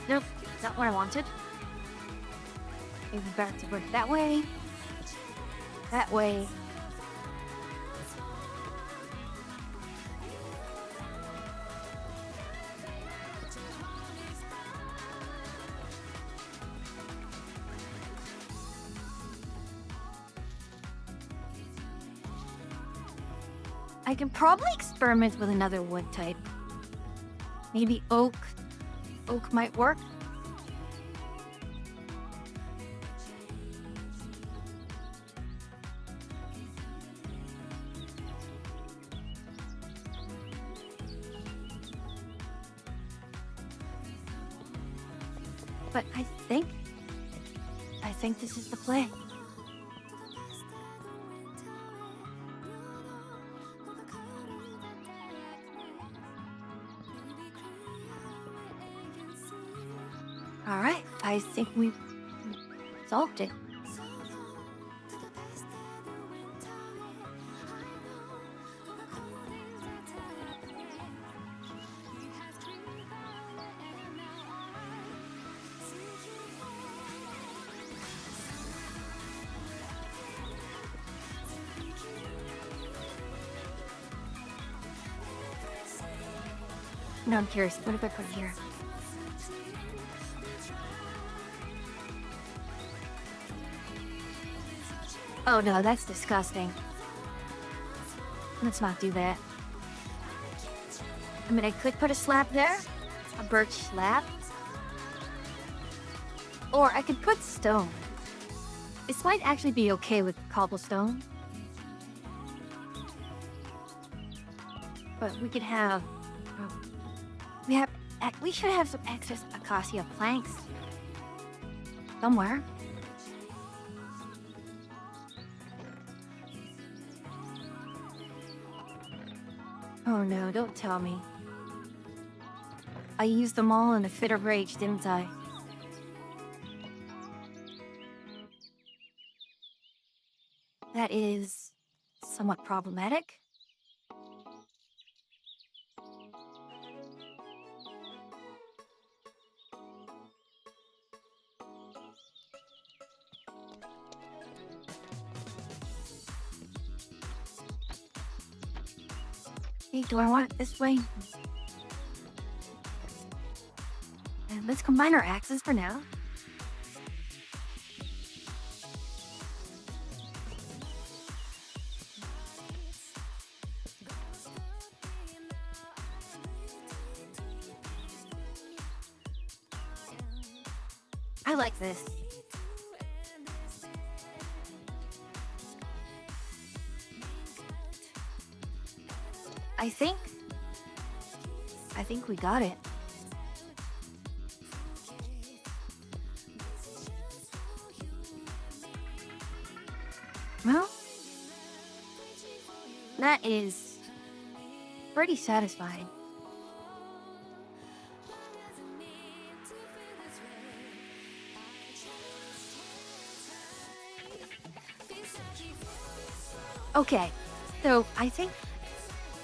Nope, not what I wanted. Maybe better to work that way. That way. I can probably experiment with another wood type. Maybe oak. Oak might work. But I think this is the play. All right, I think we solved it. No, I'm curious. What if I put it here? Oh no, that's disgusting. Let's not do that. I mean, I could put a slab there. A birch slab. Or I could put stone. This might actually be okay with cobblestone. But we could have... We should have some excess acacia planks. Somewhere. Oh no, don't tell me. I used them all in a fit of rage, didn't I? That is somewhat problematic. Hey, do I want it this way? And let's combine our axes for now. I like this. I think we got it. Well, that is pretty satisfying. Okay, so I think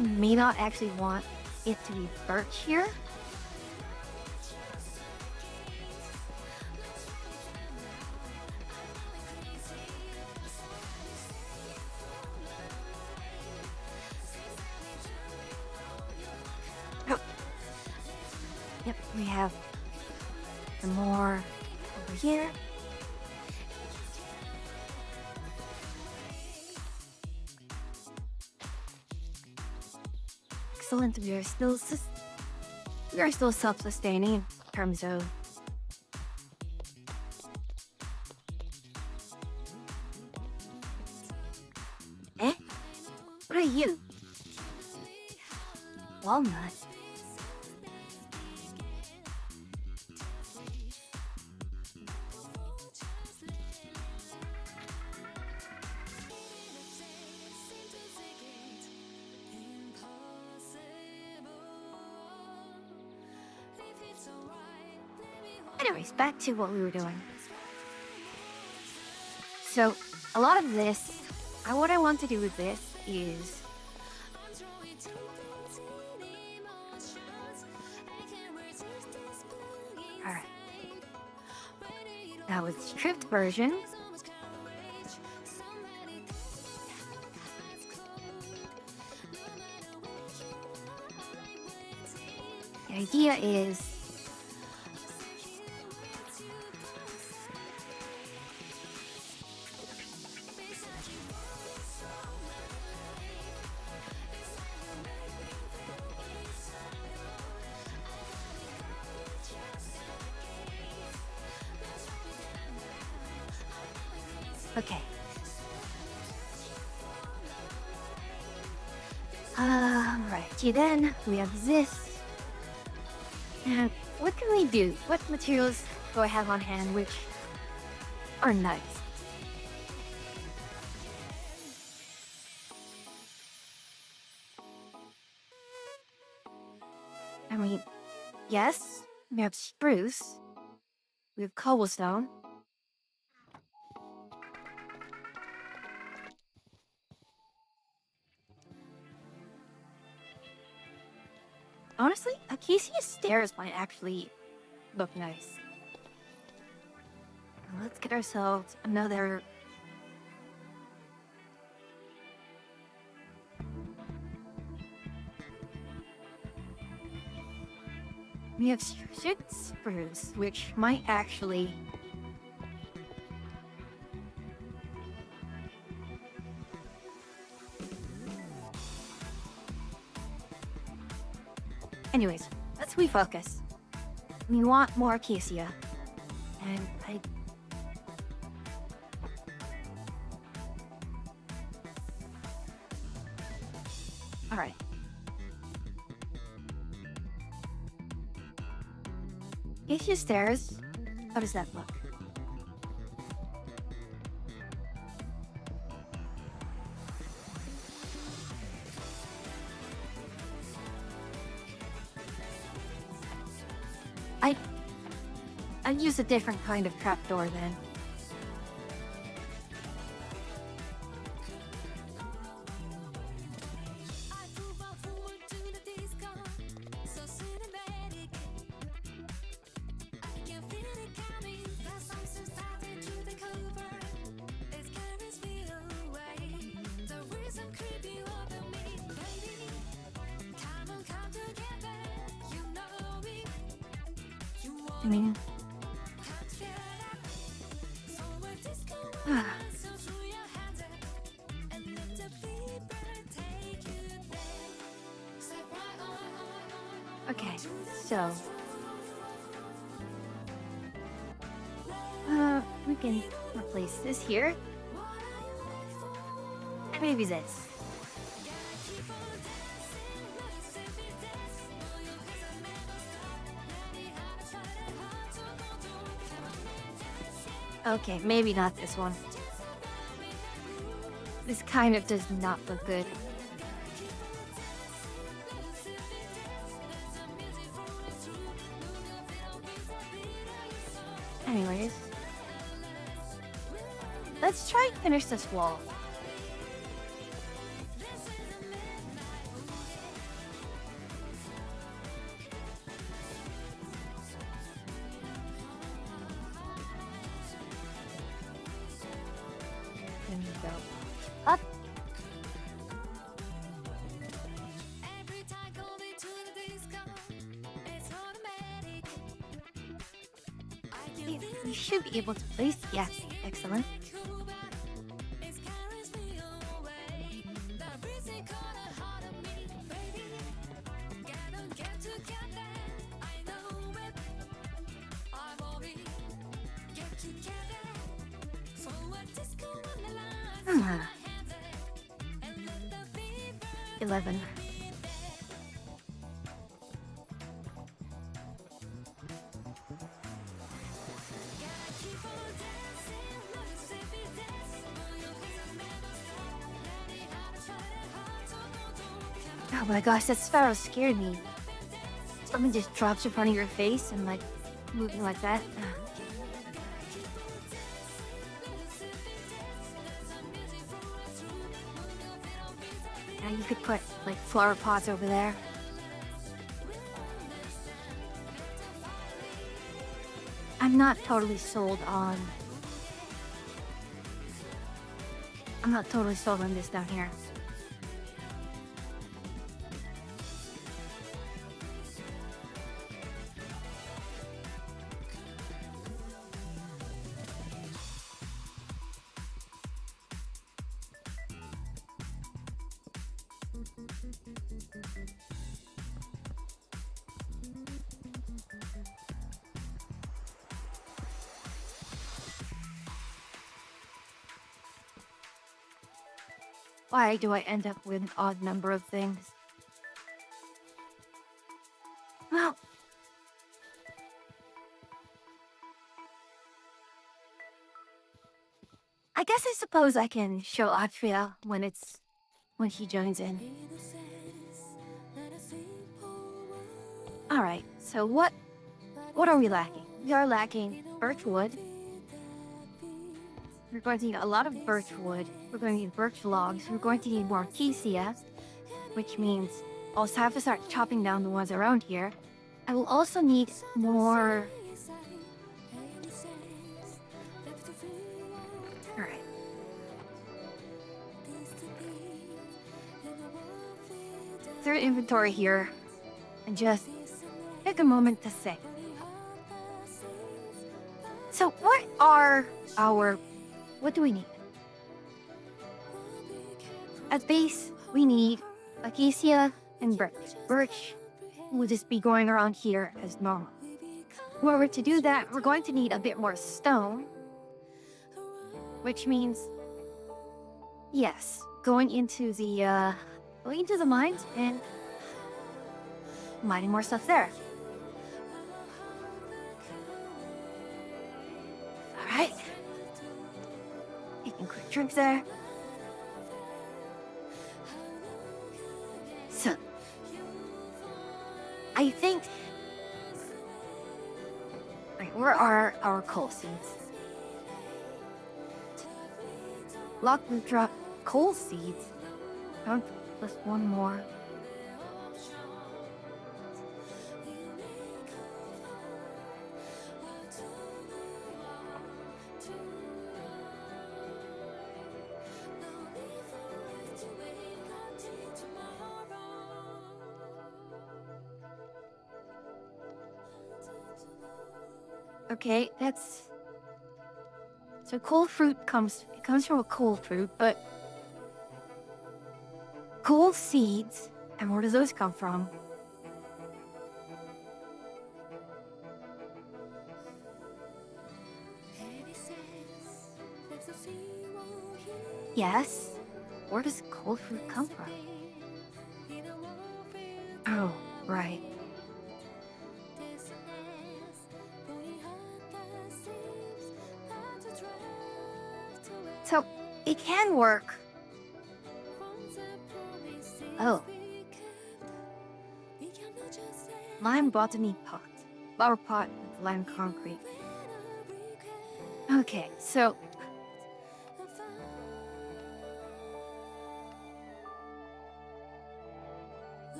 we may not actually want it to be birch here. Oh. Yep, we have some more over here. Excellent. We are still self-sustaining in terms of what are you? Walnut. Anyways, back to what we were doing. So, a lot of this, what I want to do with this is... Alright. That was the stripped version. The idea is okay. Righty then, we have this. And what can we do? What materials do I have on hand which are nice? I mean, yes, we have spruce. We have cobblestone. Honestly, acacia stairs might actually look nice. Let's get ourselves another. We have strict spruce, which might actually. Anyways, let's refocus. We want more acacia. And Alright. Acacia stairs. How does that look? I'd use a different kind of trapdoor then. I mean, okay, so we can replace this here, and maybe this. Okay, maybe not this one. This kind of does not look good. Anyways, let's try and finish this wall. There we go. Up. We should be able to place. Yes, excellent. Hmm. 11. Oh my gosh, that sparrow scared me. Someone just drops in front of your face and like moving like that. Yeah, you could put like flower pots over there. I'm not totally sold on... I'm not totally sold on this down here. Why do I end up with an odd number of things? Well, I guess I suppose I can show Atria when he joins in. Alright, so what are we lacking? We are lacking birch wood. We're going to need a lot of birch wood. We're going to need birch logs. We're going to need more acacia, which means I'll have to start chopping down the ones around here. I will also need more... Alright. Through inventory here, and just take a moment to say. So what are our... What do we need? At base, we need acacia and birch. Birch will just be going around here as normal. However, to do that, we're going to need a bit more stone. Which means, yes, going into the mines and mining more stuff there. Alright. Taking quick drinks there. So, I think... Right, where are our coal seeds? Lock and drop coal seeds? Count plus one more. Okay, that's... So coal fruit comes from a coal fruit, but... Coal seeds, and where do those come from? Yes, where does coal fruit come from? Oh, right. So, it can work. Oh. Lime botany pot. Flower pot with lime concrete. Okay, so...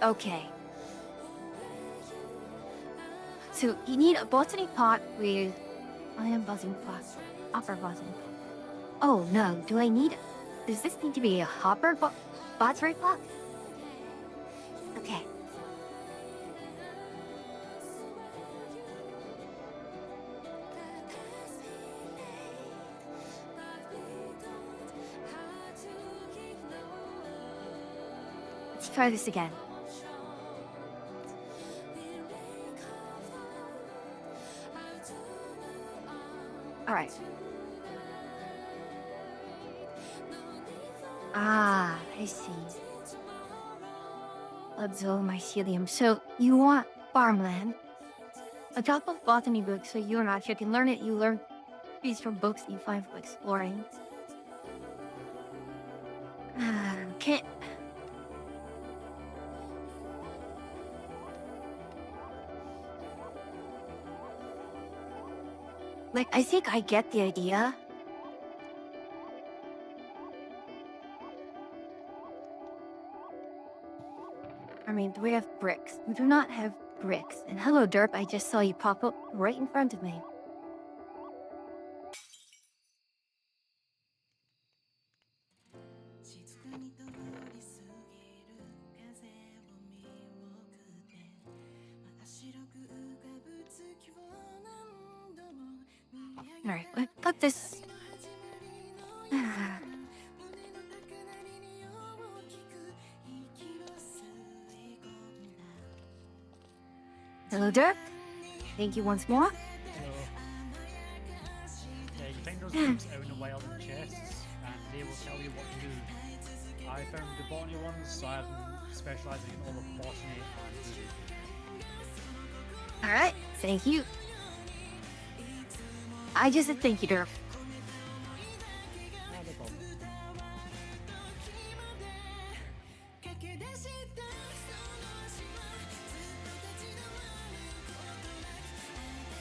Okay. So, you need a botany pot with... I am buzzing pot. Hopper buzzing pot. Oh no, do I need... Does this need to be a hopper botany pot? Okay. Let's try this again. Alright. Ah, I see. Mycelium. So, you want farmland. A top of botany book, so you or not, you can learn it. You learn these from books you find from exploring. Can't... Like, I think I get the idea. I mean, do we have bricks? We do not have bricks. And hello, Derp, I just saw you pop up right in front of me. Alright, let's put this... Hello, Derp. Thank you once more. Yeah, you find those things out in the wild in chests, and they will tell you what to do. I found the botany ones, so I'm specialising in all of botany and voodoo. Alright, thank you. I just said thank you, Derp. Not a problem.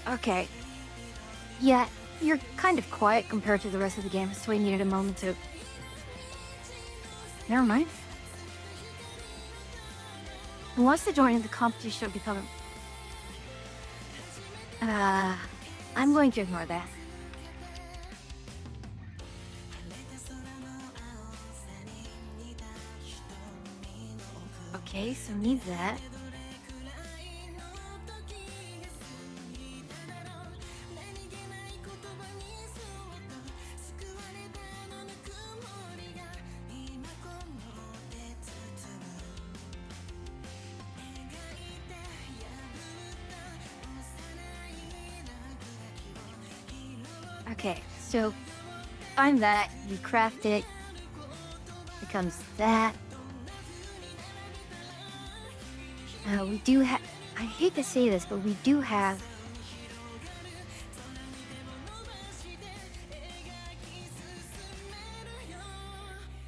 Okay. Yeah, you're kind of quiet compared to the rest of the game, so I needed a moment to... Never mind. Who wants to join in the competition of becoming... I'm going to ignore that. Okay, so need that. Okay, so find that, you craft it, becomes that. We do have, I hate to say this, but we do have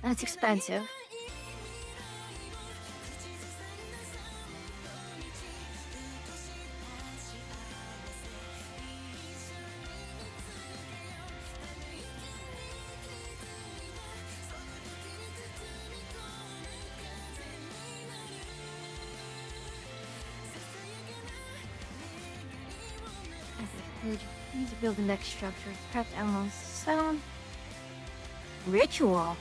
that's expensive. We need to build the next structure. Craft animals. Sound. Ritual.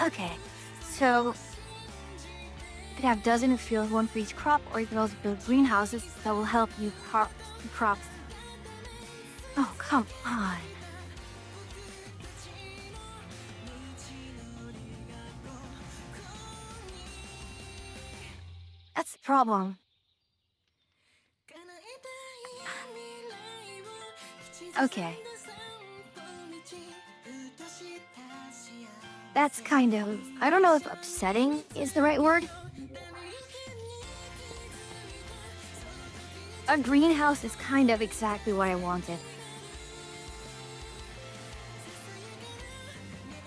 Okay, so you could have dozen of fields, one for each crop, or you could also build greenhouses that will help you harvest the crops. Oh, come on. That's the problem. Okay. That's kind of, I don't know if upsetting is the right word. A greenhouse is kind of exactly what I wanted.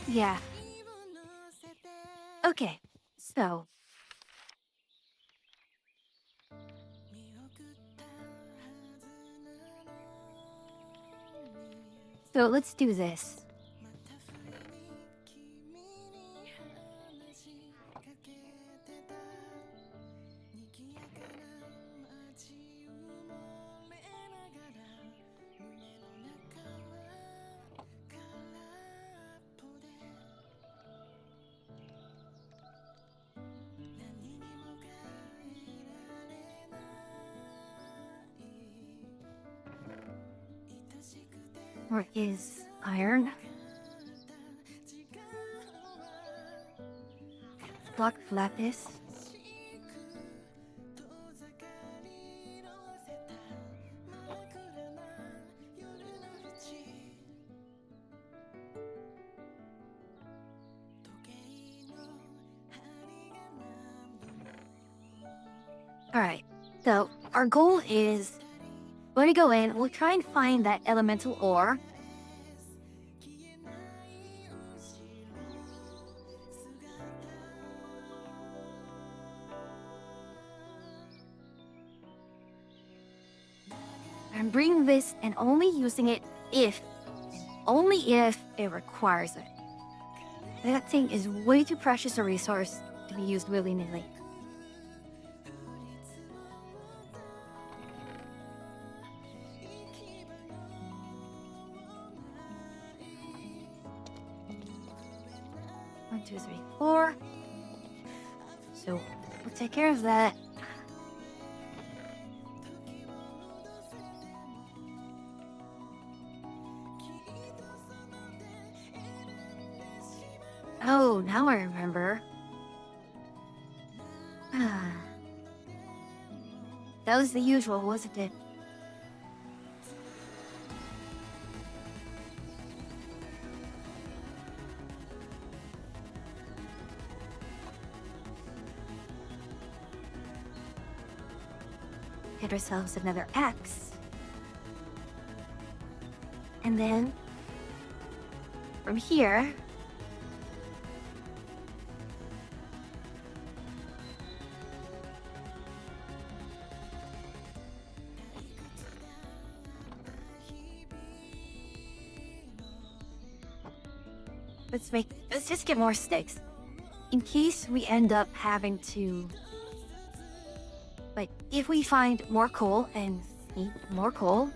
Yeah. Okay, so. So let's do this. Where is iron? Block of lapis. Alright, so our goal is when we go in, we'll try and find that elemental ore. I'm bringing this and only using it if, only if it requires it. That thing is way too precious a resource to be used willy-nilly. One, two, three, four. So we'll take care of that. Oh, now I remember. That was the usual, wasn't it? Get ourselves another axe. And then, from here, let's just get more sticks. In case we end up having to, like, if we find more coal and need more coal.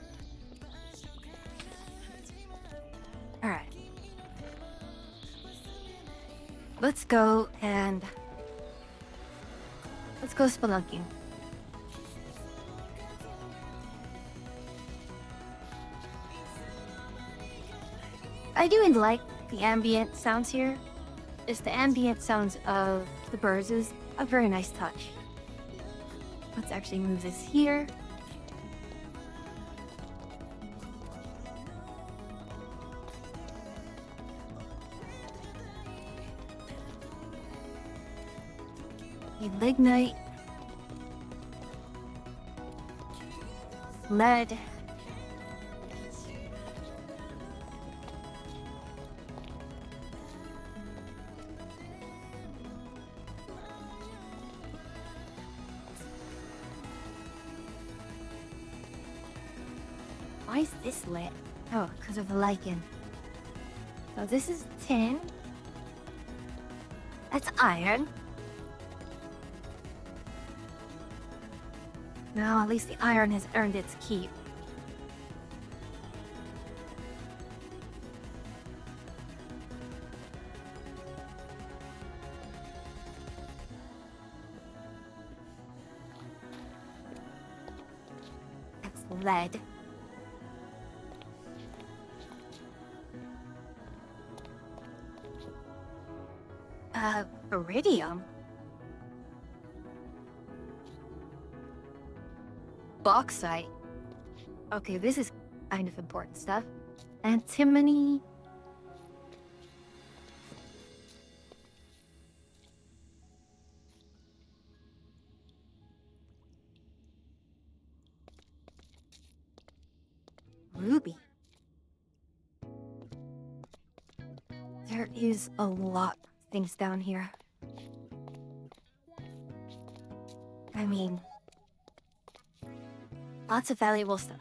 Alright. Let's go spelunking. I do like the ambient sounds here. Just the ambient sounds of the birds is a very nice touch. Let's actually move this here. Lignite. Lead. Why is this lit? Oh, because of the lichen. So this is tin. That's iron. Well, at least the iron has earned its keep. That's lead. Iridium? Bauxite. Okay, this is kind of important stuff. Antimony. Ruby. There is a lot of things down here. I mean, lots of valuable stuff.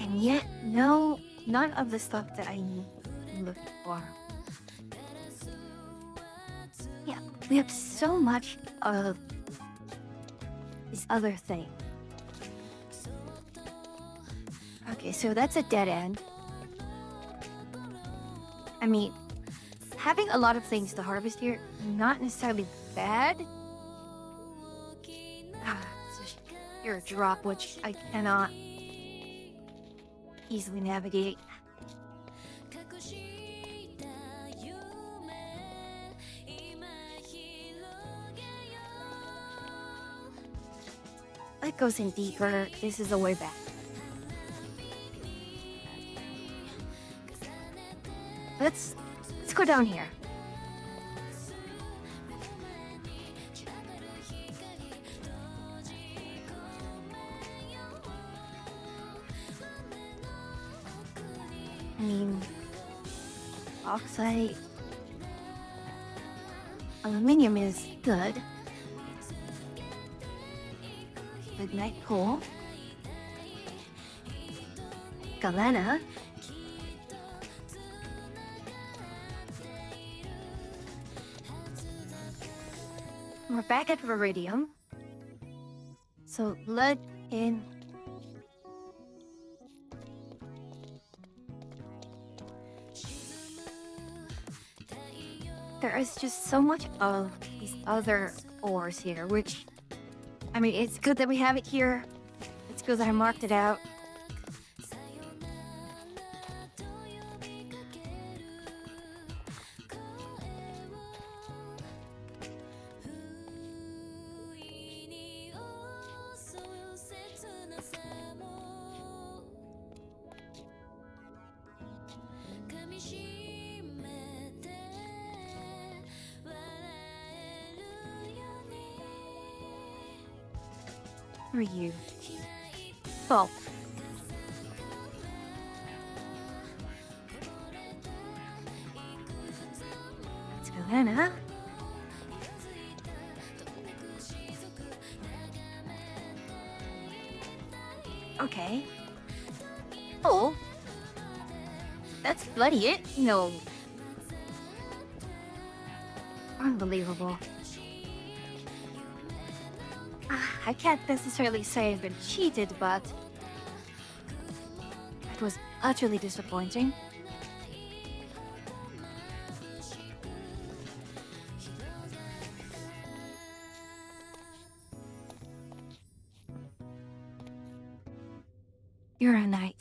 And yet, no, none of the stuff that I'm looking for. Yeah, we have so much of this other thing. Okay, so that's a dead end. I mean, having a lot of things to harvest here, not necessarily bad. It's just your drop, which I cannot easily navigate. That goes in deeper. This is the way back. Let's go down here. mean, bauxite, aluminum is good. Midnight coal, galena, we're back at Viridium. So lead in. There is just so much of these other ores here, which, I mean, it's good that we have it here. It's good that I marked it out. Who are you? Oh. Let's go then, huh? Okay. Oh. That's bloody it? No. Unbelievable. I can't necessarily say I've been cheated, but it was utterly disappointing. You're a knight.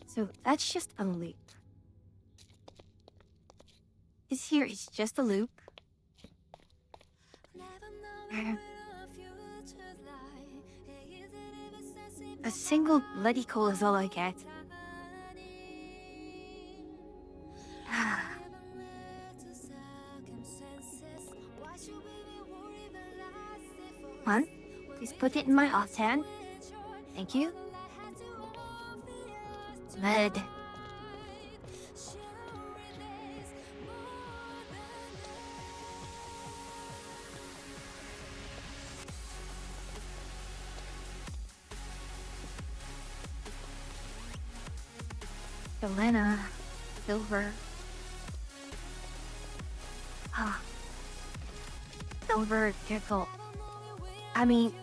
So that's just a loop. This here is just a loop. A single bloody coal is all I get. One, please put it in my hot hand. Thank you. Lead. Galena. Silver. Ah. Silver, nickel. I mean,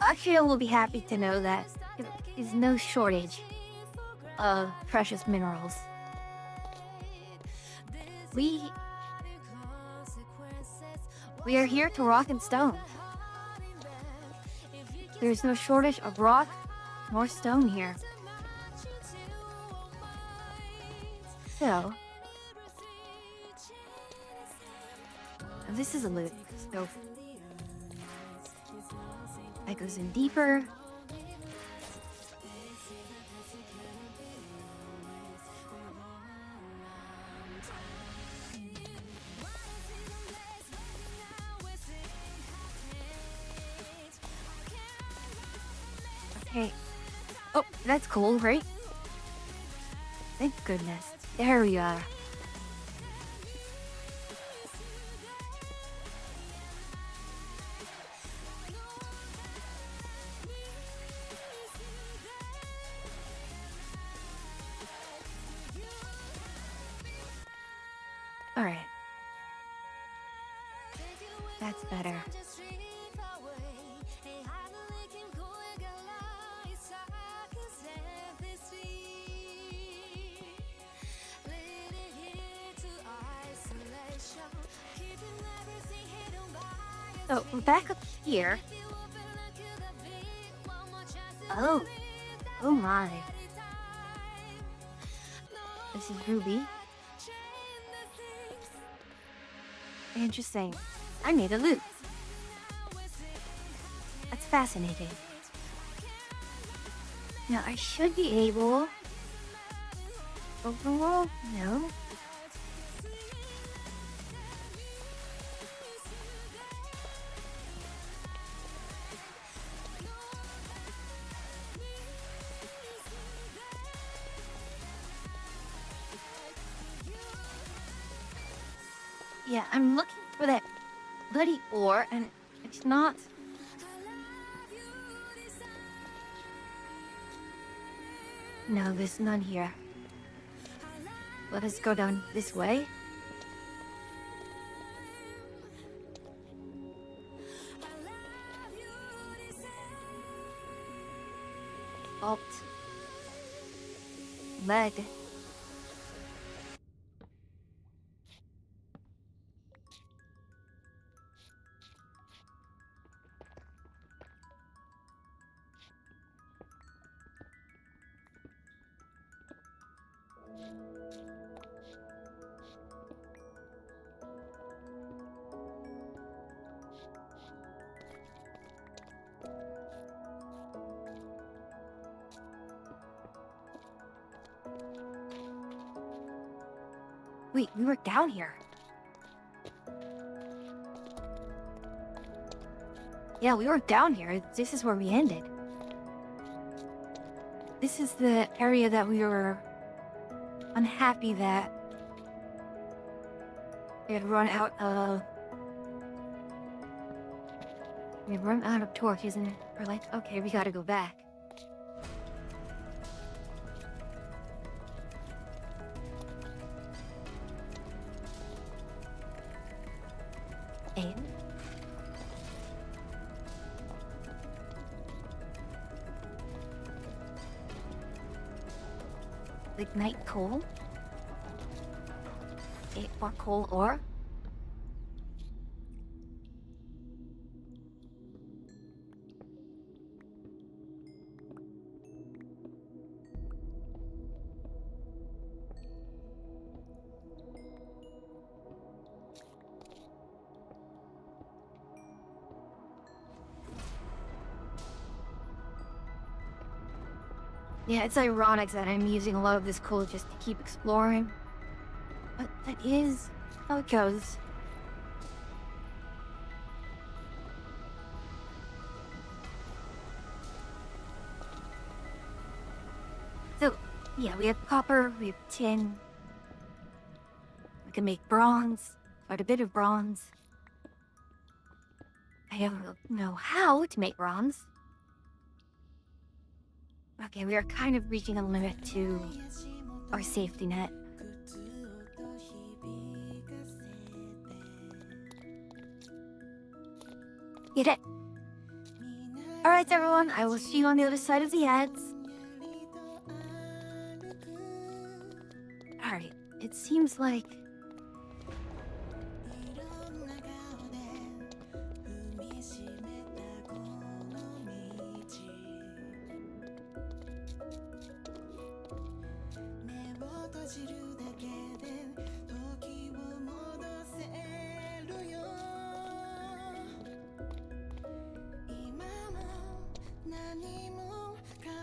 Akira will be happy to know that there is no shortage of precious minerals. We are here to rock and stone. There's no shortage of rock nor stone here. So, this is a loop, so that goes in deeper. Okay. Oh, that's cool, right? Thank goodness. There we are. All right. That's better. So we're back up here. Oh. Oh my. This is Ruby. Interesting. I need a loop. That's fascinating. Now I should be able Overall, no. Yeah, I'm looking for that bloody ore, and it's not. No, there's none here. Let us go down this way. Salt. Lead. Wait, we were down here. Yeah, we were down here. This is where we ended. This is the area that we were unhappy that we had run out of. We had run out of torches, and we're like, okay, we gotta go back. And lignite coal. 8 more coal ore. Yeah, it's ironic that I'm using a lot of this coal just to keep exploring. But that is how it goes. So, yeah, we have copper, we have tin. We can make bronze, quite a bit of bronze. I don't know how to make bronze. Okay, we are kind of reaching a limit to our safety net. Get it? Alright everyone, I will see you on the other side of the ads. Alright, it seems like...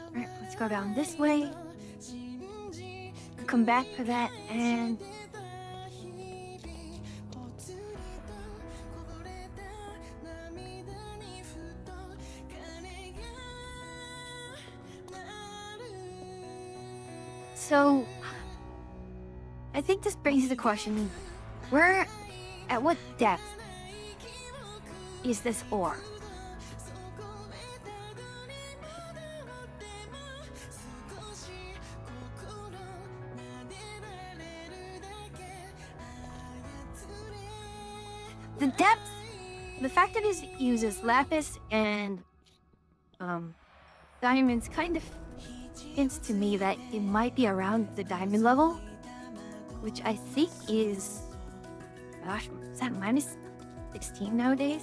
Alright, let's go down this way. Come back for that, and... So... I think this brings the question, at what depth is this ore? The depth, the fact that it uses lapis and diamonds kind of hints to me that it might be around the diamond level, which I think is, gosh, is that minus 16 nowadays?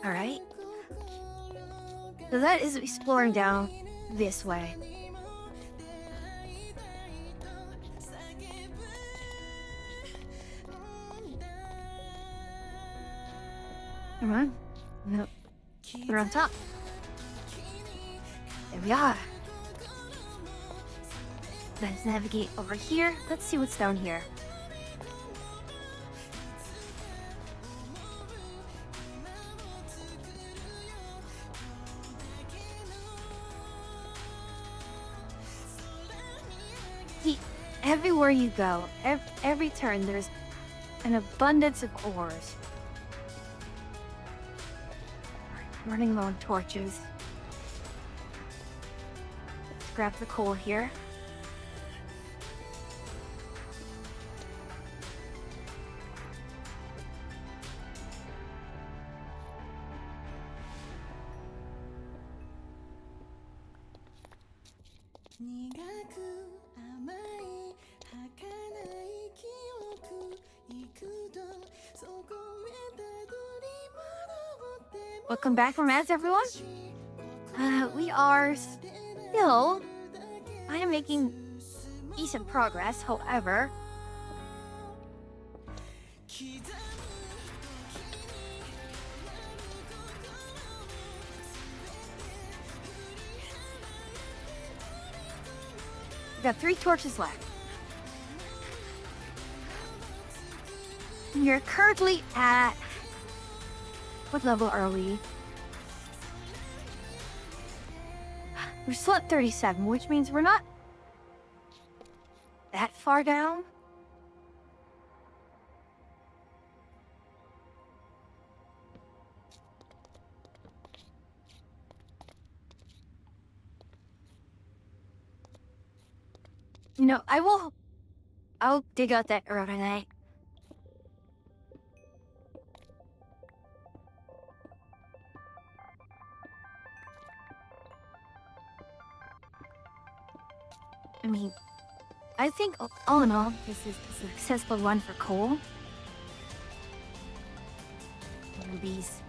All right. So that is exploring down this way. Come on. No. We're on top. There we are. Let's navigate over here. Let's see what's down here. See, everywhere you go, every turn, there's an abundance of ores. Running low on torches. Let's grab the coal here. Welcome back from ads, everyone. We are still, I am making decent progress, however. We've got 3 torches left. We're currently at, what level are we? We're still at 37, which means we're not that far down. You know, I'll dig out that rhodonite. I mean, I think all in all, this is a successful run for coal. And these.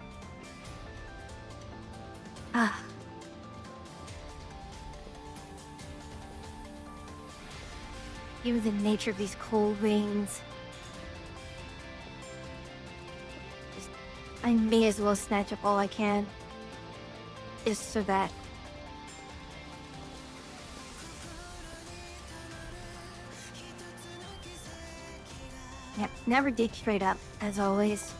Given the nature of these coal veins, I may as well snatch up all I can, just so that yeah, never dig straight up, as always.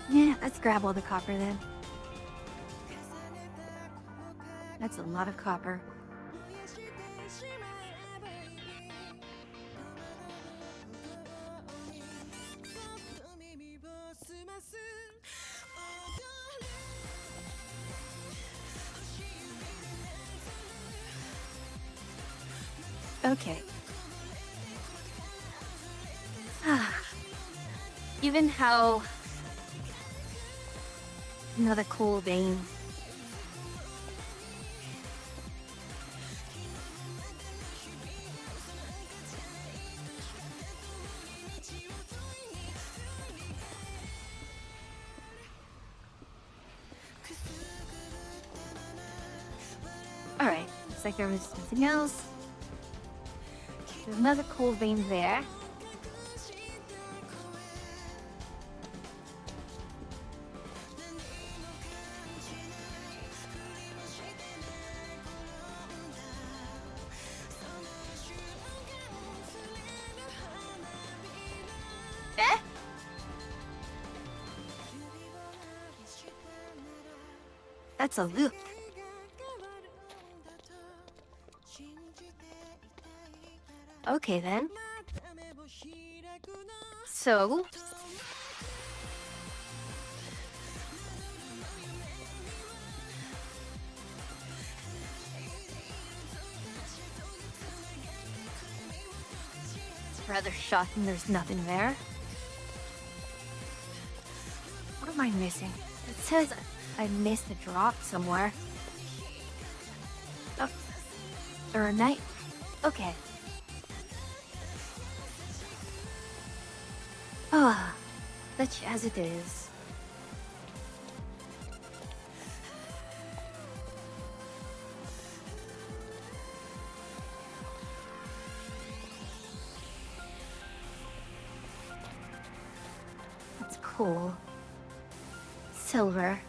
Yeah, let's grab all the copper then. That's a lot of copper. Okay. Given how another cool vein. Alright, looks like there was something else. There's another cool vein there. That's a loop. Okay then. So rather shocking there's nothing there. What am I missing? It says I missed a drop somewhere. Oh, or a night. Okay. such as it is. That's cool. Silver.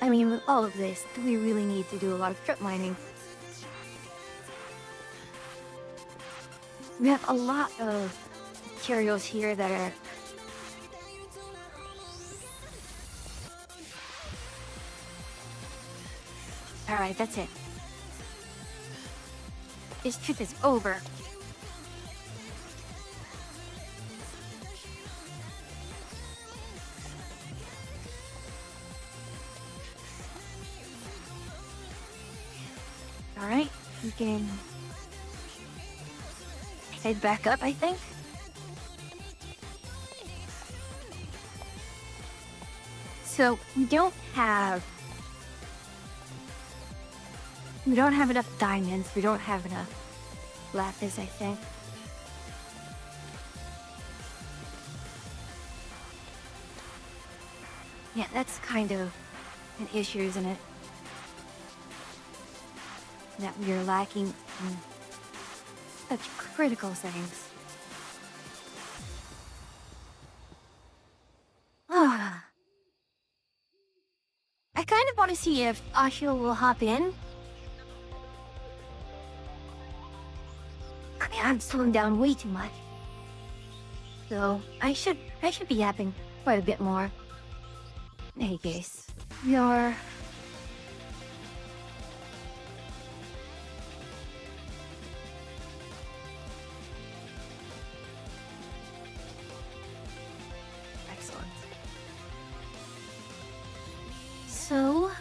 I mean, with all of this, do we really need to do a lot of strip mining? We have a lot of materials here that are... Alright, that's it. This trip is over. Alright, we can head back up, I think. So we don't have enough diamonds. We don't have enough lapis, I think. Yeah, that's kind of an issue, isn't it? That we are lacking in such critical things. Ah. I kind of want to see if Ashio will hop in. I mean, I'm slowing down way too much. So I should be yapping quite a bit more. Hey guys, we are... Excellent. So...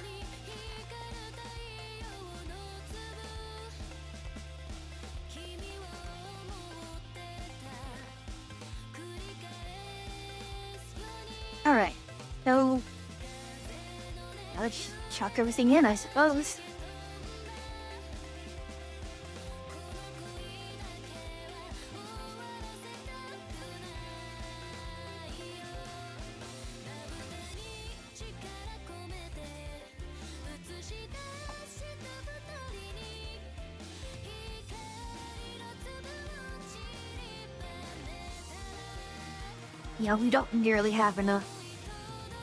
Alright, so... Now let's chuck everything in, I suppose. Yeah, we don't nearly have enough,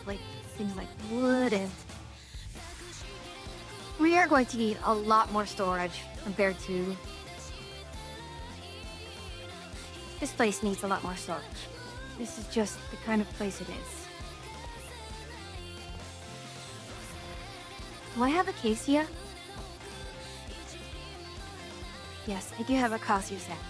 like, things like wood and... We are going to need a lot more storage compared to... This place needs a lot more storage. This is just the kind of place it is. Do I have acacia? Yes, I do have acacia saplings.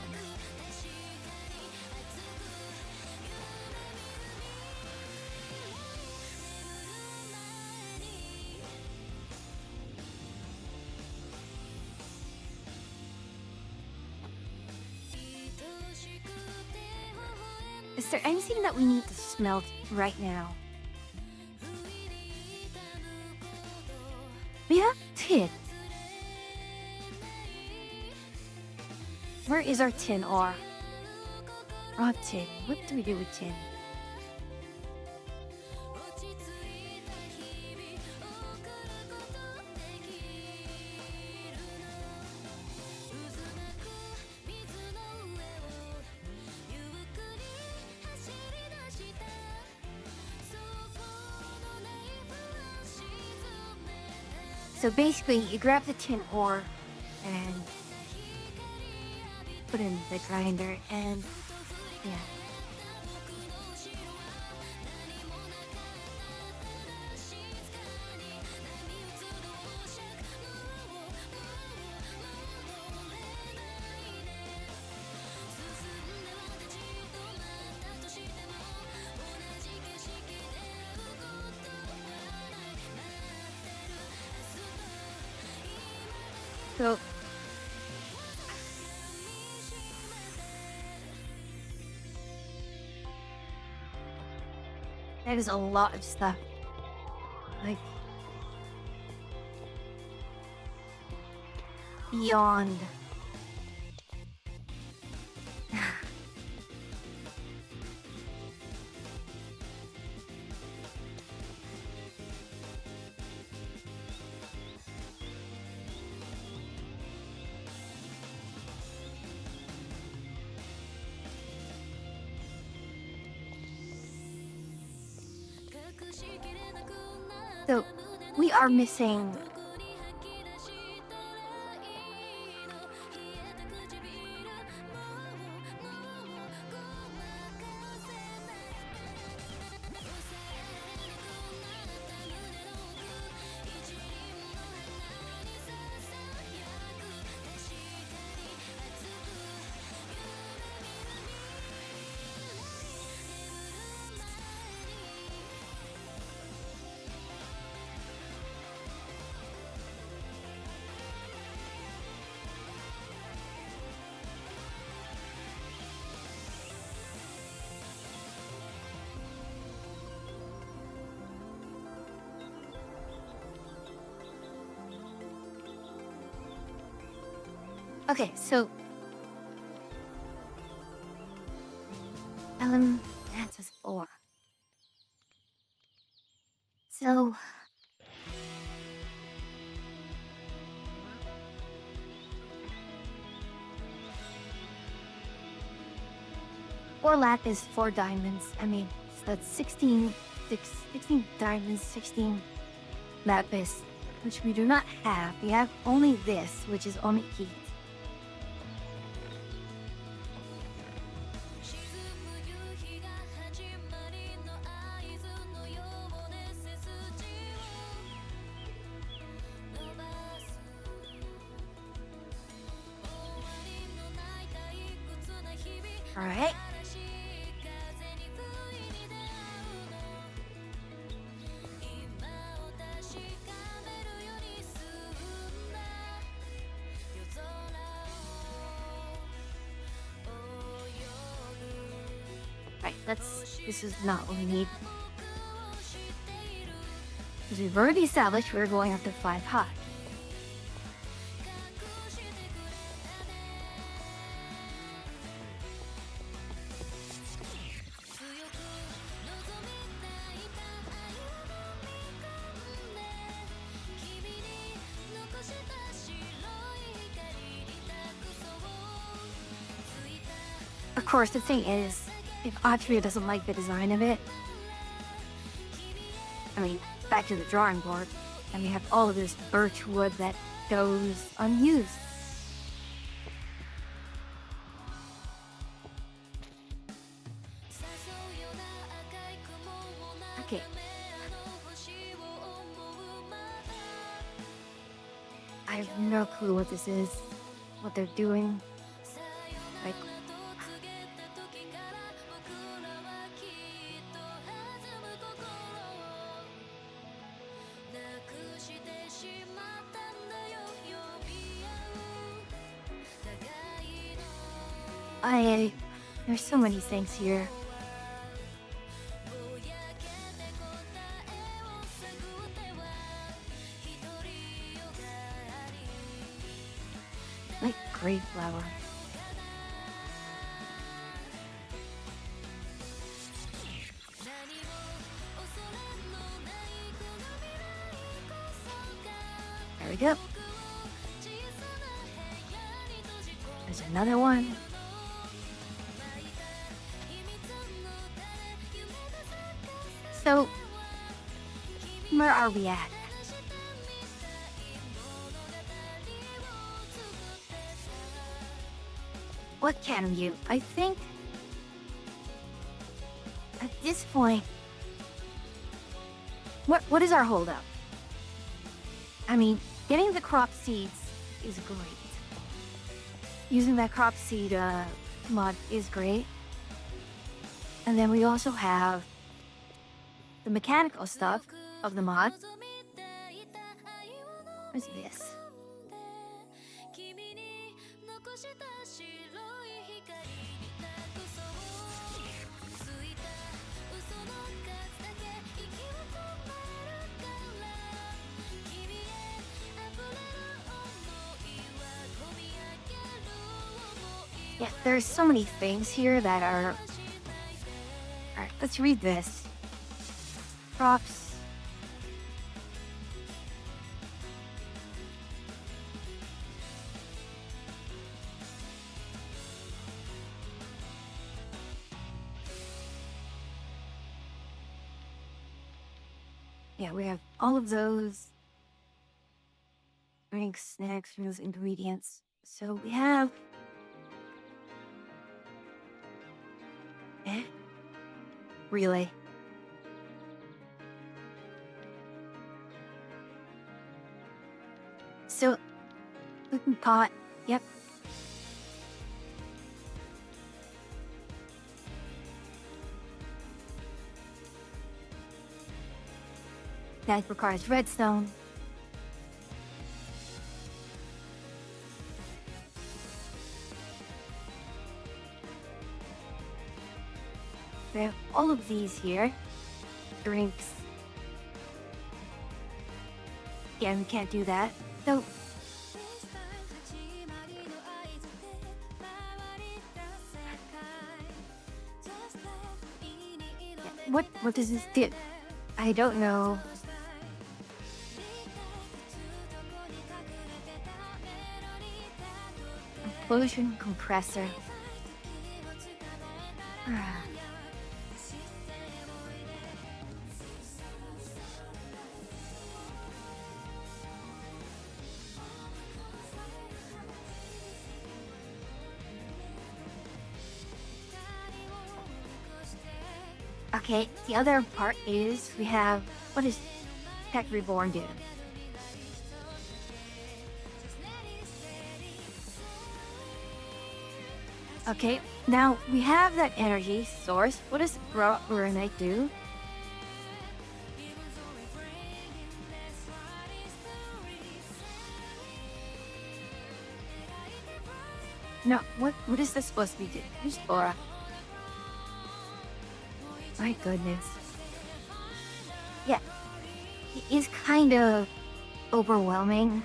Is there anything that we need to smelt right now? We have tin. Where is our tin ore? Raw tin. What do we do with tin? So basically, you grab the tin ore and put in the grinder and yeah. So That is a lot of stuff. Like, beyond. So, we are missing. Okay, so Elementus 4. So four lapis, 4 diamonds. I mean, so that's 16 diamonds, 16 lapis, which we do not have. We have only this, which is omiki. All right. Right, this is not what we need. Because we've already established we're going up to 5 high. Of course, the thing is, if Atria doesn't like the design of it, I mean, back to the drawing board, and we have all of this birch wood that goes unused. Okay. I have no clue what this is, what they're doing. Like, there's so many things here. Like great flower. There we go. There's another one. So, where are we at? What can we do? I think at this point, what is our holdup? I mean, getting the crop seeds is great. Using that crop seed mod is great. And then we also have the mechanical stuff of the mod. What's this? Yeah, there's so many things here that are... Alright, let's read this. Crops. Yeah, we have all of those. Drinks, snacks, meals, ingredients. So we have... Eh? Relay. So, cooking pot. Yep. That requires redstone. We have all of these here. Drinks. Yeah, we can't do that. So, what does this do? I don't know. Implosion compressor. Okay, the other part is we have, what does Tech Reborn do? Okay, now we have that energy source. What does Uranite do? No, what is this supposed to be doing? Who's Aura? My goodness. Yeah, it is kind of overwhelming.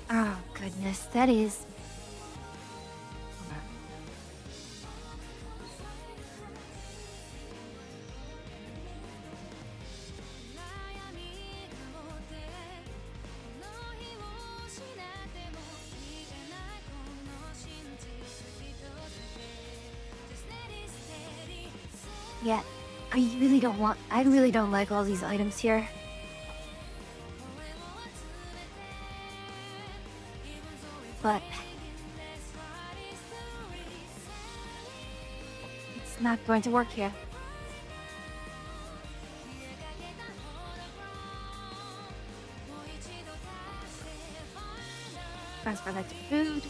Oh, goodness, that is... Yeah, I really don't like all these items here. But it's not going to work here. Transfer that to food.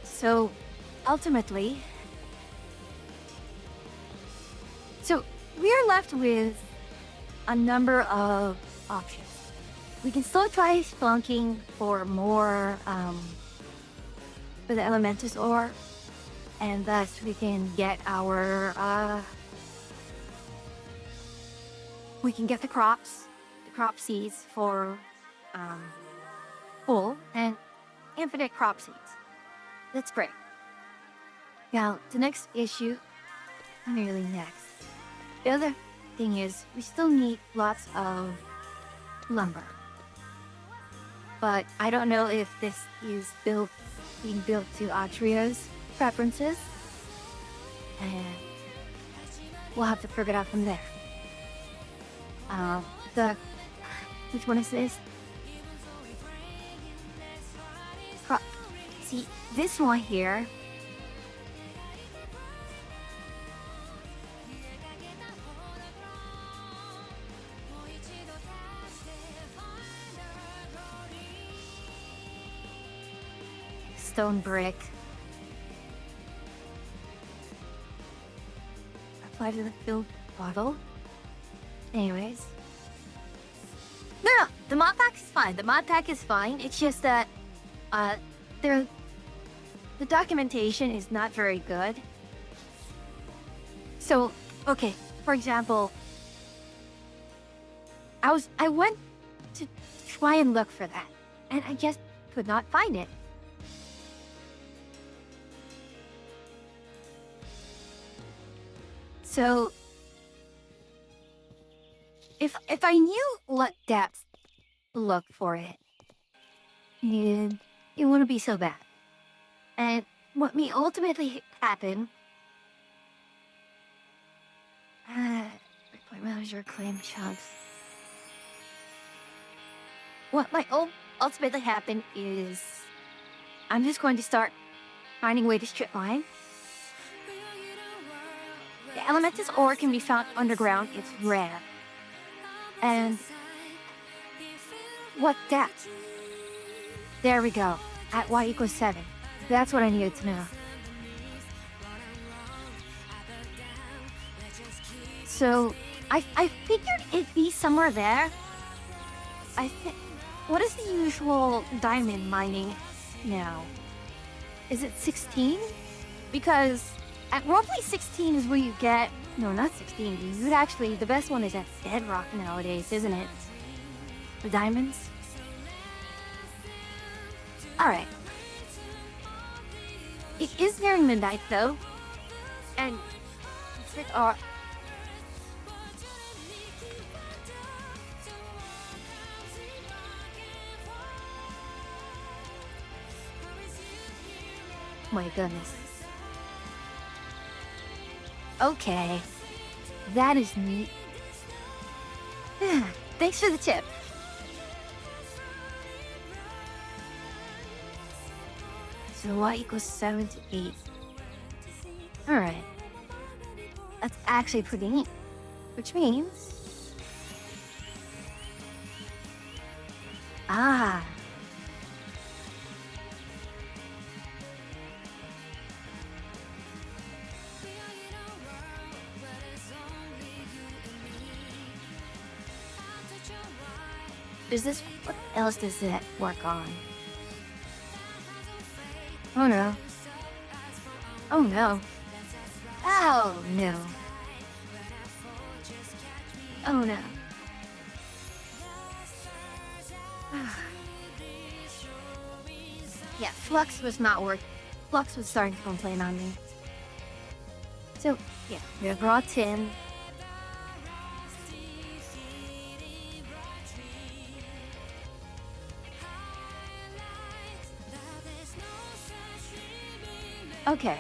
So, ultimately, we are left with a number of options. We can still try spelunking for more, for the Elementus ore, and thus we can get our, we can get the crop seeds for, full and infinite crop seeds. That's great. Now, the next issue, nearly next. The other thing is, we still need lots of lumber. But I don't know if this is being built to Atria's preferences. And we'll have to figure it out from there. Which one is this? See, this one here. stone brick. Apply to the filled bottle. Anyways. No, the mod pack is fine. The mod pack is fine. It's just that, the documentation is not very good. So, okay, for example, I went to try and look for that, and I just could not find it. So, if I knew what depth to look for it wouldn't be so bad. And what may ultimately happen, Point manager claim chunks. What might ultimately happen is I'm just going to start finding a way to strip mine. The elementus ore can be found underground. It's rare. And what depth? There we go. At y equals 7. That's what I needed to know. So, I figured it'd be somewhere there. I think... What is the usual diamond mining now? Is it 16? Because at roughly 16 is where you get... No, not 16. You'd actually... The best one is at bedrock nowadays, isn't it? The diamonds? Alright. It is nearing midnight, though. And... Oh my goodness. Okay. That is neat. Thanks for the tip. So y equals 7 to 8. Alright. That's actually pretty neat. Which means... Ah. Is this... What else does it work on? Oh no. Oh no. Oh no. Oh no. Yeah, Flux was not working. Flux was starting to complain on me. So, yeah, we have raw tin. Okay.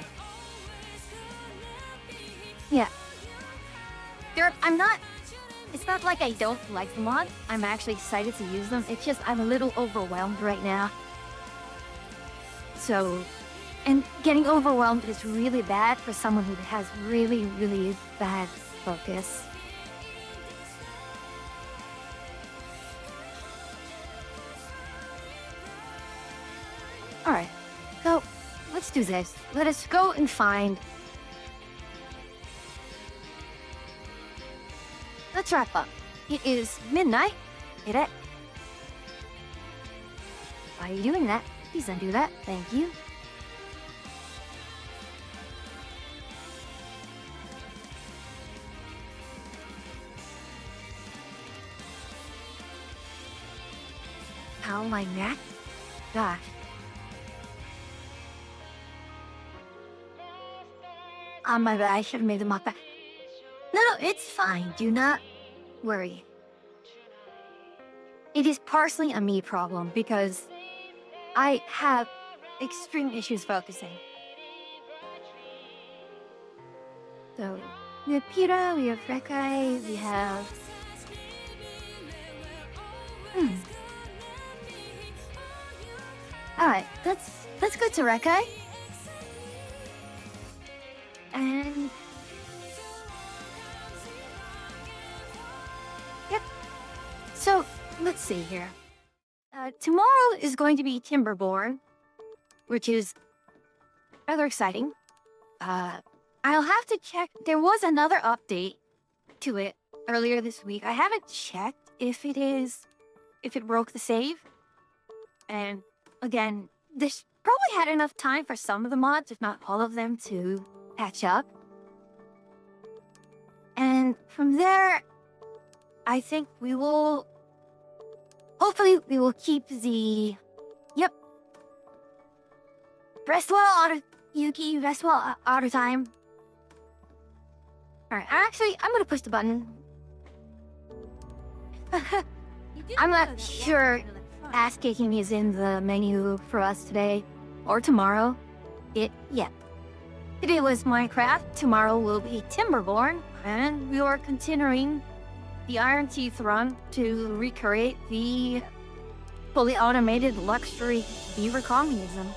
Yeah. It's not like I don't like the mod. I'm actually excited to use them. It's just I'm a little overwhelmed right now. So, and getting overwhelmed is really bad for someone who has really, really bad focus. Alright, so let's do this. Let us go and find... Let's wrap up. It is midnight. Hit it. Why are you doing that? Please undo that. Thank you. How my neck? Gosh. My bad. I should have made them up. No, it's fine. Do not worry. It is partially a me problem because I have extreme issues focusing. So, we have Pira, we have Rekai, we have... Alright, let's go to Rekai. And... Yep. So, let's see here. Tomorrow is going to be Timberborn. which is rather exciting. I'll have to check. There was another update to it earlier this week. I haven't checked if it broke the save. And again, this probably had enough time for some of the mods, if not all of them, to patch up. And from there, I think hopefully we will keep the, rest well, Yuki, rest well, outer time. Alright, actually, I'm gonna push the button. I'm not sure ass kicking is in the menu for us today or tomorrow. Today was Minecraft, tomorrow will be Timberborn, and we are continuing the Iron Teeth run to recreate the fully automated luxury beaver communism.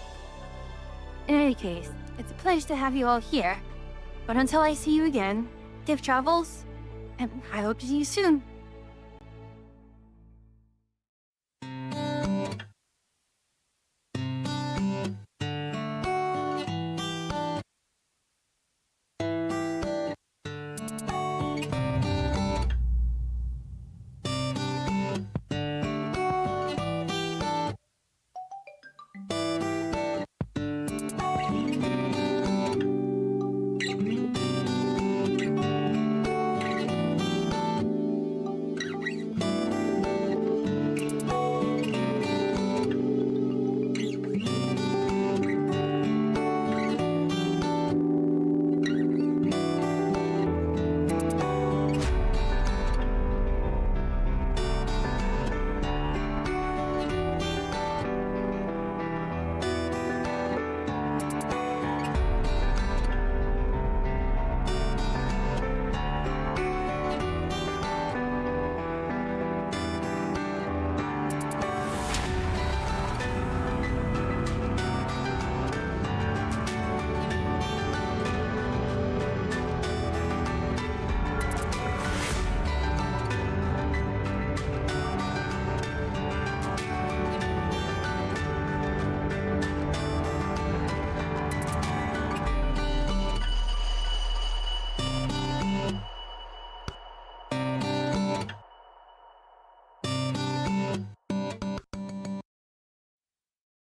In any case, it's a pleasure to have you all here, but until I see you again, safe travels, and I hope to see you soon.